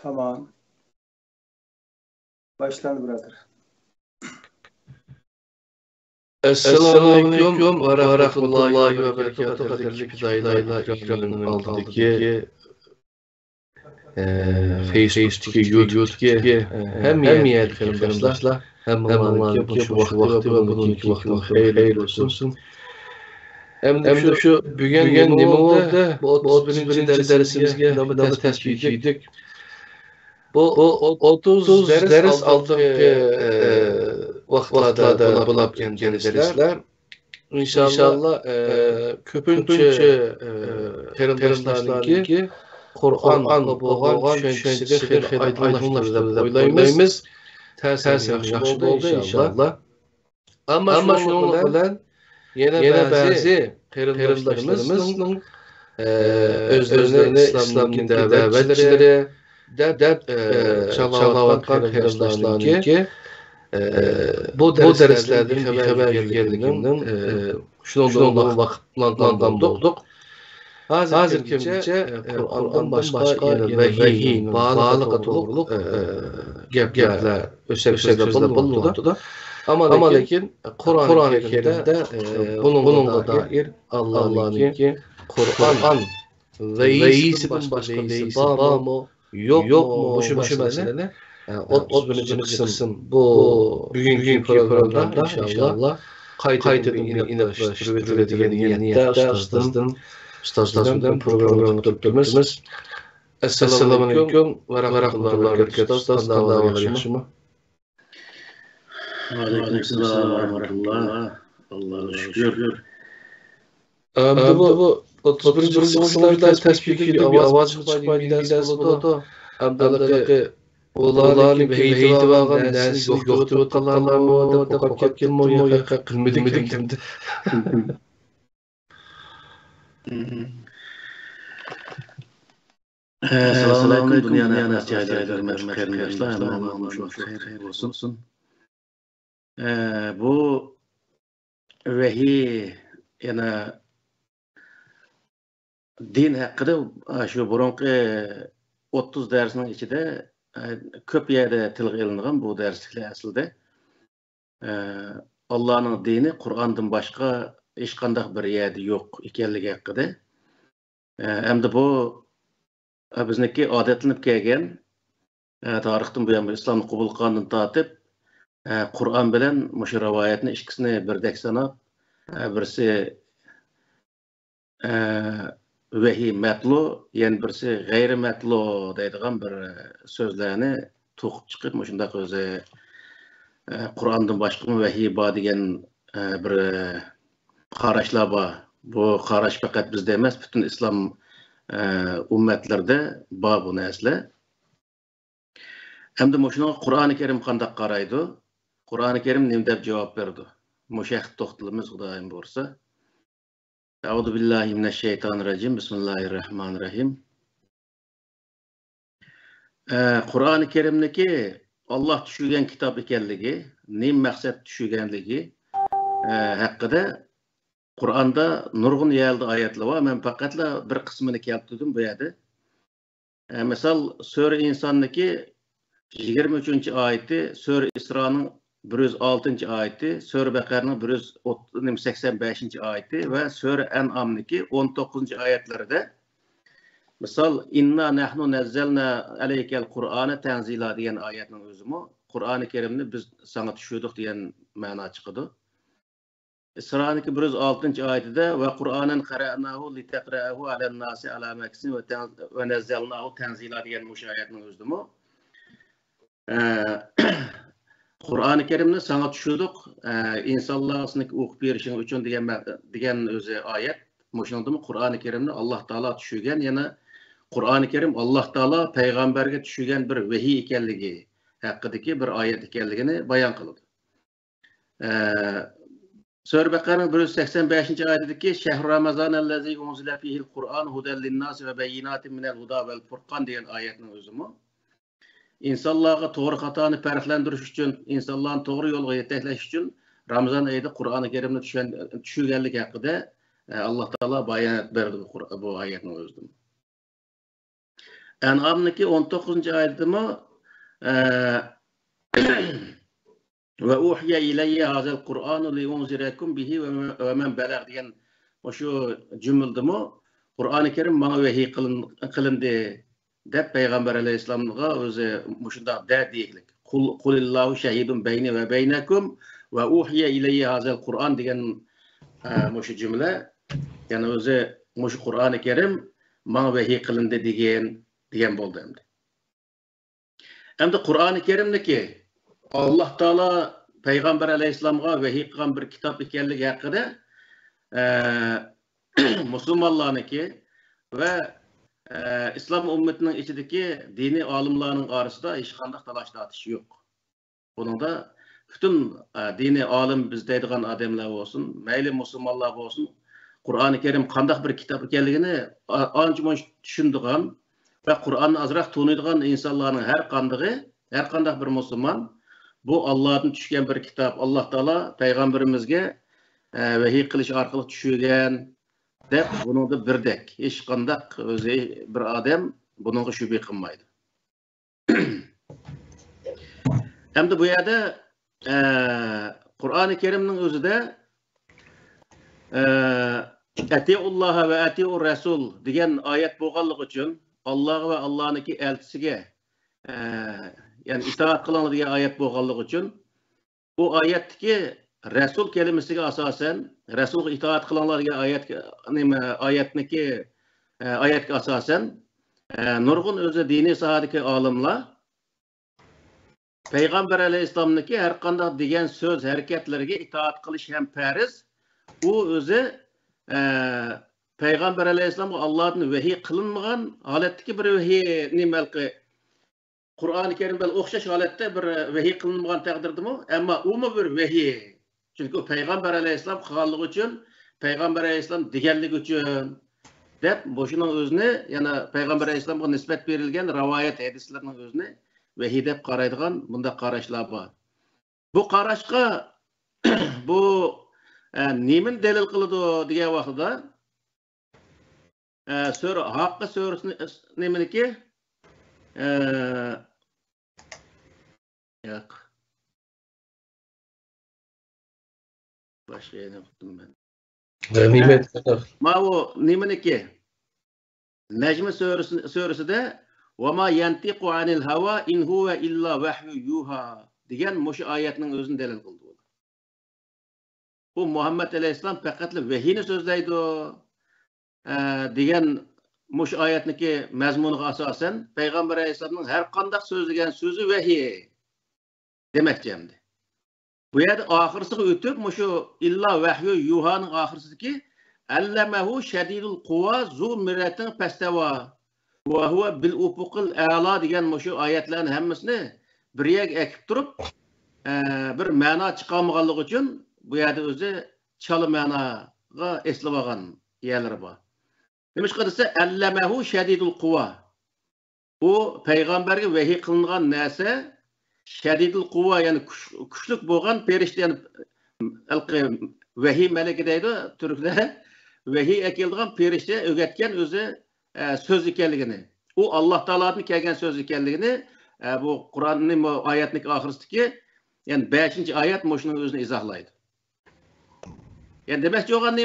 Tamam. Başlandı birader. Esselamualeyküm ve rahmetullahi ve berekatuhu. Kadirli fidayla ikramının altındaki Facebook'taki, YouTube'daki hem yerdiklerim başla hem Allah'ınki bu vakti ve bununki vaktin hayırlı olsun. Hem de şu bugün nime oldu? Bu 31. dersimizge nabı tespit ettik. Bu 30 ders aldığımki vaktlarda bulap gelgen dersler. İnşallah köpünçe terimdaşlarınki Kur'an oğan düşüncesi xeyli aydınlaştırdı oylayımız. Təsirimiz yaxşı oldu inşallah. Ama şununla bilen yine bazı terimdaşlarımızın özlerine İslam'ın davetçileri çalavatkan terimdaşlarınki bu derslerden bir haber geldiğinden şundan vaktlandan olduk. Hazırkimce Kur'an'dan başka yine vahiy, bağlı doğruluk gepler, sözler bulundu. Ama lakin Kur'an-ı Kerim'de bununla dair Allah'ın Kur'an vahiysinden başka vahiysi var mı, yok mu bu mesele. 31. kısım bu bugünkü programda inşallah kaydedilip inatlaştırılıyor niyette ustazdan programı tuttuğumuz. Esselamualeyküm ve rahmetullahi ve berekatuhu. Ustaz Allah'a yakışımı. Aleykümselam ve rahmetullah. Allah'a şükür. Bu 31. kısımda tespit edildiği bir avaz çıkmayı ders buldu. Amdalaki Oğlanın beyti bağın dersin yoktu kalanlar mı da kokak kim ya kılmadı kimdi. Selamünaleyküm dünya nasihatleri merkezler hemen çok hayır olsun. Bu vahiy yani din hakkında şu burunki 30 dersinin içinde köp yerde tilga ilingan bu derslikler aslında Allah'ın dini Kur'an'dan başka hiç qandaq bir yerde yok ekanligi haqida. Hem de bu bizniki adetlenip kelgan tarixdan bu yana İslamni qabul qilgandan tortib Kur'an bilan mushu rivoyatni ikkisini birdek sanab birisi vahiy matlu, yani birisi gayri matlu deydigan bir sözlerini to'qib chiqib, shunday o'zi Qur'ondan boshqa vahiy bor degan bir qarashlar bor. Bu qarash faqat bizda emas, butun islom ummatlarda bor bu narsa. Hamda shuni Qur'oni Karim qanday qaraydi? Qur'oni Karim nima deb javob berdi? Mushax to'xtalimiz Xudoyim bo'lsa. Euzu billahi mineşşeytanirracim. Bismillahirrahmanirrahim. Qur'oni Kerim'deki Allah düşürgen kitap ekanligi, nima maqsad düşürgenligi haqida Qur'onda nurg'un yerda oyatlar bor. Men faqatla bir qismini keltirdim bu yerda. Misal Sura Insonniki 23-oyati, Sura Isroning 106-oyati, Sura Baqarning 185-oyati va Sura An'amniki 19-oyatlarida misal inna nahnu nazzalna alaykel Qur'ana tanzila degan oyatning o'zimi Qur'oni Karimni biz sana tushirdik degan ma'no chiqadi. Isroniki 106-oyatida va Qur'anan qara'nahu litaqra'ahu alan-nasi ala maksin va nazzalnahu tanzila degan mush oyatning o'zimi Qur'oni Karimni sana tushirdik, insonlarga o'qib berishing uchun degan o'zi oyat. Shundami Qur'oni Karimni Alloh taolo tushirgan, yana Qur'oni Karim Alloh taolo payg'ambarga tushirgan bir vahiy ekanligi haqidagi bir oyat ekanligini bayon qildi. Sura Baqaraning 185-oyatidagi Shahr Ramazon allazi unzila fihil Qur'an hudan lin-nas va bayyinatin minal huda vel furqan degan oyatning o'zimi insonlarga to'g'ri xatoni farqlantirish uchun, insonlarni to'g'ri yo'lga yetaklash uchun Ramazon oyida Qur'oni Karimni tushirganlik haqida Alloh taolo bayonot berdi bu oyatning o'zida. En'am'daki 19. ayette mi ve uhiye ileyye hazel Kur'anu li unzirekum bihi ve men belag diyen o şu cümlede mi Kur'an-ı Kerim bana vahiy kılındı dep Peygamber Aleyhisselam'a özü muşunda der diyeklik. Kulillahu şehidun beyni ve beynekum ve uhiye ileyye hazel Kur'an diyen muşu cümle yani özü muşu Kur'an-ı Kerim bana vahiy kılındı diyen boldu hem de. Hem de Kur'an-ı Kerim'deki Allah Teala Peygamber Aleyhisselam'a vahiy kılan bir kitap ekanligi haqida Müslümanlarniki ve İslam ümmetinin içindeki dini alimlerin arasında hiç kandak talaş tartış yok. Bunun da bütün dini alim biz deydiğin adamlar olsun, meyli Müslümanlar olsun, Kur'an-ı Kerim kandak bir kitap ekanligini anca düşündüğün ve Kur'an'ı azrak tanıydiğin insanların her kandak bir Müslüman bu Allah'tan düşen bir kitap. Allah Teala Peygamberimizge vahiy kılış arkalı düşürgen dep bunun da birdek. Hiç kandak özü bir adam bunun şüphe kılmaydı. Hem de bu yerde Kur'an-ı Kerim'nin özü de Eti'ullaha ve eti'ur Resul diyen ayet boğallık için Allah ve Allah'ın elçisiga yani itaat kılanlar diye ayet boğallık için bu ayetteki Resul kelimesiga asasen Resul itaat kılanlar diye ayetke asasen nurgun özü dini sahadaki alimler Peygamber Aleyhisselam'daki her kandak diyen söz hareketlerine itaat kılış hem periz bu özü Peygamber Aleyhisselam'a Allah'ın vahiy kılınmagan haletteki bir vahiy nimelki Kur'an-ı Kerim'de okşaş halette bir vahiy kılınmagan takdirdi mi? Ama o mu bir vahiy? Çünkü Peygamber Aleyhisselam kılanlık için, Peygamber Aleyhisselam digenlik için dep boşunun özüne yani Peygamber Aleyhisselam'a nispet verilgen rivayet hadislerinin özüne vahiy dep qaraydigan bunda qaraşlar var. Bu qaraşqa bu nemin delil kılıdı diye vaqtida Hakkı suresi neminiki yok. Başka yerine tuttum ben. Nimet. Ma o neminiki Necm suresi de وَمَا يَنْتِقُ عَنِ الْهَوَا اِنْ هُوَ اِلَّا وَحْيُ يُوحَى diyen muşu ayetinin özünü delil kıldı. Bu Muhammed Aleyhisselam faqatlı vahiyni sözleydi diyen muş ayetniki mezmunuga asasen Peygamber Aleyhisselam'ın her kandak sözlegen sözü vahiy demek demdi. Bu yerde ahırsı ötüp muşu illa vahyu yuhanın ahırsı ki ellemehu şedidul kuva zu miretin pesteva ve huve bil ufukil a'la diyen muşu ayetlerin hemmisini bir yek ekip durup bir mana çıkamıganlık için bu yerde özü çalı managa eslivagan yerleri var. Demiş kadırsa ellemehu şedidul kuva. Bu peygamberge vahiy kılıngan nese şedidul kuva yani güçlük bolgan perişte yani vahiy meleki deydi Türkler vahiy ekildigan perişte ögetken özü söz ekenligini. O Allah Teala'nın kelgen söz ekenligini bu Kur'an'ın ayetinin ahiristiki yani 5. ayet moşunun özünü izahlaydı. Yani demek ki oğan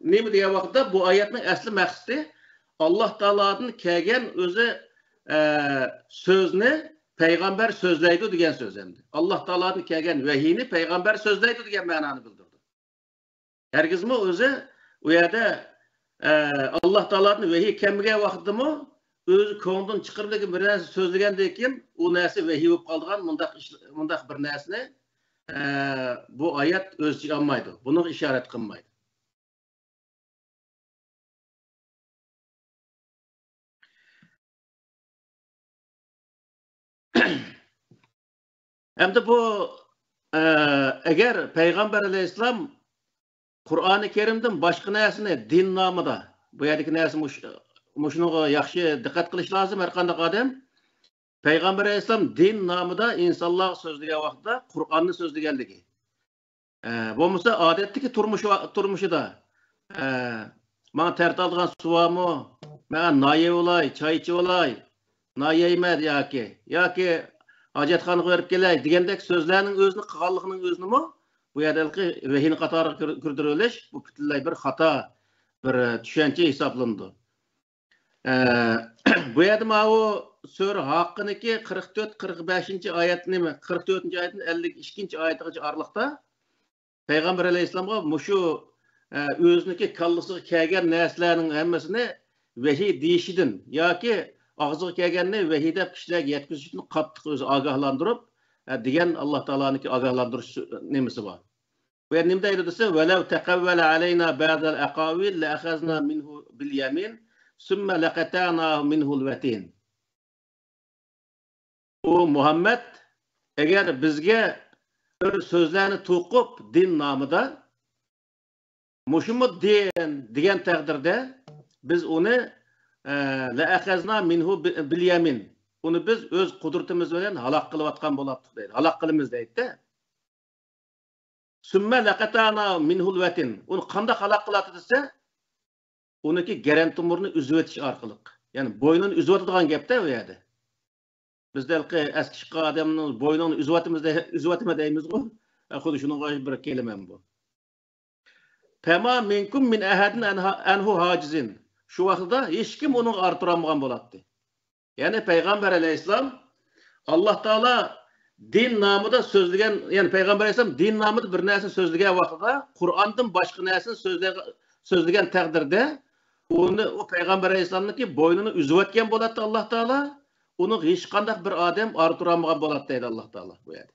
neymi diye vakitte bu ayetin asli maksidi Allah Teala'nın kelgen özü sözünü peygamber sözleydi diyen söz endi. Allah Teala'nın kelgen vahiyini peygamber sözleydi diyen mananı bildirdi. Herkes mi özü o yerde Allah Teala'nın vahiy kemige vakitte mi özü konudan çıkırdığı bir narsa sözlegen kim o narsa vahiy olup kaldıgan mundaq bir narsani bu ayet özü almaydı. Bunu işaret kılmaydı. Hem de bu eğer Peygamber Aleyhisselam Kur'an-ı Kerim'den başka narsani din namıda bu yerdeki narsa muşunuğa yaxşı dikkat kılış lazım her kandak adam. Peygamber Aleyhisselam din namıda insanlar sözlüge vaxtda Kur'an'ı sözlügenligi. Bu musa adetteki turmuşu da bana tert aldıgan suvamı, bana naye olay, çay içi olay, nayeymed yoki hojatxonaga berib kelay degandek so'zlarning o'zini qilganligining o'zini bu yerdagi vahiyni qatoriga kirdirilish bu butunlay bir xato bir tushuncha hisoblanadi. Bu yerda o sura Haqq'niki 44-45 oyat nima 44-oyatning 52-oyatigacha oraliqda Payg'ambar alayhissalomga mushu o'ziniki kallasiga kelgan narsalarning hammasini vahiy deyishidan yoki og'ziga kelganni vahiy deb kishilarga yetkazishni qattiq o'zi ogohlantirib degan Alloh taoloniki ogohlantirish nimasi bor. Bu yer nima deydi desa valav taqavvala alayna ba'dal aqawil la akhazna minhu bil yamin summa laqatana minhu al watin. O Muhammed eğer bizga bir so'zlarni to'qib din nomida mushum din degan taqdirda biz uni la akhazna minhu bil yamin uni biz o'z qudratimiz bilan halok qilayotgan bo'lardik deydi. Halok qilamiz deydi-da. Summa laqatana minhu al watin. Uni qanday halok qiladi desa uniki garan tumurni uzib o'tish orqali. Ya'ni bo'ynini uzib o'tadigan gapda u yerda. Bizdagi eski chiqqan odamning bo'ynini uzib o'tma deymiz-ku. Xuddi shunga bir kelima bu. Fama minkum min ahadin anhu hajizin. Şu vaqtda hech kim uning orttirolmagan bo'ladi. Ya'ni Payg'ambar alayhissalom Alloh taolo din nomida so'zlagan, ya'ni Payg'ambar alayhissalom din nomida bir narsani so'zlagan vaqtda Qur'ondan boshqa narsani so'zlagan taqdirda uni o Payg'ambar alayhissalomniki bo'ynini uzib o'tgan bo'ladi Alloh taolo. Uni hech qanday bir odam orttirolmagan bo'ladi deydi Alloh taolo bu yerda.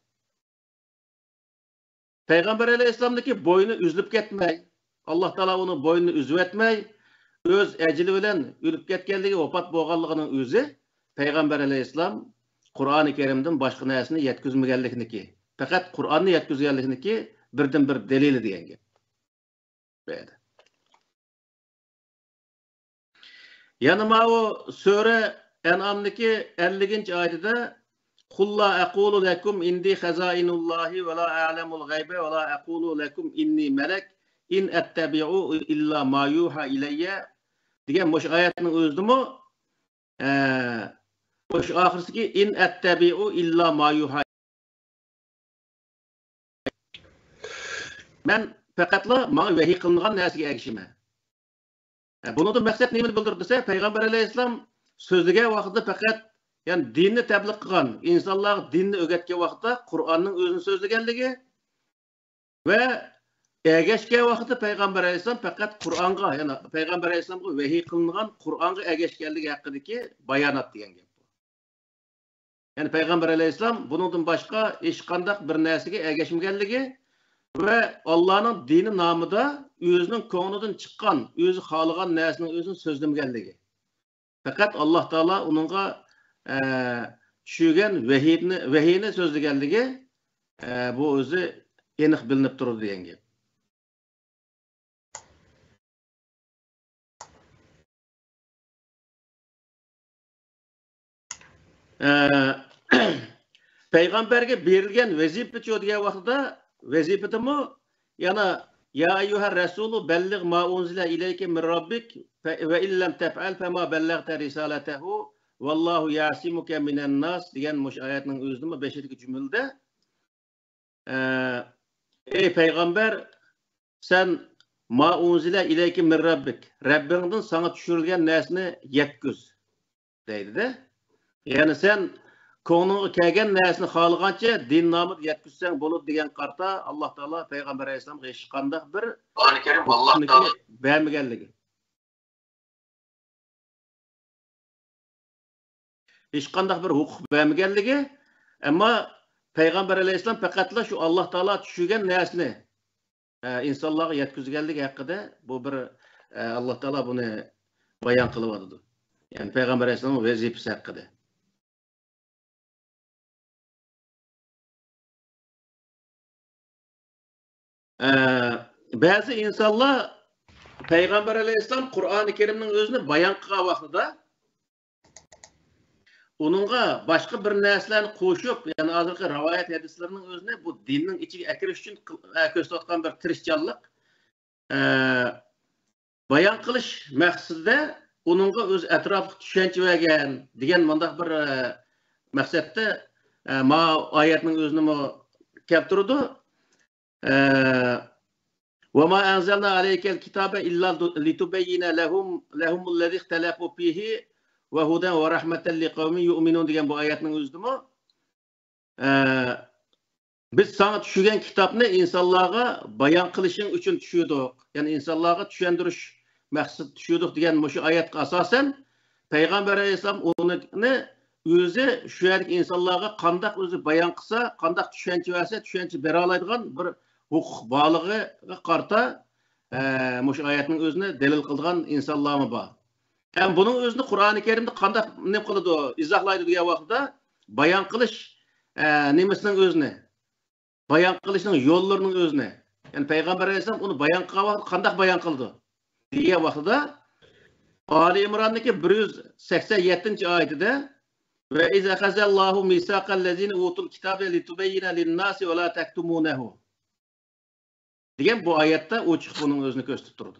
Payg'ambar alayhissalomniki bo'yni uzilib ketmay, Alloh taolo uni bo'ynini uzib o'tmay öz əcili bilen ölüp ketkenligi, vefat bo'lganligining o'zi Payg'ambar alayhissalom Qur'oni Karimdan boshqa narsani yetkazmaganliginiki, faqat Qur'onni yetkazganliginiki birdan bir dalili degan gap. Böyle. Yani o sura En'am'daki 50-oyatida Qul la aqulu lakum indi khazainullahi ve la a'lamul g'ayba ve la aqulu lakum inni melek in attabi'u illa ma yuha ilayya degan mush oyatning o'zidimi mush oxirgisi in attabi'u illa ma yuha. Men faqatla menga vahiy qilingan narsaga ergashiman. Bundan maqsad nimani bildirdi desa Payg'ambar alayhissalom so'zlagan vaqtida faqat yani dinni tabliq qilgan, insonlarga dinni o'rgatgan vaqtda Qur'onning o'zini so'zlaganligi va ergashgan vaqtda Payg'ambar alayhissalom faqat Qur'onga, ya'ni Payg'ambar alayhissalomga vahiy qilingan Qur'onga ergashganligi haqidagi bayonot degan gap bu. Ya'ni Payg'ambar alayhissalom bundan boshqa hech qanday bir narsaga ergashmaganligi va Allohning dini nomida o'zining ko'nglidan chiqqan, o'zi xohlagan narsaning o'zini so'zlamaganligi. Faqat Alloh taolo uningga tushirgan vahiyni so'zlaganligi bu o'zi aniq bilinib turadi degan gap. Payg'ambarga berilgan vazifa degan vaqtida vazifatimi yana ya ayyuhar rasulu balligh ma unzila ilayka min robbik va illam taf'al fama ballagta risalatahu vallahu ya'simuka minan nas degan mush oyatning o'zida 5-ki jumlada ey payg'ambar sen ma unzila ilayka min robbik Rabbingdan sana tushirilgan narsani yetkaz deydi-da. Yani sen ko'nglinga kelgan narsani xohlagancha din nomida yetkazsang bo'ladi degan qarta Alloh taolo Payg'ambar alayhissalomga hech qanday bir Qur'oni Karim Alloh taolo bermaganligi. Hech qanday bir huquq bermaganligi, ammo Payg'ambar alayhissalom faqatla shu Alloh taolo tushirgan narsani insonlarga yetkazganligi haqida bu bir Alloh taolo buni bayon qilyapti. Ya'ni Payg'ambar alayhissalom vazifasi haqida. Bazı insanlar Payg'ambar alayhissalom Qur'oni Karimning o'zini bayon qilgan vaqtida uningga boshqa bir narsalarni qo'shib, ya'ni hozirgi rivoyat hadislarining o'zini bu dinning ichiga akirish uchun ko'rsatgan bir tirishchanlik bayon qilish maqsadida onunğa öz ətraflıq düşənçi vergen degan mındaq bir məqsəddə ma ayətinin özünü keltirdi. Ve ma enzelna aleykel kitabe illa litubeyyine lehumul-lezî ihtelefû fîhî ve huden ve rahmeten liqavmin yu'minun degan bu ayetning o'zidimi biz sana tushirgan kitobni insonlarga bayon qilishing uchun tushirdik. Ya'ni insonlarga tushuntirish maqsad tushirdik degan shu oyatga asosan Payg'ambar alayhisalom uni o'zi shu yerlik insonlarga qandoq o'zi bayon qilsa, qandoq tushuncha bersa, tushuncha bera oladigan bir huquq borligiga qarta shu oyatning o'zini dalil qilgan insonlarmi bor. Hem bunun özünü Kur'an-ı Kerim'de qanday ne qiladi, izohlaydi degan vaqtda bayon qilish nimasining o'zini, bayon qilishning yo'llarining o'zini. Ya'ni Payg'ambar alayhisalom uni bayon qilgan vaqtda qanday bayon qildi degan vaqtda Ali İmron'dagi 187-oyatida ve iz akhazallohu misaqallazina utul kitabe litubayyina lin-nasi ve la taktumunahu degan bu oyatda ochiq bunun o'zini ko'rsatib turdi.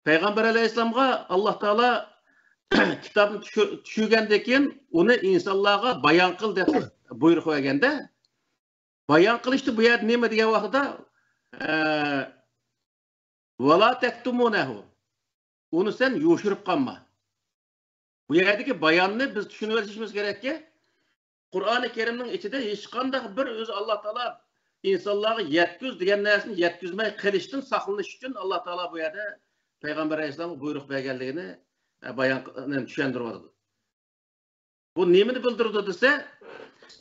Peygamber Aleyhisselam'a Allah Teala kitabını tushirgandan keyin uni insonlarga bayon qil deb buyruq berganda, bayon qilishni bu yerda nima degan vaqtda vala taktumunahu, uni sen yo'shirib qolma. Bu yerdagi bayonni biz tushunib olishimiz kerakki, Qur'oni Kerimning ichida hech qanday bir o'zi Alloh taolo insonlarga yetkuz degan narsani yetkizmay qilishdan saqlanish uchun Alloh taolo bu yerda Peygamber Aleyhisselam buyruq berganligini bayon tushuntirdi. Bu nimani bildirdi desa,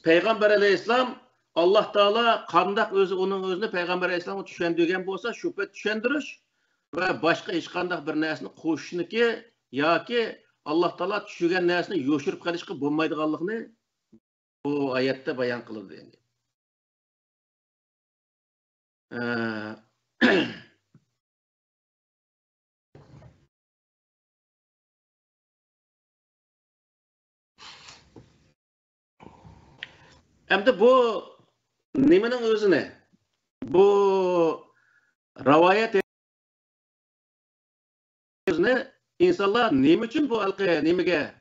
Peygamber Aleyhisselam Allah Teala qandoq o'zi uning o'zini Peygamber Aleyhisselamga tushuntirgan bo'lsa, shu payt tushuntirish va boshqa hech qanday bir narsani qo'shishniki yoki Allah Teala tushungan narsani yo'shirib qilishga bo'lmaydiganligini bu oyatda bayon qilindi endi. Hem de bu nimenin özüne, bu rivayet özüne insanlar nime için bu alqı nimege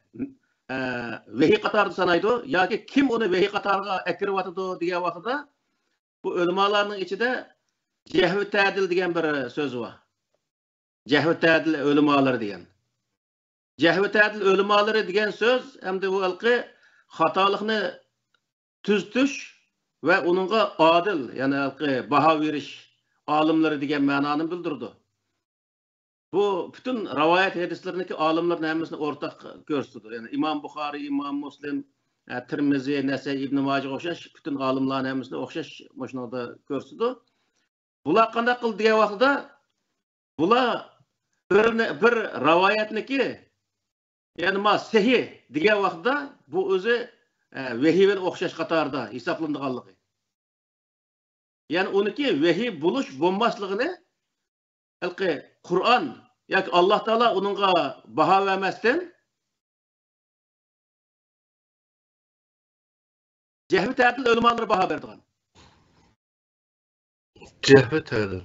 vehi qatarı sanaydı, ya ki kim onu vehi qatarıga ekirvatıdı diye vaqtda bu ölümalarının içinde cehvi tadil diyen bir söz var. Cehvi tadil ölümaları diyen. Cehvi tadil ölümaları diyen söz hem de bu alqı hatalıqını tüztüş ve onunla adil, yani baha veriş alimleri diyen mananı bildirdi. Bu bütün rivayet hadislerindeki alimlerin hepsini ortak gösterdi. Yani İmam Bukhari, İmam Müslim, Tirmizi, Nesai, İbn Majah okşaş, bütün alimlerin hepsini okşaş başında gösterdi. Bular qanday qildi degan vaqtda bular bir rivayetniki, yani ma sahih degan vaqtda bu o'zi vehi bilan o'xshash qatorda hisoblanadiganligi. Ya'ni uniki vehi buluş bo'lmasligini Qur'on yoki Alloh taolo uningga baho bermasdan cehvi tadil ulamolar baho berdigan. Cehvi tadil.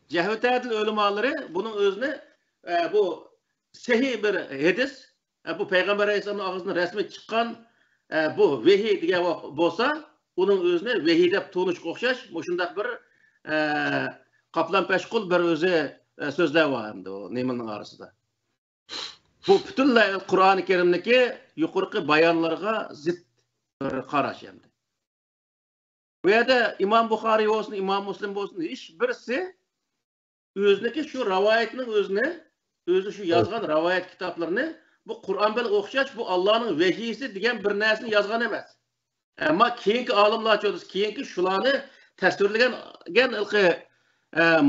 Cehvi tadil ulamoları bunun özünü bu sahih bir hadis, bu Peygamber Aleyhisselam'ın ağzından resmi çıkan bu vehi degan bo'lsa, uning o'zini vehi deb to'nishga o'xshash, shunday bir qaplan pashqul bir o'zi so'zlar bor endi o nimaning orasida. Bu butunlay Qur'oni Kerimdagi yuqorqi bayonlarga zid bir qarash endi. Bu yerda İmam Buxoriy bo'lsin, İmam Müslim bo'lsin, hech birisi o'ziniki shu rivoyatning o'zini, o'zi shu yozgan rivoyat kitoblarini bu Qur'on bilan o'xshash, bu Allohning vahiysi degan bir narsani yozgan emas. Ama keyingi olimlar cho'diz, keyingi shularni tasvirlagan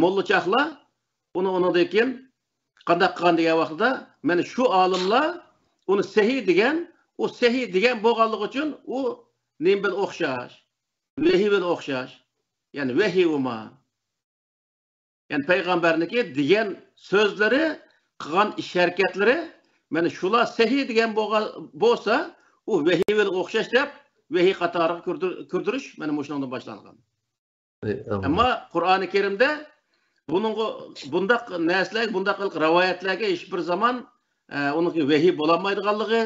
mollachoqlar undan keyin qanday qilgan degan vaqtda mana shu olimlar uni sahih degan, o sahih degan bo'lganligi uchun u nim bilan o'xshash, vahiy bilan o'xshash, ya'ni vahiy uma. Yani Peygamber'niki degan so'zlari, qilgan ish harakatlari mana shular sahih degan bo'lsa, u vahiy bilan o'xshash deb vahiy qatoriga kirdirish mana shundan boshlangan. Ama Qur'oni Kerim'de bundaq narsalar, bundaq rivoyatlarga hech bir zaman uniki vahiy bo'lamaydiganligi,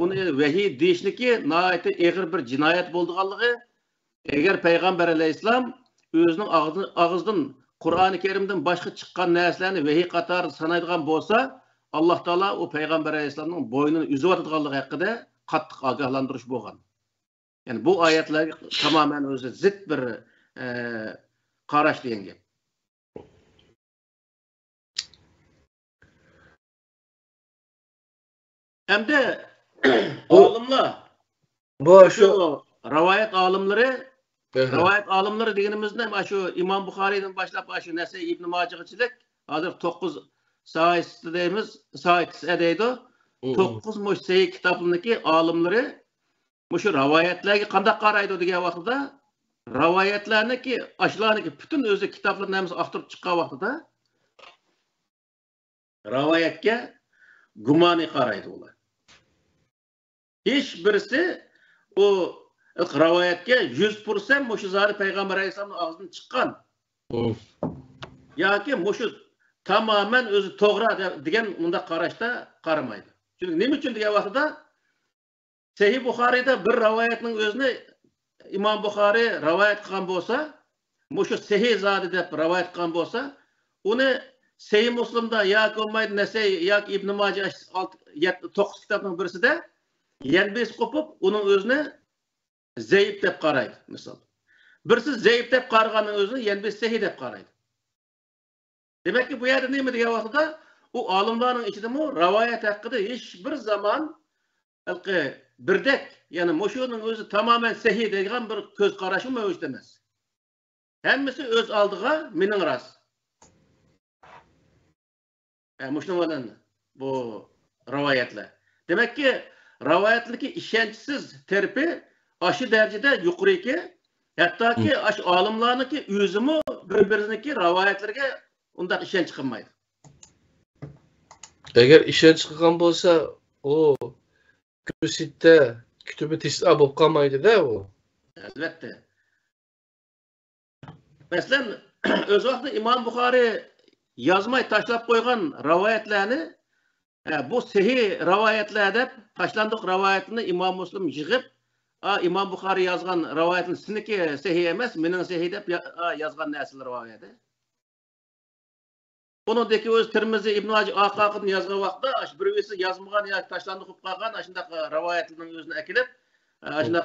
uni vahiy deyishniki nihoyatda og'ir bir jinoyat bo'lganligi, agar payg'ambar alayhissalom o'zining og'zidan Qur'oni Karimdan boshqa chiqqan narsalarni vahiy qatori sanaydigan bo'lsa, Alloh taolo u payg'ambar alayhissalomning bo'ynini uzib o'tadiganligi haqida qattiq ogohlantirish bo'lgan. Ya'ni bu oyatlarga tamamen o'zi zid bir qarash degan gap. Hamda olimlar bu shu rivoyat olimlari deganimizda shu Imom Buxoriydan boshlab shu Nasai ibn Majahchilik hozir 9 sayt deymiz, sayt deydi. 9 mushsay kitoblarniki olimlari shu rivoyatlarga qanday qaraydi degan vaqtida rivoyatlarniki ashlarniki butun o'zi kitoblarni hammasini aqtirib chiqqan vaqtida rivoyatga gumoni qaraydi ular. Hech birisi o rivoyatga 100% mushu zori payg'ambar alayhisolamning og'zidan chiqqan yoki mushu tamamen o'zi to'g'ri degan unda qarashda qaramaydi. Chunki nima uchun degan vaqtida Sahih Buxoriyda bir rivoyatning o'zini Imom Buxoriy rivoyat qilgan bo'lsa, mushu sahih zodi deb rivoyat qilgan bo'lsa, uni Sahih Muslimda yoki bo'lmaydi Nasai yoki Ibn Majah 9 kitobning birisida yanbes qo'pib uning o'zini zaif deb qaraydi, misol. Birisi zaif deb qaraganning o'zini yanbes sahih deb qaraydi. Demakki bu yerda nima degan vaqtida u olimlarning ichidami rivoyat haqida hech bir zaman birdek, ya'ni mushuning o'zi tamamen sahih degan bir ko'z qarashi mavjud emas. Hammasi o'z oldiga mening ras. Mushning bilan bu rivoyatlar. Demakki rivoyatlarga ishonchsiz tarafi aşı derecede yuqoriki, hattoki ash olimlarniki o'zimi bir-biriniki rivoyatlarga undan ishonch qilmaydi. Agar ishonch qilgan bo'lsa, o kursitda kutubi tis'a bo'lib qolmaydi-da u. Albatta. Masalan, o'z vaqtida Imom Buxoriy yozmay tashlab qo'ygan rivoyatlarni bu sahih rivoyatlar deb tashlandiq rivoyatini Imom Muslim yig'ib, Imom Buxoriy yozgan rivoyatning siniki sahih emas, mening sahih deb yozgan narsalar rivoyati. Buningdagi o'z Tirmizi Ibn Majah aqaqini yozgan vaqtda birisi yozmagan yoki tashlandiq qilib qolgan shunday rivoyatlarning o'zini akilib, shunday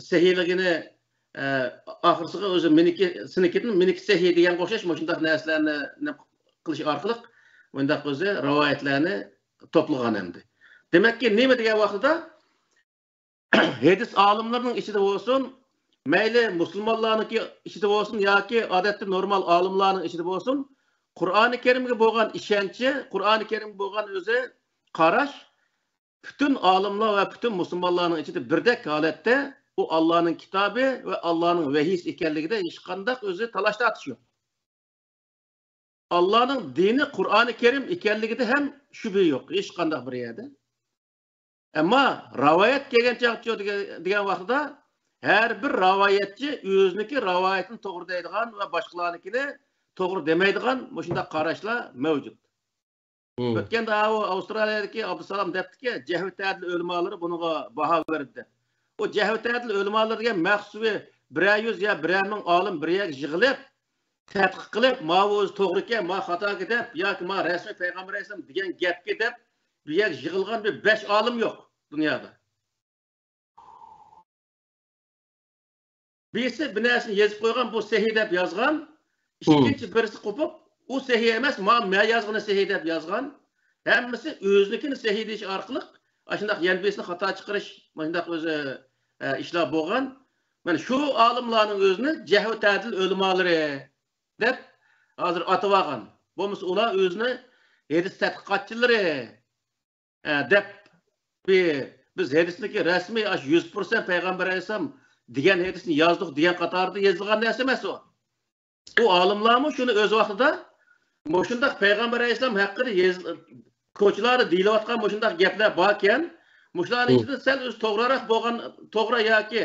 sahihligini oxirisiga o'zi meniki sahih degan o'xshash shunday narsalarni qilish orqali bunday o'zi rivoyatlarni to'plagan endi. Demakki nima degan vaqtida hadis olimlarining ichida bo'lsin, mayli musulmonlarning ichida bo'lsin yoki odatda normal olimlarning ichida bo'lsin, Qur'oni Karimga bo'lgan ishonchi, Qur'oni Karimga bo'lgan o'zi qarash bütün olimlar va bütün musulmonlarning ichida birdek holatda u Allohning kitobi va Allohning vahiysi ekanligida hech qanday o'zi talash tortish yo'q. Allohning dini Qur'oni Karim ekanligida ham shubha yo'q, hech qanday bir yerda. Ammo rivoyat kelgan chaqcha degan vaqtda har bir rivoyatchi o'ziniki rivoyatini to'g'ri deydigan va boshqalarnikini to'g'ri demaydigan shunday qarashlar mavjud. O'tganda Avstraliyadagi Abdusalom debdiki, Jahvi ta'dil o'limalari bunga baho berdi. O Jahvi ta'dil o'limalari degan maxsusiy 100 ya 1000 olim bir yerga yig'ilib, tadqiq qilib, ma o'zi to'g'ri ekan, ma xato deb yoki ma rasmiy payg'ambar alayhisalom degan gapga deb bu yerga yig'ilgan bir 5 olim yo'q dunyoda. Birisi bir narsani yozib qo'ygan, bu sahih deb yozgan, ikkinchi birisi qo'pib, u sahih emas, men yozgani sahih deb yozgan. Hammasi o'zlikini sahih deyish orqali shunday yanbesni xato chiqarish, shunday o'zi ishlar bo'lgan. Mana shu olimlarning o'zini Jahvi ta'dil o'limalari deb hozir atib olgan. Bo'lmasa ular o'zini hadis tadqiqotchilari deb biz hadisniki rasmiy 100% payg'ambar alayhisalom degan hadisni yozdik degan qatorida yozilgan narsa emas u. Bu olimlarmi shuni o'z vaqtida shunday payg'ambar alayhisalom haqida ko'chlarda deyilayotgan shunday gaplar bor ekan, shularning ichida sal o'z to'g'riroq bo'lgan, to'g'ri yoki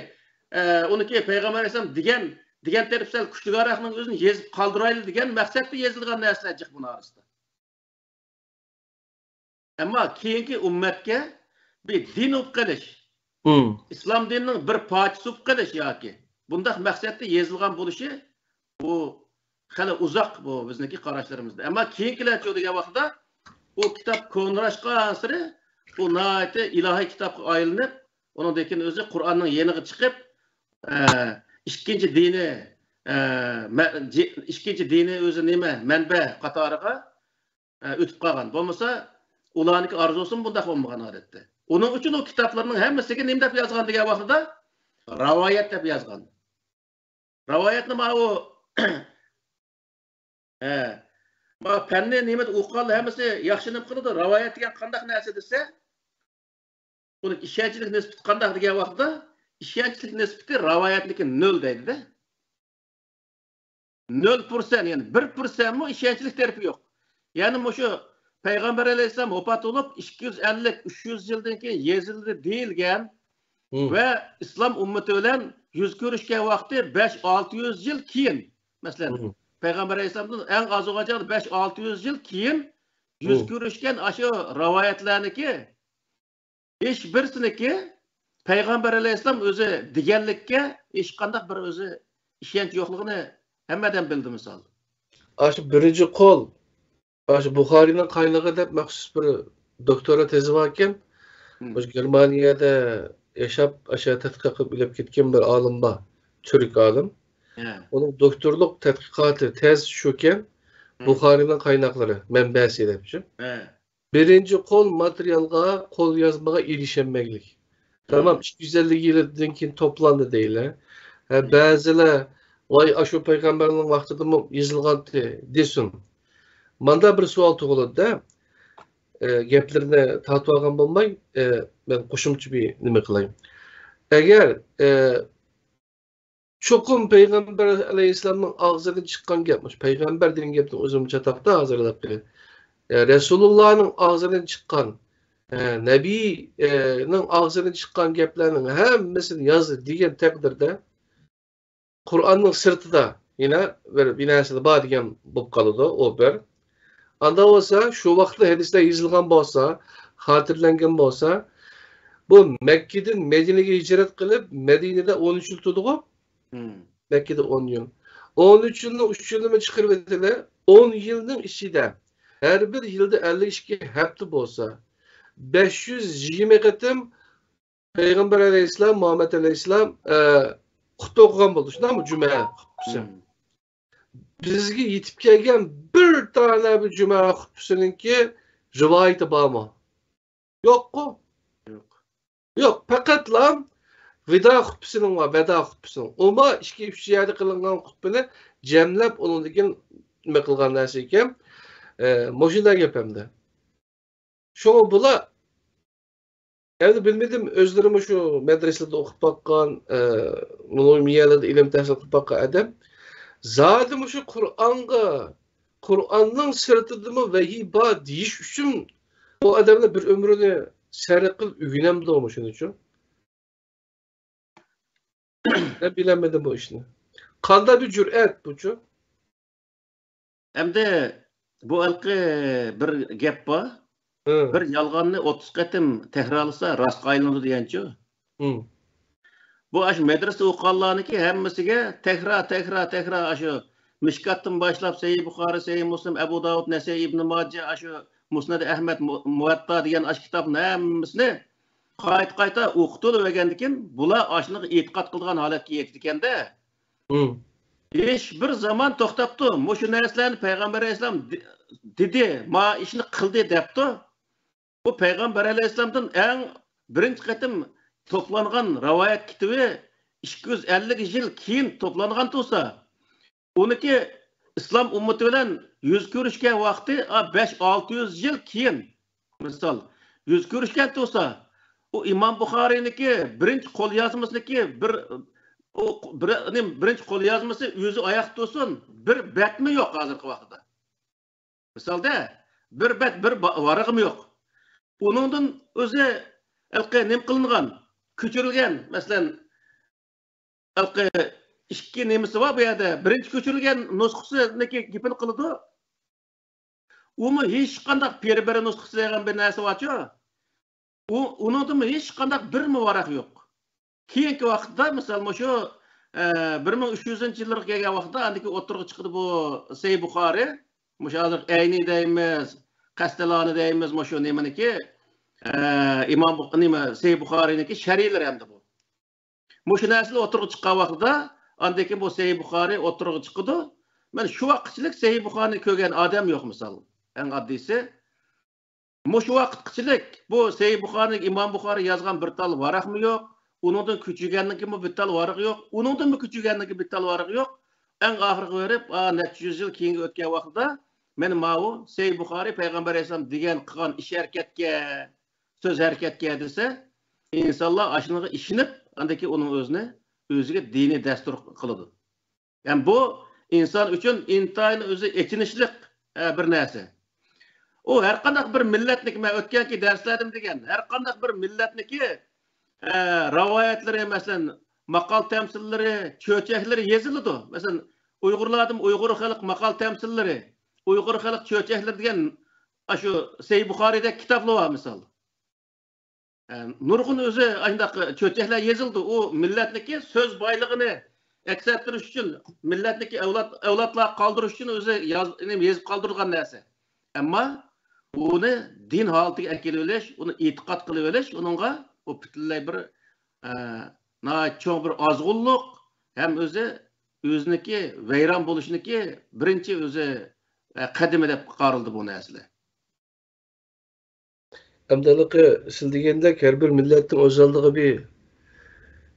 uniki payg'ambar alayhisalom degan degan terip sal kuchligaroqning o'zini yezib qoldirayli degan maqsadda yozilgan narsalar jiq buni orasida. Ammo keyingi ummatga bir din olib qolish, islom dinining bir parchasi olib qolish yoki bundaq maqsadda yozilgan bo'lishi bu hali uzoq bu bizniki qarashlarimizda. Ammo keyingilar degan vaqtda o kitap konurashgan siri bu nayeti ilahi kitapga aylanib, onundan keyin o'zi Qur'onning yeniga chiqib, ikkinchi dini o'zi nima manba qatoriga o'tib qolgan. Bo'lmasa ularniki arzusin bundaq bo'lmagan odatda. Onun uchun o kitaplarning hammasiga nima deb yozgan degan vaqtida rivoyat deb yozgan. Rivoyatni mana o ma fanni nima o'qiganlar hammasi yaxshi nima qiladi. Rivoyat degan qanday narsa desa, buni ishonchlik nisbati qanday degan vaqtda ishonchlik nisbati rivoyatniki 0 deydi-da. 0%, yani 1% mi ishonchlik tarafi yo'q. Yani şu Peygamber Aleyhisselam vefat olup 250-300 yıldan keyin yezildi deyilgan ve İslam ümmeti bilan yüz görüşken vakti 5-600 yıl keyin. Mesela Peygamber Aleyhisselam'dan en az olacak 5-600 yıl keyin yüz görüşken aşı rivayetlerindeki hiç birsiniki Peygamber Aleyhisselam özü digenlikке hiç qanday bir özü işenç yo'qligini hammadan bildi misal. Aşı birinci kol Aşı Buxarinin kaynağı deb maxsus bir doktora tezi varken, Germaniyada yaşap aşağı tadqiq qilib bilib ketgan bir olim bor, Türk olim. Onun doktorluk tadqiqoti tez shuken Buxarinin qaynaqlari manbasi debchi. Birinci kol materialga, kol yazmaga erişenmeklik. Tamam, 250 yıldan keyin toplandı deyler. Ba'zilar vay aşu peygamberning vaqtida yozilgan desin. Manda bir sual tug'iladi-da, gaplarni tatib olgan bo'lmay, men qo'shimcha bir nima qilay. Agar cho'qim Peygamber Aleyhisselamning og'zidan chiqqan gapmish, payg'ambar degan gapni o'zim chataqda hozirlab qo'yay. Resulullahning og'zidan chiqqan, Nabiyning og'zidan chiqqan gaplarning hammasini yozdi degan taqdirda Qur'onning sirtida yana bir narsada bor degan bo'lib qoladi, o bir. Anda olsa, şu vaqtda hadislar yozilgan bo'lsa, xotirlangan bo'lsa, bu Mekke'den Medine'ye hicret qilib, Medine'de 13 yıl turdi-ku. Mekke'de 10 yıl. 13 yılını 3 yılını chiqirib etdilar. 10 yılning ichida her bir yılda 52 hafta bo'lsa, 520 qatim Peygamber Aleyhisselam, Muhammed Aleyhisselam xutba o'qigan bo'ldi. Shundaymi? Juma xutbasi. Bizga yetib kelgan bir tane bir cuma xutbasininki rivayeti bormi? Yo'q-ku. Yo'q, faqat lam vida xutbasining va vada xutbasining. Oma 2-3 yerda qilingan xutbani jamlab uningdan nima qilgan narsa ekan, mo'shunda gapimda. Şoňa bular endi bilmedim özlerimi şu medreselerde o'qib baqqan, mulumiyalada ilm tahsil qilib baqqan adam zaten şu Kur'an'ın sırtındımı vahiy ba deyiş üçün o adamla bir ömrünü sarf qilib ügünemdi olmuşun için. Ne bilemedim bu işini. Qanday bir cüret bu şu? Hem de bu alqı bir gap bor. Bir yalğanını 30 qatim tekrarlasa rast qaylanadi deganchu. Bu aş medrese o'qiganlarniki hammasiga tekrar aşı Mishkatdan başlap Sahih Buxari, Sahih Muslim, Abu Davud, Nasai, Ibn Majah, aşı Musnad Ahmad, Muvatta degan aş kitapni hammasini qayta o'qitilib o'rgandikin, bular aşliq e'tiqod qilgan holatga yetdi ekanda. Hiç bir zaman to'xtabdi. Mushu narsalarni Payg'ambar alayhisalom dedi, ma ishni qildi debdi. Bu Payg'ambar alayhisalomdan eng birinchi qatim toplangan rivoyat kitobi 250 yil keyin toplangan bo'lsa, uniki islom ummati bilan yuz ko'rishgan vaqti 5-600 yil keyin. Misol, yuz ko'rishgan bo'lsa, o İmam Buxoriyniki birinchi qo'lyozmasiniki birinchi qo'lyozmasi o'zi oyoq to'sin, bir batmi yo'q hozirgi vaqtda. Misolda bir bat, bir varag'im yo'q. Uningdan o'zi alqi nim qilingan, ko'chirilgan, masalan, alqi ikki nemisi var bu yerda. Birinchi ko'chirilgan nusxasiniki gapini qiladi. Umi hech qanday peri-beri nusxasi degan bir narsa borchu. Uningda hech qanday bir muvaraq yo'q. Keyingi vaqtda, misol, shu 1300-yillarga kelgan vaqtda andiki o'tirg'i chiqdi bu Sahih Buxoriy. Mushu hozir Ayni deymiz, Qastaloni deymiz, shu nimaniki Imom Sahih Buxoriyniki sharhlari hamda bu. Mushu narsalar o'tirg'i chiqqan vaqtda andiki bu Sahih Buxoriy o'tirg'i chiqdi. Mana shu vaqtchilik Sahih Buxoriyni ko'rgan odam yo'q misol. Eng oddiysi. Mushu vaqtchilik bu Sahih Buxoriyning Imom Buxoriy yozgan bir tal varaqmi yo'q? Uningdan küçügenlikimi bir tal varığı yok. Uningdan mı küçügenlikimi bir tal varığı yok. En ahırı verip, neçe yüzyıl keyingi ötken vaqtda men mavu Sahih Buxoriy Peygamber Aleyhisselam degan qilgan ish harakatga, söz harakatga desa, insonlar ashuniga ishinib, andaki uning o'ziga diniy dastur qiladi. Yani bu inson uchun intayin o'zi echinishlik bir narsa. O her qanday bir millatniki men o'tganki darslarim degan, her qanday bir millatniki rivayetleri mesela makal temsilleri, çöçekleri yazıldı. Mesela Uygurlardım Uygur halk makal temsilleri, Uygur halk çöçekleri diyen şu Sahih Buxori'de kitaplı var misal. Nurgun özü aynı çöçekler yazıldı. O milletdeki söz baylığını ekserttiriş için, milletdeki evlatlar kaldırış için özü yazıp kaldırılgan narsa. Ama onu din halatiga akilib onu itiqat qilib onunla o bütünlüğü bir çok bir azgınlık hem özüneki veyran buluşuniki birinci özü kadim edip qarıldı bu nesle. Amdalıqı siz degende her bir milletin özelliği bir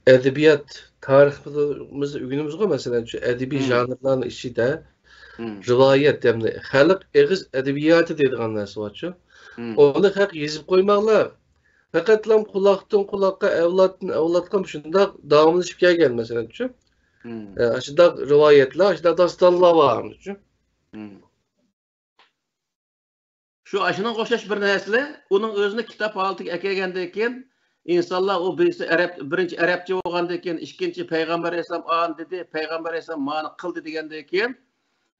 edebiyat tariximiz ügünümüz var mesela şu edebi janrların içinde rivayet demli halk eğiz edebiyatı dediğin narsa var şu. Onu hak yazıp koymakla fakat lam kulaktan kulakka evlattan şunda davamlaşıp gelgen mesela şu. Aşıda rivayetler, aşıda dastanlar var şu. Şu aşının koşaş bir nesle, onun özünü kitap altı ekegendeyken insanlar o birinci Arapça olgandayken, ikinci Peygamber Aleyhisselam an dedi, Peygamber Aleyhisselam mani kıldı degandayken,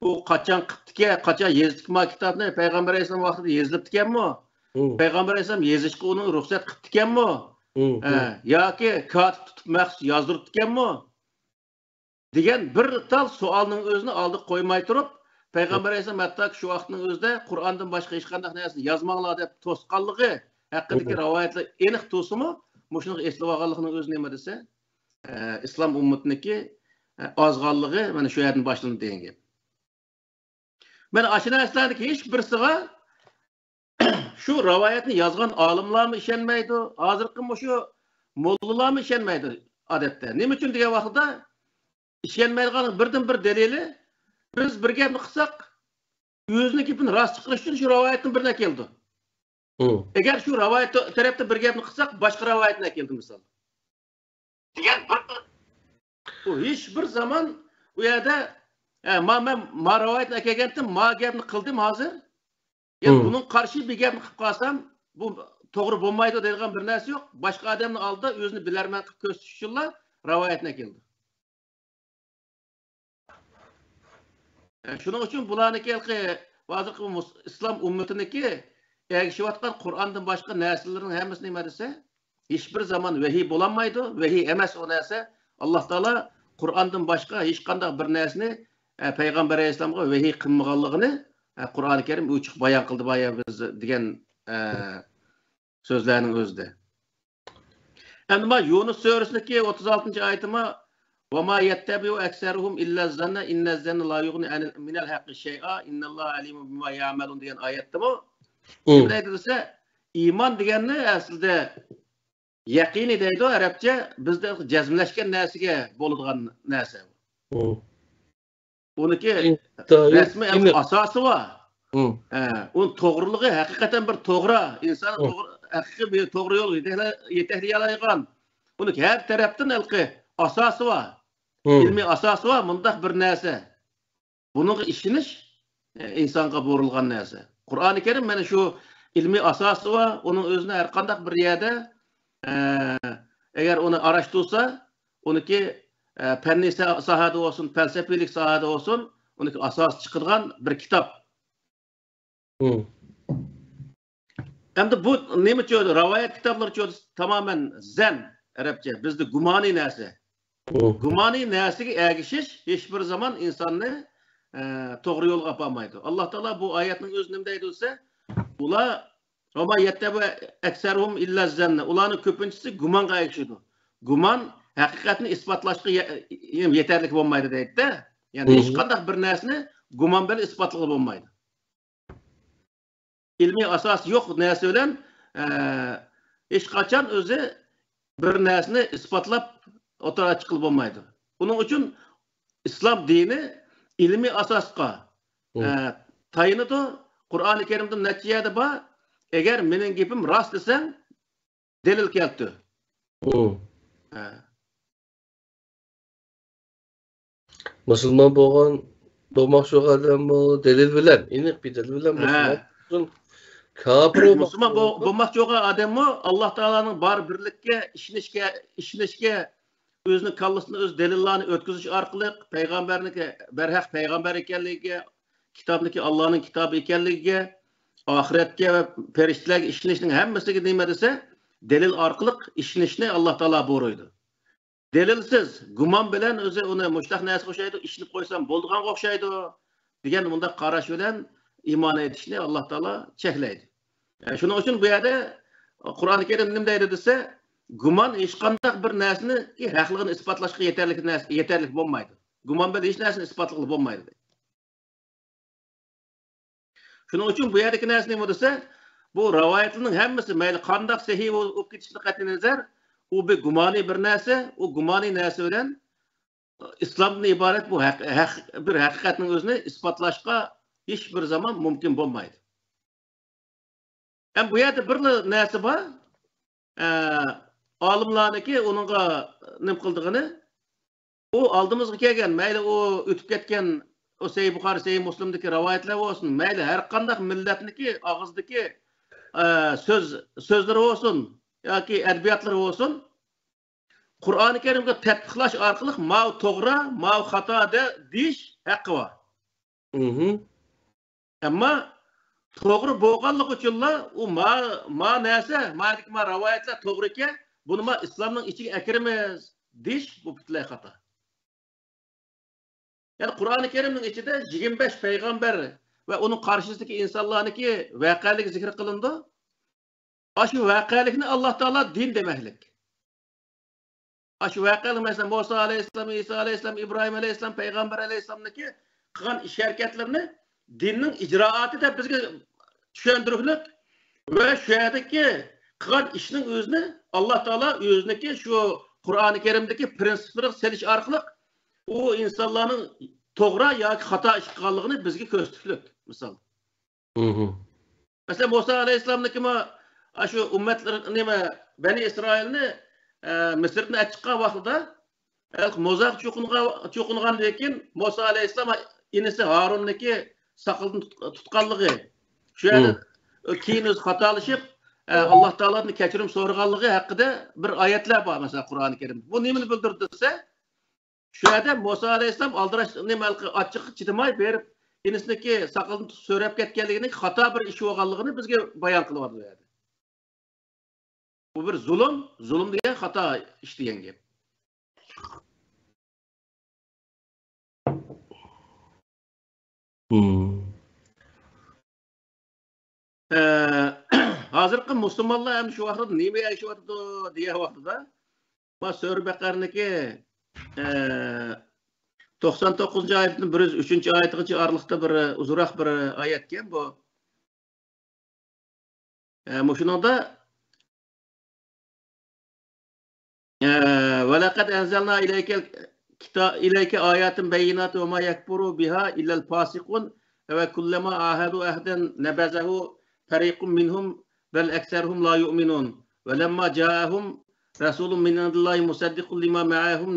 bu kaçan qıptike, kaçan yazdık ma kitabını Peygamber Aleyhisselam vaxtida yazılıp diken mi? Peygamber Aleyhisselam yazışqa onun ruhsat qıptı diken mi? Ya ki katip tutup məxsus yazdırıp diken mi? Degen bir tal sualının özünü aldık koymay turup, Peygamber Aleyhisselam hatta şu vaxtının özünde Kur'an'dan başka hiç qandaq narsani yazmaqlar deb tosqanlığı haqqidagi rivoyatlar aniq to'simi mushuni eslab olganligining o'zi nima desa islom ummatiniki ozg'onligi mana shu yerdan boshlandi degan gap. Mana ana shu narsalarniki hech birisiga shu rivoyatni yozgan olimlarmi ishonmaydi, hozirgi shu mollalarmi ishonmaydi odatda. Nima uchun degan vaqtda ishonmaydigan birdan bir dalili biz bir gapni qilsak o'zining gapini rost chiqarish uchun shu rivoyatning birine keldi. Eğer şu rivayet tarafta bir gapni qilsak, boshqa rivoyatni keldi misol. Degan bu hech bir zaman u yerda ma rivoyatni kelgandim, ma gapni qildim hozir. Yani bunun qarshi bir gapni qilib qolsam, bu to'g'ri bo'lmaydi degan bir narsa yo'q. Boshqa odamning oldida o'zini bilarman qilib ko'rsatish uchun rivoyatni keldi. Shuning uchun bularniki hozirgi islom ummatiniki ergişivatkan Kur'an'dan başka nesillerin hemisi neyme dese, hiçbir zaman vahiy bulanmaydı. Vahiy emes o nese. Allah Teala Kur'an'dan başka hiç kandak bir nesini Peygamber Aleyhisselam'a vahiy kılmağallığını Kur'an-ı Kerim uçuk bayan kıldı bayağı biz diyen sözlerinin özde. Ama Yunus Suresi'ndeki 36. ayetime وَمَا يَتَّبِعُ أَكْسَرُهُمْ إِلَّا الزَّنَّ إِنَّ الزَّنَّ لَا يُغْنِ مِنَ الْحَقِّ شَيْئًا إِنَّ اللّٰهَ عَلِيمٌ بِمَا يَعْمَلُونَ diyen ayette bu. Şimdi ise iman deganni aslida yaqini deydi Arapça bizde cazmlashgan narsaga bo'ladigan narsa. Uniki rasmiy asosi bor. Uning to'g'riligi haqiqatan bir to'g'ri, inson haqiqiy bir to'g'ri yo'l yetakliy oladigan. Uning har tarafdan asosi bor. Ilmiy asosi bor, bundaq bir narsa. Bunga ishonish insonga bo'rilgan narsa. Qur'oni Kerim mana shu ilmiy asosi va uning o'zini har qanday bir yerda agar uni arashtirsa, uniki fenni sahada olsun, felsefelik sahada olsun, onun asas çıkırgan bir kitap. Hem bu neymiş diyordu? Ravayet kitapları diyordu tamamen zen, Arapça. Bizde gumani nesi. Gumani nesiga ergishish hiçbir zaman insanı doğru yol yapamaydı. Allah Teala bu ayetinin özünde deydi olsa, ular ama yettabu ekseruhum illa zenne. Ularning ko'pinchisi gumonga ergishadi. Gumon haqiqatni isbotlashga yetarli bo'lmaydi deydi-da. Ya'ni hech qanday bir narsani gumon bilan isbotlashga bo'lmaydi. İlmi asas yo'q narsa bilan hech qachon o'zi bir narsani isbotlab o'tira chiqilib bo'lmaydi. Buning uchun islom dini ilmiy asosga tayinadi. Qur'oni Karimda necha yerda bor? Agar mening gapim rost desang, dalil keltir. Musulmon bo'lmoqchi odam bu dalil bilan, aniq bir dalil bilan musulmon kafir musulmon bo'lmoqchi odam Alloh taolaning bar birlikka ishonishga o'zining kallasini o'z dalillarni o'tkazish orqali payg'ambarniki barhaq payg'ambar ekanligiga, kitobniki Allohning kitobi ekanligiga, oxiratga va farishtalarga ishonishning hammasiga nima desa, dalil orqali ishonishni Alloh taolo buyurdi. Delilsiz gumon bilan o'zi uni mushtaq narsa o'xshaydi, ishlab qo'ysam bo'ldigan o'xshaydi degan bunda qarash bilan iymon etishni Alloh taolo cheklaydi. Shuning uchun bu yerda Qur'oni Karim nima deydi desa, gumon hech qanday bir narsani haqligini isbotlashga yetarli bo'lmaydi. Gumon bilan hech narsani isbotlashga bo'lmaydi. Shuning uchun bu yerdagi narsa nima desa, bu rivoyatlarning hammasi mayli qanday sahih bo'lib ketishini qat'iy nazar, u bir gumoni bir narsa, u gumoni narsa bilan islomdan iborat bu bir haqiqatning o'zini isbotlashga hech bir zaman mumkin bo'lmaydi. Hem bu yerda bir narsa bor. Olimlarniki onunga nim qildigini, u oldimizga kelgan, mayli u o'tib ketgan o Sahih Buxoriy, Sahih Muslimdagi rivoyatlar bo'lsin, mayli har qanday millatniki og'izdagi so'zlari bo'lsin yoki adabiyotlar bo'lsin, Qur'oni Karimga tatbiqlash orqali mau to'g'ri, mau xato deyish haqqi bor. Ammo to'g'ri bo'lganligi uchunlar u ma narsa, ma rivoyatlar to'g'ri ekan, buni ma islomning ichiga akiramiz deyish bu butunlay xato. Yani Qur'oni Karimning ichida 25 payg'ambar va uning qarshisidagi insonlarniki voqealik zikr qilindi. Shu voqealikni Alloh taolo din demaklik. Shu voqealik mesela Musa alayhissalom, İsa alayhissalom, İbrahim alayhissalom, payg'ambar alayhissalomniki qilgan ish harakatlarini dinning ijroati deb bizga tushuntirishlik va shu yerdagi qilgan ishning o'zini Alloh taolo o'ziniki shu Qur'oni Karimdagi prinsiplarga selish orqali u insonlarning to'g'ri yoki xato ish qilganligini bizga ko'rsatishlik. Misol. Mesela Musa alayhissalomniki shu ummatlar nima Bani Isroilni Misrdan chiqqan vaqtida mo'zaq cho'qingandan keyin Musa alayhissalom inisi Harunniki saqildan tutqanligi, shu yerda keyin o'z xatolashib Alloh taolodan kechirim so'raganligi haqida bir oyatlar bor mesela Qur'oni Karimda. Bu nimani bildirdi desa, shu yerda Musa alayhissalom aldirash nima ochiq chidamay berib inisiniki saqildan so'rab ketganligini, xato bir ish bo'lganligini bizga bayon qilyapti bu yerda. Bu bir zulm degan xato ish degan gap. Hozirgi musulmonlar ham shu vaqtda nima yashayapti degan vaqtida Sura Baqarniki 99-oyatning 103-oyatigacha oralig'ida bir uzunroq bir oyat ekan bu. Shuningda va laqad anzalna ilayka ayatin bayinatin ve ma yakfuru biha illa al-fasiqun ve kullama ahadu ahdan nabazahu fariqun minhum bel ekseruhum la yu'minun ve lemma ja'ahum rasulun min indillahi musaddiqun lima ma'ahum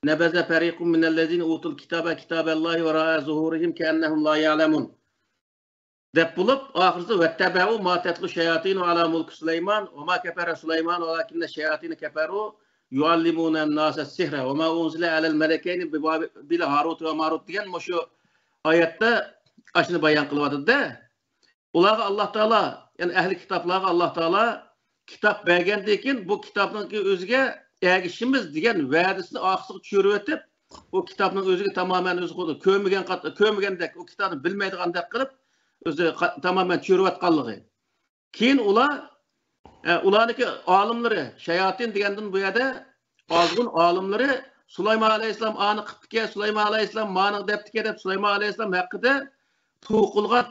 nabaza fariqun minellezine utul kitaballahi ve ra'a zuhurihim keennehum la ya'lemun. Deb bulup ahirisi vettebe'u ma tetlu şeyatinu ala mulku Süleyman ve ma kefere Süleyman velakinne şeyatini keferu yuallimunen nase sihre ve ma unzile alel melekeyni bil Harut ve Marut diyen şu ayette aşını bayan kılmadı da. Ulağa Allah Teala yani ehli kitaplarga Allah Teala kitap bergendekin bu kitapnınki özüge ergişimiz diyen vədisini axsıq çürüp etip o kitabın özüge tamamen özü koydu. Kömügendek o kitabını bilmeydigandek kılıp özü tamamen çürüp atqanlığı. Keyin ularniki alimleri şeyatin digenden bu yerde azgın alimleri Süleyman Aleyhisselam anı qıptike Süleyman Aleyhisselam manı deptike dep Süleyman Aleyhisselam hakkında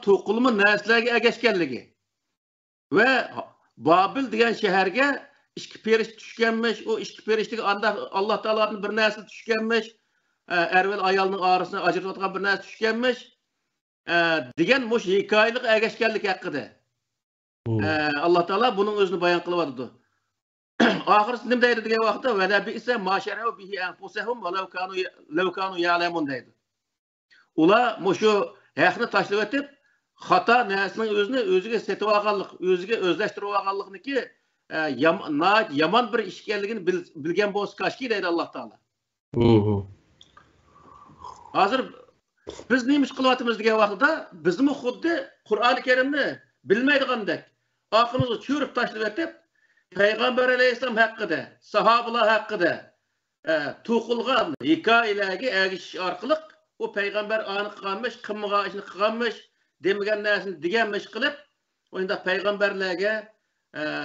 tuğulma neslerge ergeçkenligi. Ve Babil diyen şehirge işki periş düşkenmiş, o işki perişteki anda Allah Teala'nın bir nesli düşkenmiş, ervel ayalının ağrısına acırtatan bir nesli düşkenmiş, diyen muş hikayelik ergeçkenlik hakkıda. Allah Teala bunun özünü bayan kılıvadıdı. Ahirisi ne deydi diye vaxtda ve la bi'se ma şer'u bihi enfusehum ve lev kanu ya'lemun deydi. Ula muşu haqni taşlab etip hata nesinin özüge setip alganlık, özüge özleştirip alganlıkniki yaman bir işkenligini bilgen bolsa kaşki deydi Allah Teala. Hazır biz neymiş kılıvatımız diye vaxtda bizim xuddi Kur'an-ı Kerimni bilmeydigandek aklımızı çürüp taşlab etip Peygamber Aleyhisselam hakkında, sahabeler hakkında tuğulgan hikayelerge ergiş arkalık o peygamber anı kılmış, kımığa işini kılmış, demegen nesini digenmiş kılıp oyunda peygamberlerge,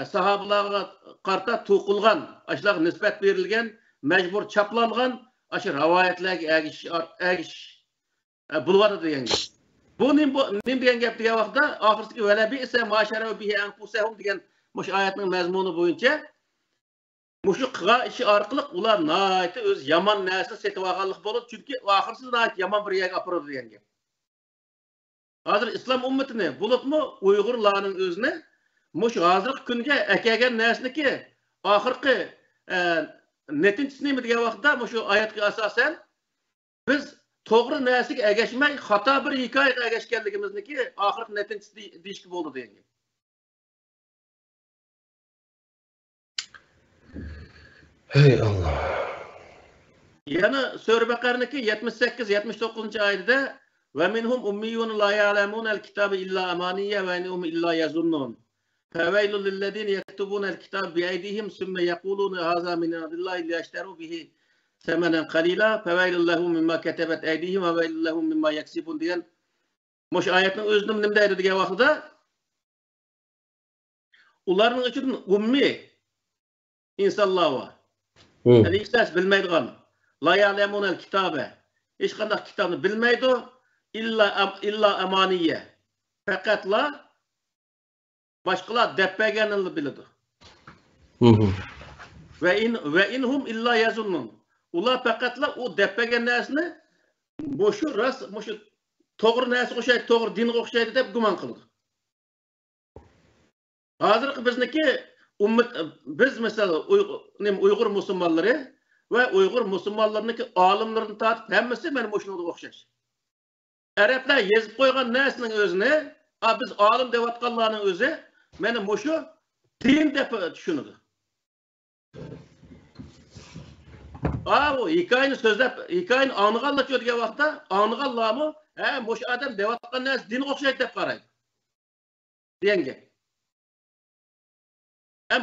sahabelerge karta tuğulgan, aşılar nispet verilgen, mecbur çaplangan, aşı rivayetlerge ergiş bulvadı diyen gibi. Bu nim diyen gep diye vaxtda ahirski vele bi'se maşere bihi enfusehum diyen muş ayetinin mezmunu boyunca muşu qığa işi arqılıq ular naiti öz yaman nesli setip alganlık bolur. Çünkü ahirsiz naiti yaman bir yerge apırır diyen gep. Hazır İslam ümmetini bulup mu Uygurlarının özüne muş hazırki günge ekegen nesli ki ahirki netincisini mi diye vaxtda muşu ayetki asasen biz toğru neslik egeşmek hata bir hikaye egeşkenligimizniki ahirki netincisi deyişki boldu diyen gep. Hey Allah. Yani Sure Bakara'nınki 78-79. ayette ve minhum ummiyun la ya'lemun el-kitabe illa amaniye ve innahum illa yazunnun. Feveylul lillezine yektubun el-kitabe bi'eydihim sümme yekulun haza min indillahi liyeşteru bihi semenen qalila feveylul lehum mimma ketebet eydihim ve veylul lehum mimma yeksibun diyen muş ayetinin özünün nimdeydi diye vaxtda ularning için ummi insanlar var. Yani hiç ders bilmeydiğin. La ya'lemunel kitabe. Hiç kandak kitabını bilmeydi. İlla emaniye. Fakat la başkalar deppegenini bilidi. Ve inhum illa yazunnun. Ular fakat la o deppegen nesini moşu toğru nesi koşaydı, toğru din koşaydı dep güman kıldı. Hazırki bizniki biz mesela Uygur Müslümanları ve Uygur Müslümanlarındaki alimlerini tartıp hemmesi benim hoşuna okşaş. Araplar yazıp koygan nesinin özüne, biz alim devatkallarının özü benim hoşu din defa düşünüdü. O hikayenin sözlep, hikayenin anığı anlatıyor diye vaxtda anığı Allah'ımı hoş adam devatkan nes din okşaydı dep karaydı. Diyen gibi.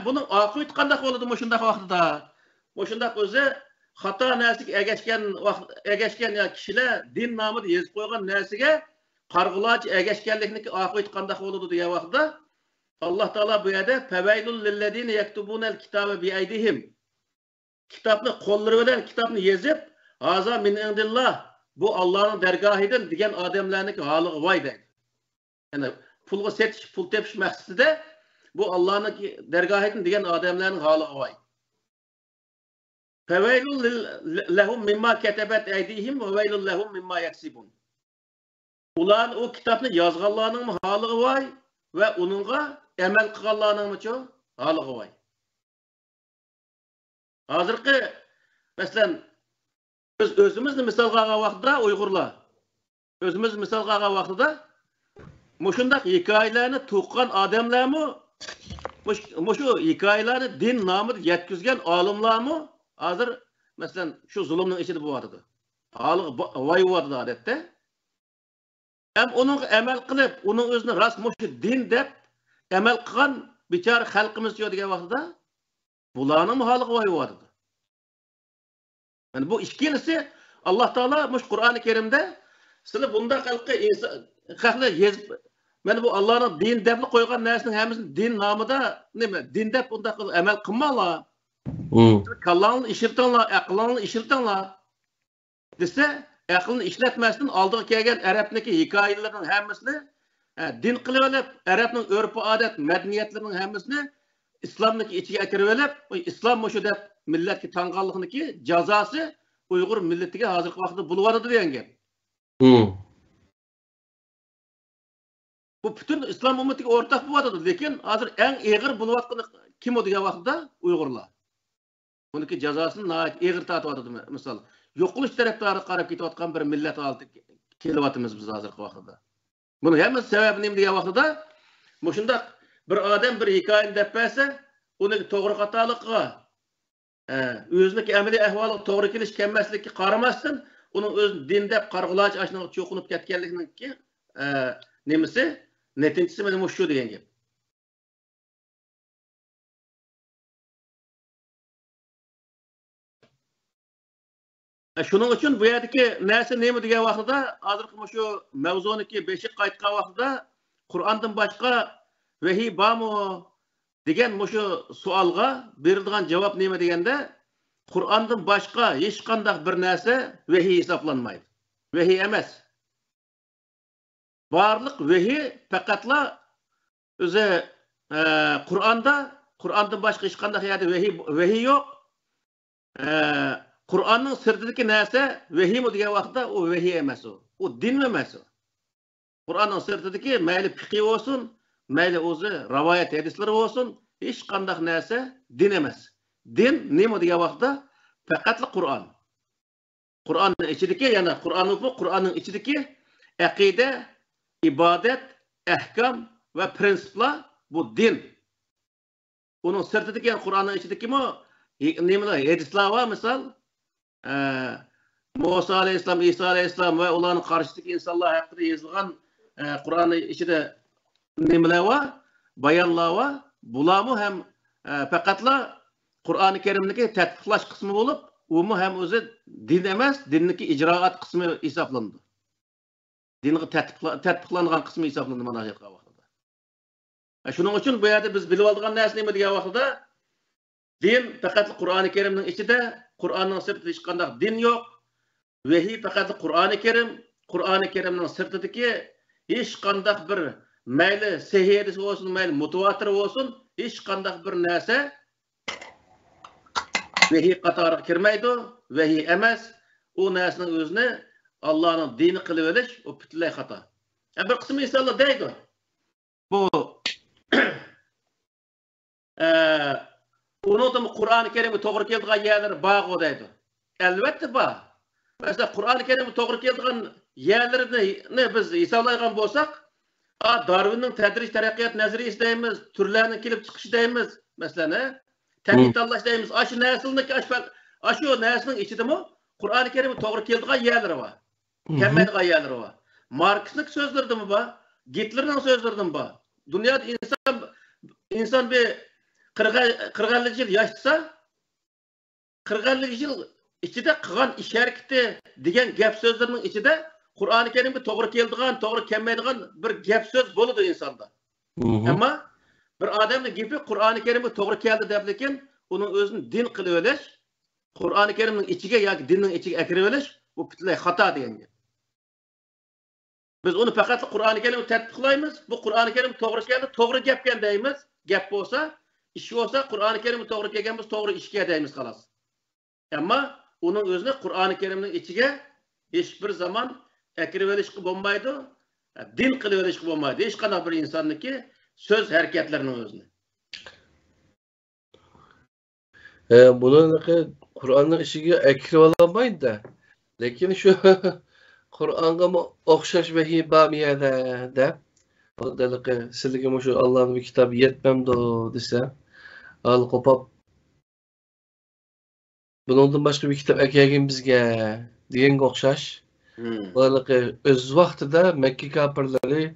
Bunun akıbeti kandak oldu moşundak vaxtda. Moşundak özü hata neslik egeşken ya kişiler din namı yazıp koygan nesige qargılaç egeşkenlikniki akıbeti kandak oldu diye vaxtda Allah Teala bu yerde feveylul lillezine yektubunel kitabe bi'eydihim. Kitabını kolları bilen kitabını yazıp haza min indillah bu Allah'ın dergahiden diyen adamlarındaki halı vay deydi. Yani pulga setiş, pul tepiş məqsidi de bu Allah'ın dergahiden diyen adamların halı vay. Feveylul lehum mimma ketebet eydihim ve veylul lehum mimma yeksibun. Ulan o kitabını yazğanlarının halı vay ve onunla emel kılanlarının mı halı vay. Hazırki mesela biz özümüzni misal qağa vaxtda Uygurlar özümüz misal qağa vaxtda muşundaq hikayelerini tuqqan adamlar mı muşu hikayelerini din namı yetkizgen alimlar mı hazır mesela şu zulümün içinde bu vardı. Halı vay vardı adette. Hem onun emel kılıp, onun özüne rast muşu din dep emel kılan biçare halkımız diyor diye vaxtda bulanın halı vay vardı. Yani bu işkilisi Allah Teala muş Kur'an-ı Kerim'de sizler bunda halkı insan halkı yazıp ben bu Allah'ın din depli koygan nesinin hemsinin din namıda neme din dep bunda emel kılmala. Kallanın işirtanla, aklının işirtanla dese aklını işletmesinden aldığı kelgen Arap'taki hikayelerin hemsini din kılıp Arap'ın örfü adet medeniyetlerinin hemsini İslam'daki içine kirvelip İslam muşu dep milletki tangallıkındaki cezası Uygur milletine hazır vaxtda bulvardı diyen gep. Bu bütün İslam ümmetiga ortak bulvardı. Lekin hazır en eğir bulvatqını kim o diye vaxtda Uygurlar. Buniki cezasını nahayet eğir tatıvadı misal. Yoquluş taraftarı qarab ketayotgan bir millet altı kelyapmiz biz hazırki vaxtda. Bunun hemen sebebi nima diye vaxtda mushunda bir adam bir hikoyani deb bersa, uni to'g'ri xatolikqa o'ziniki amaliy ahvoliga to'g'ri kelish kelmaslikka qaramasdan, uning o'z din deb qarg'ulash ashnaqa cho'qinib ketganliginiki nimasi netinchisi mana shu degan gap. Şunun için bu yerdeki nesi neymi diye vaxtda hozirgi shu mavzuniki beşik qaytgan vaxtda Qur'ondan boshqa vahiy bormi degan shu savolga berilgan javob nima deganda Qur'ondan boshqa hech qanday bir narsa vahiy hisoblanmaydi. Vahiy emas. Barliq vahiy faqatla o'zi Qur'ondan boshqa hech qanday yerda vahiy yo'q. Kur'an'ın sırtındaki neyse vehim o diye vaxtda o vehiy emas o. O din emas o. Kur'an'ın sırtındaki meyli fiqhi olsun, meyli o'zi rivayet hadisleri olsun, hiç qanday neyse din emas. Din nima degan vaxtda faqatli Kur'an. Kur'an'ın içindeki yani Kur'an'ın içindeki aqida, ibadet, ahkam ve prensipler bu din. Onun sırtındaki yani Kur'an'ın içindeki nima hadisler var misal Musa Aleyhisselam, İsa Aleyhisselam ve onların karşısındaki insanlar hakkında yazılgan Kur'an'ın içinde nimeler var, bayanlar var. Bulamı hem faqatla Kur'an-ı Kerim'deki tatbiklaş kısmı olup, umu hem özü din emas, din'deki icraat kısmı hesaplandı. Din'deki tatbiklanan kısmı hesaplandı mana ayetga vaxtida. Şunun için bu yerde biz bilip aldığan narsa nima degan vaxtida din faqat Kur'an-ı Kerim'nin içinde Kur'an'ın sırtında hiç qanday din yok. Vahiy faqat Kur'an-ı Kerim. Kur'an-ı Kerim'nin sırtındaki hiç qanday bir mayli sahih hadis olsun, mayli mutawatir olsun, hiç qanday bir narsa vahiy qatoriga kirmaydi. Vahiy emas. O narsaning o'zini Allohning dini qilib olish, o butunlay xato. Bir qism insonlar deydi. Bu Onun da Kur'an-ı Kerim'e to'g'ri keladigan yerlari bor deydi. Albatta bor. Mesela Kur'an-ı Kerim'e to'g'ri keladigan yerlarini biz hisoblaydigan bo'lsak, Darwinning tadrij taraqqiyot nazariyasi deymiz, turlarning kelib chiqishi deymiz, masalan, tabiiy tanlash deymiz. Shu narsalarniki shu narsaning ichidami Kur'an-ı Kerim'e to'g'ri keladigan yerlari bor. Kelmaydigan yerlari bor. Marksning so'zlaridami bor, Gitlerning so'zlaridami bor. Dunyoda inson bir 40 yıl yaşasa 40 yıl içinde kılgan iş hareketi degan gap sözlerinin içinde Kur'an-ı Kerim'e to'g'ri keladigan, to'g'ri kelmaydigan bir gap söz bo'ladi insonda. Ama bir odamning gapi Kur'an-ı Kerim'e to'g'ri keldi deb lekin uning o'zini din qilib olish, Kur'an-ı Kerim'ning ichiga yoki dinning ichiga kirib olish bu butunlay xato degan gap. Biz uni faqat Kur'an-ı Kerim'e tatbiqlaymiz. Bu Kur'an-ı Kerim to'g'ri keldi, to'g'ri gapgan deymiz. Gap bo'lsa iş olsa Kur'an-ı Kerim'e to'g'ri kelganmiz, to'g'ri ishga deymiz xolos. Ama onun o'zini Kur'an-ı Kerim'nin ichiga hech bir zaman kirib olishga bo'lmaydi, din qilib olishga bo'lmaydi. Hech qanday bir insonniki so'z harakatlarining o'zini. Bunun Kur'an'ın ichiga kirib olmaydi da. Lekin shu Kur'an'a o'xshash vahiy bormi yerda? Odalaqi sizlarga shu Allohning bir kitobi yetmamdi desa, al qopab Bundan başka bir kitap ekegin bizge diyen okşaş. Bularlık öz vaxtıda Mekke kapırları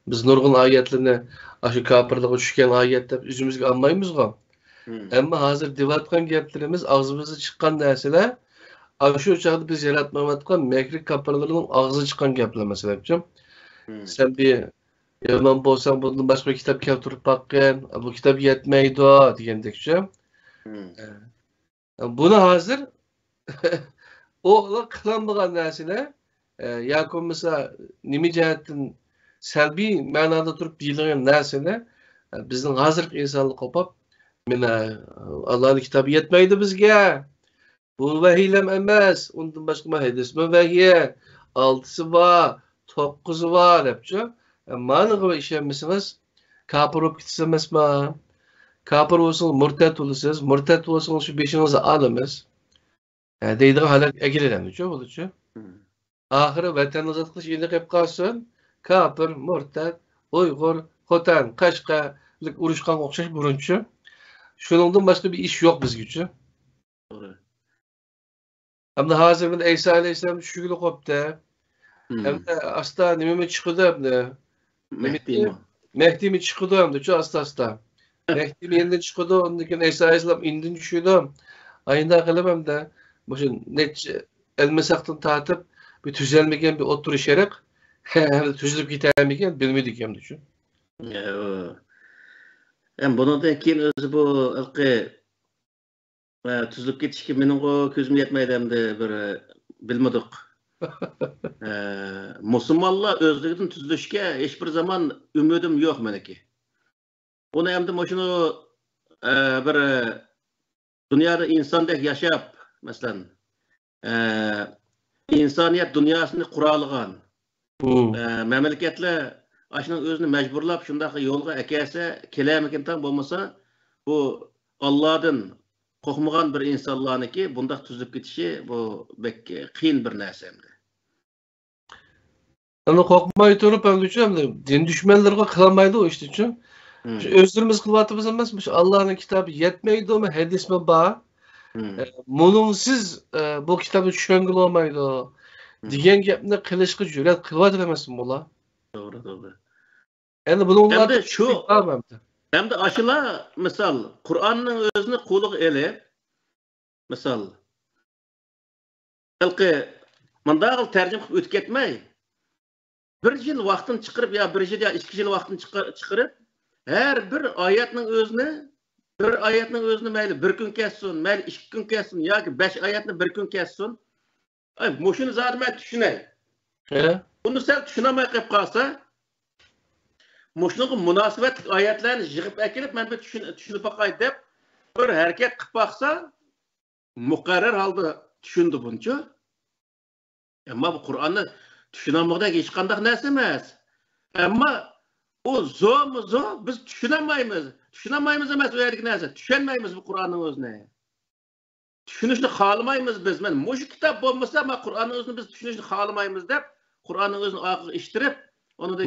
biz nurgun ayetlerini aşı kapırlığa düşken ayetler üzümüzge almayımız go. Ama hazır divatkan geplerimiz ağzımızda çıkan derseler aşı uçağı biz yaratmamatkan Mekke kapırlarının ağzı çıkan gepler mesela hocam. Sen bir yaman bolsan bundan başka bir kitap keltirip bakken bu kitap yetmeydi o diyendek hocam. Bunu hazır o kılanmagan narsalar yakın mesela nimi cihetten selbi manada turup deyilgen narsalar bizning hazırki insanlık kopap mina Allah'ın kitabı yetmeydi bizge. Bu vahiylem emas. Ondan başka hadis mi vahiy? 6'sı var, 9'u var hepçe. Mani gibi işemmisiniz. Kapır olup gitsemez mi? Kapır olsun, murtet olursunuz. Murtet olsun şu beşinizi alımız. Deydiğin halak egilenem diyor olacak. Ahire vatan azat kılış iyilik hep kalsın. Kapır, murtet, Uygur, Hotan, Kaşka'lık uruşkan okşaş burunçu. Şunundan başka bir iş yok biz gücü. Hem de hazır bir İsa Aleyhisselam şügülü koptu. Hem de hasta nimime çıkıdı hem de. Mehdi mi çıkıdı hem de çok hasta. Mehdi mi yeniden çıkıdı. Ondan İsa Aleyhisselam indin düşüydü. Ayında kalıp hem de. Başın netçe elmesaktan tatıp bir tüzelmeken bir otur işerek hem de tüzülüp gitemeken bilmedik hem düşün. Hem bundan keyin özü bu ılqı tüzülüp ketişki mening ko'zim yetmeydi hem de bir bilmedik. Musulmonlar özlüğüdün tüzülüşke hiçbir zaman ümidim yok meneki. Onu hem de şunu bir dünyada insandek yaşayıp mesela insaniyet dünyasını kuralıgan memleketler aşının özünü mecburlap şundaki yolga ekese kelemikinten bulmasa bu Allah'ın kokmagan bir insanlarını ki bunda tüzüp gitişi bu bek kıyın bir nersemdi. Onu kokmayı turup hem düşün din düşmanlarına kılamaydı o işte için. Özlerimiz kılvatımız emasmış. Allah'ın kitabı yetmeydi ama hadis mi bağ? Bununsiz bu kitabı düşüngül olmaydı. Diyen gepni kılışkı cüret kılvat edemesin bula. Doğru. Yani bununla hem de şu hem de aşıla misal Kur'an'ın özünü kuluk ele misal ilki mandağıl tercüm ötketmey bir yıl vaxtın çıkarıp ya bir yıl ya 2 yıl vaxtın çıkarıp her bir ayetinin özünü meyli bir gün kessin, meyli 2 gün kessin ya ki 5 ayetini bir gün kessin. Ay, moşunu zaten ben düşüney. Bunu sen düşünemey kayıp kalsa moşunun münasebet ayetlerini yığıp ekilip ben bir düşünüp bakay deyip bir hareket kıp baksa mukarrer halda düşündü bunca. Ama bu Kur'an'ı düşünemekte hiç kandak nesi emas. Ama o zo biz düşünemeyiz. Düşünemeyiz emas öğredik nesi. Düşünmeyiz bu Kur'an'ın özüne. Düşünüşünü xalamaymiz biz. Men moşu kitap olmasa ama Kur'an'ın özünü biz düşünüşünü xalamaymiz deyip Kur'an'ın özünü akıl iştirip onu da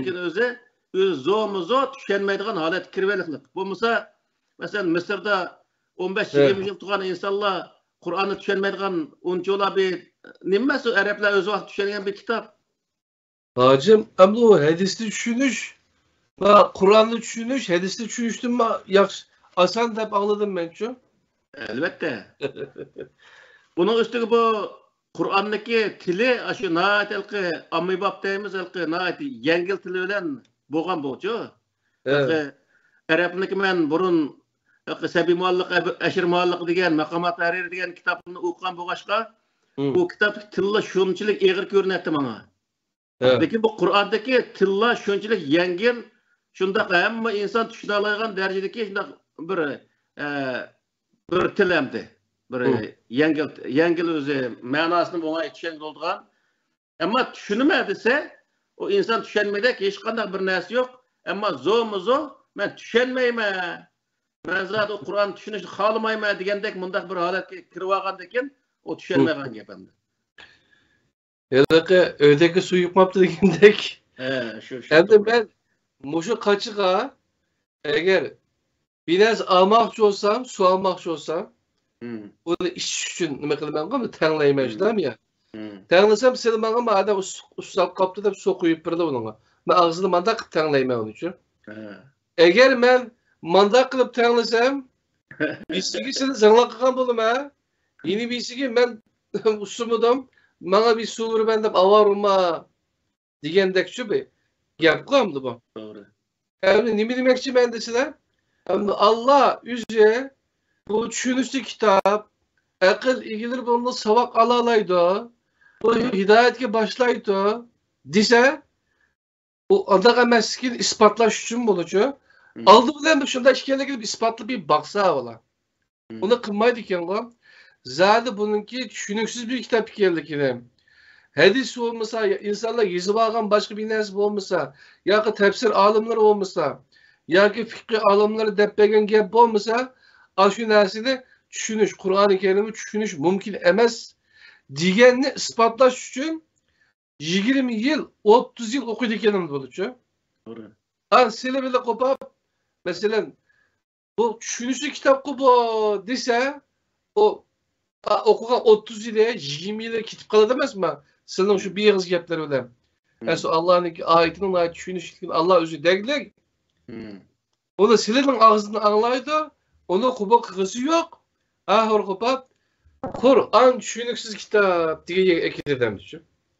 özü zo düşünmeydiğin halet kirveliklik. Olmasa mesela Mısır'da 15-20 yıl tuğan insanlar Kur'an'ı düşünmeydiğin onca bir nimmesi Araplar öz vaxt düşünen bir kitap. Hacım ama o hadisli düşünüş Kur'an'da düşünüş, hadisli düşünüştün mü asan deyip ağladım ben şu. Elbette. Bunun üstüne bu Kur'an'daki tili aşı naat elki amibab deyimiz elki naat yengil tili bilen boğan boğcu. Arap'ındaki men burun Sebi Muallık, Eşir Muallık degen, Makamat Harir degen kitabını okuyan boğaşka bu kitap tilla şunçilik eğir görünetti bana. Peki bu Kur'an'daki tilla şunçilik yengil şunda hem insan düşünalaygan derecedeki bir tilemdi. Bir yengil özü manasını buna düşen oldugan. Ama düşünmediyse o insan düşünmede ki hiç kandak bir nesi yok. Ama zo ben düşünmeyme. Ben zaten o Kur'an düşünüşü xalamayma degandek mundaq bir holatga kirib olgandan o düşünmegan gapimdi. Ödeki su yıkmaptı degandek. Hem de ben muşu kaçığa eğer biraz almakçı olsam, su almakçı olsam Onu iş için nima qilaman qilib tanglayman ya. Tanglasam seni bana adam ustal kaptı da sokuyup birdi onunla. Ben ağzını manda qilib tanglayman onun için. Eğer ben manda qilib tanglasam, birisiga seni zangla qilgan bo'laman. Yeni birisiga ben usumudim, bana bir sulur ben deb avarma degandek bir gap qildi bu. Doğru. Yani nima demoqchi men desizlar? Allah üzü bu düşünüşlü kitap, akıl ilgileri bununla savak alalaydı, bu hidayetke başlaydı, dese, o adak emeski'nin ispatlaş için bulucu. Aldı bilen bir şunda işkence gidip ispatlı bir baksa ola. Onu kılmaydı ki o. Zaten bununki düşünüksüz bir kitap geldi. Hadis olmasa, insanlar yazıp algan başka bir nesip olmasa, ya ki tefsir alimleri olmasa, ya ki fikri alimleri deppegen gap olmasa, aşı nesini düşünüş, Kur'an-ı Kerim'i düşünüş mümkün emez diyenini ispatlaş için 20 yıl, 30 yıl okuydu ekenim bulucu. Doğru. Seni bile kopap, mesela bu düşünüşlü kitap kopu dese, o okugan 30 yıl, 20 yıl kitap kalı demez mi? Senin şu bir yığız gaplar öyle. Yani Allah'ın ayetinin ayet düşünüşlü, Allah özü degler. Onu senin ağzından anlaydı, onu kupa kıkısı yok. Ahır kupa, Kur'an düşünüksüz kitap diye ekil demiş.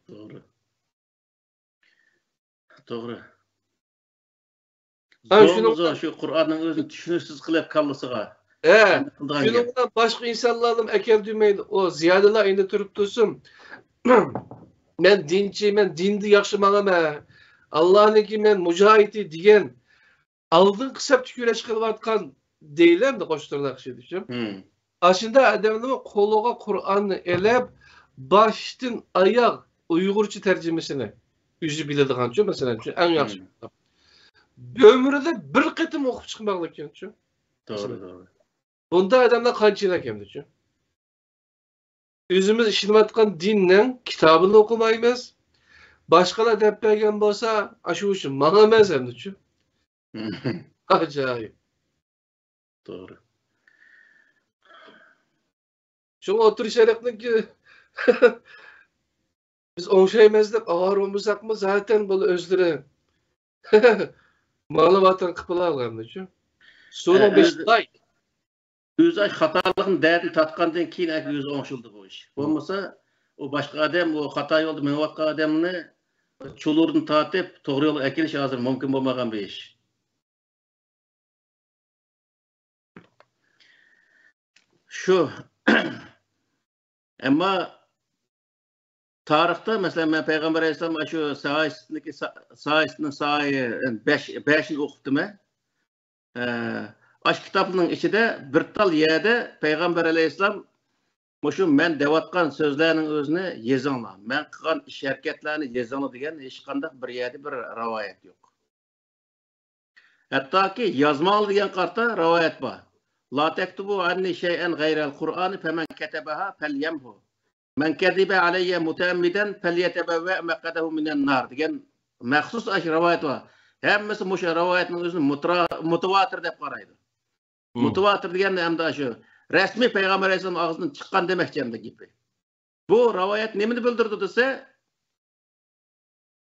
Doğru. Doğru. Zorumuzun şu Kur'an'ın özünü düşünüksüz kılıp kalısıga. Şunundan başka insanlarım ekel düğmeydi. O ziyadeler indi turup dursun. Ben dinci, ben dindi yakşımağım. Allah'ın ki ben mücahidi diyen aldın kısap tüküreş kılvatkan değilim de koşturulak şey diyeceğim. Aslında adamın koluğa Kur'an'ı elep baştın ayak Uygurca tercümesini yüzü bilediğin için mesela en yakşı. Ömrüde bir kıtım okup çıkmaklık için. Doğru. Bunda adamlar kançıyla kemdici. Özümüz işlemetken dinle kitabını okumayız. Başkalar deppegen bolsa aşı üçün bana mezemdici. Acayip. Doğru. Şunu oturuşaraklık ki biz onşaymazdık, ağır olmasak mı zaten böyle özleri malıvatın kıpılar algamdici. Sonra 5 ay. Özü hatalıqın dədini tatqandan keyin özü oңşuldu bu iş. Olmasa o başqa adam o hata yolda menvatqan adamını çolurdan tatip toğru yola ekiliş hazır mümkün bolmagan bir iş. Şu ama tarixda mesela men Peygamber Aleyhisselam şu sayısının sayı 5'ini okupdum. Aş kitabının içinde bir tal yerde Peygamber Aleyhisselam şu men devatkan sözlerinin özünü yazanla, men kılgan iş hareketlerini yazanla degan hiç qanday bir yerde bir rivayet yok. Hatta ki yazmalı degan qarta rivayet var. La tektubu anni şey'en gayrel Kur'an femen ketebaha felyemhu. Men kedibe aleyye muteammiden felyetebevve meqadehu minen nar degan maxsus aş rivayet var. Hemmesi şu rivayetin özünü mutawatir dep qaraydı. Mutawatir degan hem şu resmi Peygamber Aleyhisselam ağzından çıkan demekçemde gibi. Bu rivayet nemini bildirdi dese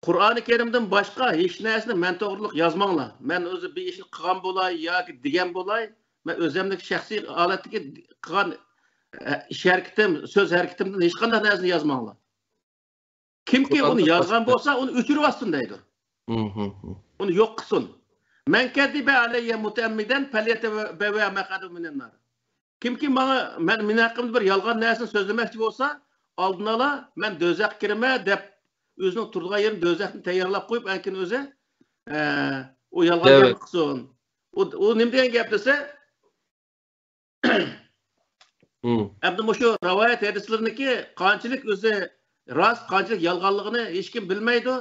Kur'an-ı Kerim'den başka hiç nesini men toğruluk yazmanglar. Men özü bir işi qılgan bolay yoki degan bolay, men özümdeki şahsi aletdeki qılgan iş hareketim, söz hareketimden hiç qanday nesini yazmanglar. Kimki onu yazgan bolsa onu ötürüp astın deydi. Onu yok kılsın. Men kedibe aleyye muteammiden felyetebevve meqadehu minen nar. Kimki bana men hakkımda bir yalgan nesini sözlemekçi olsa aldın ala men dözek kirme dep özünün turduğu yerini dözekini tayarlap koyup enkin özü o yalgan evet. Yapıksın. O nem deyen gap dese hem de şu rivayet hadislerindeki kançılık özü rast kançılık yalganlığını hiç kim bilmeydi.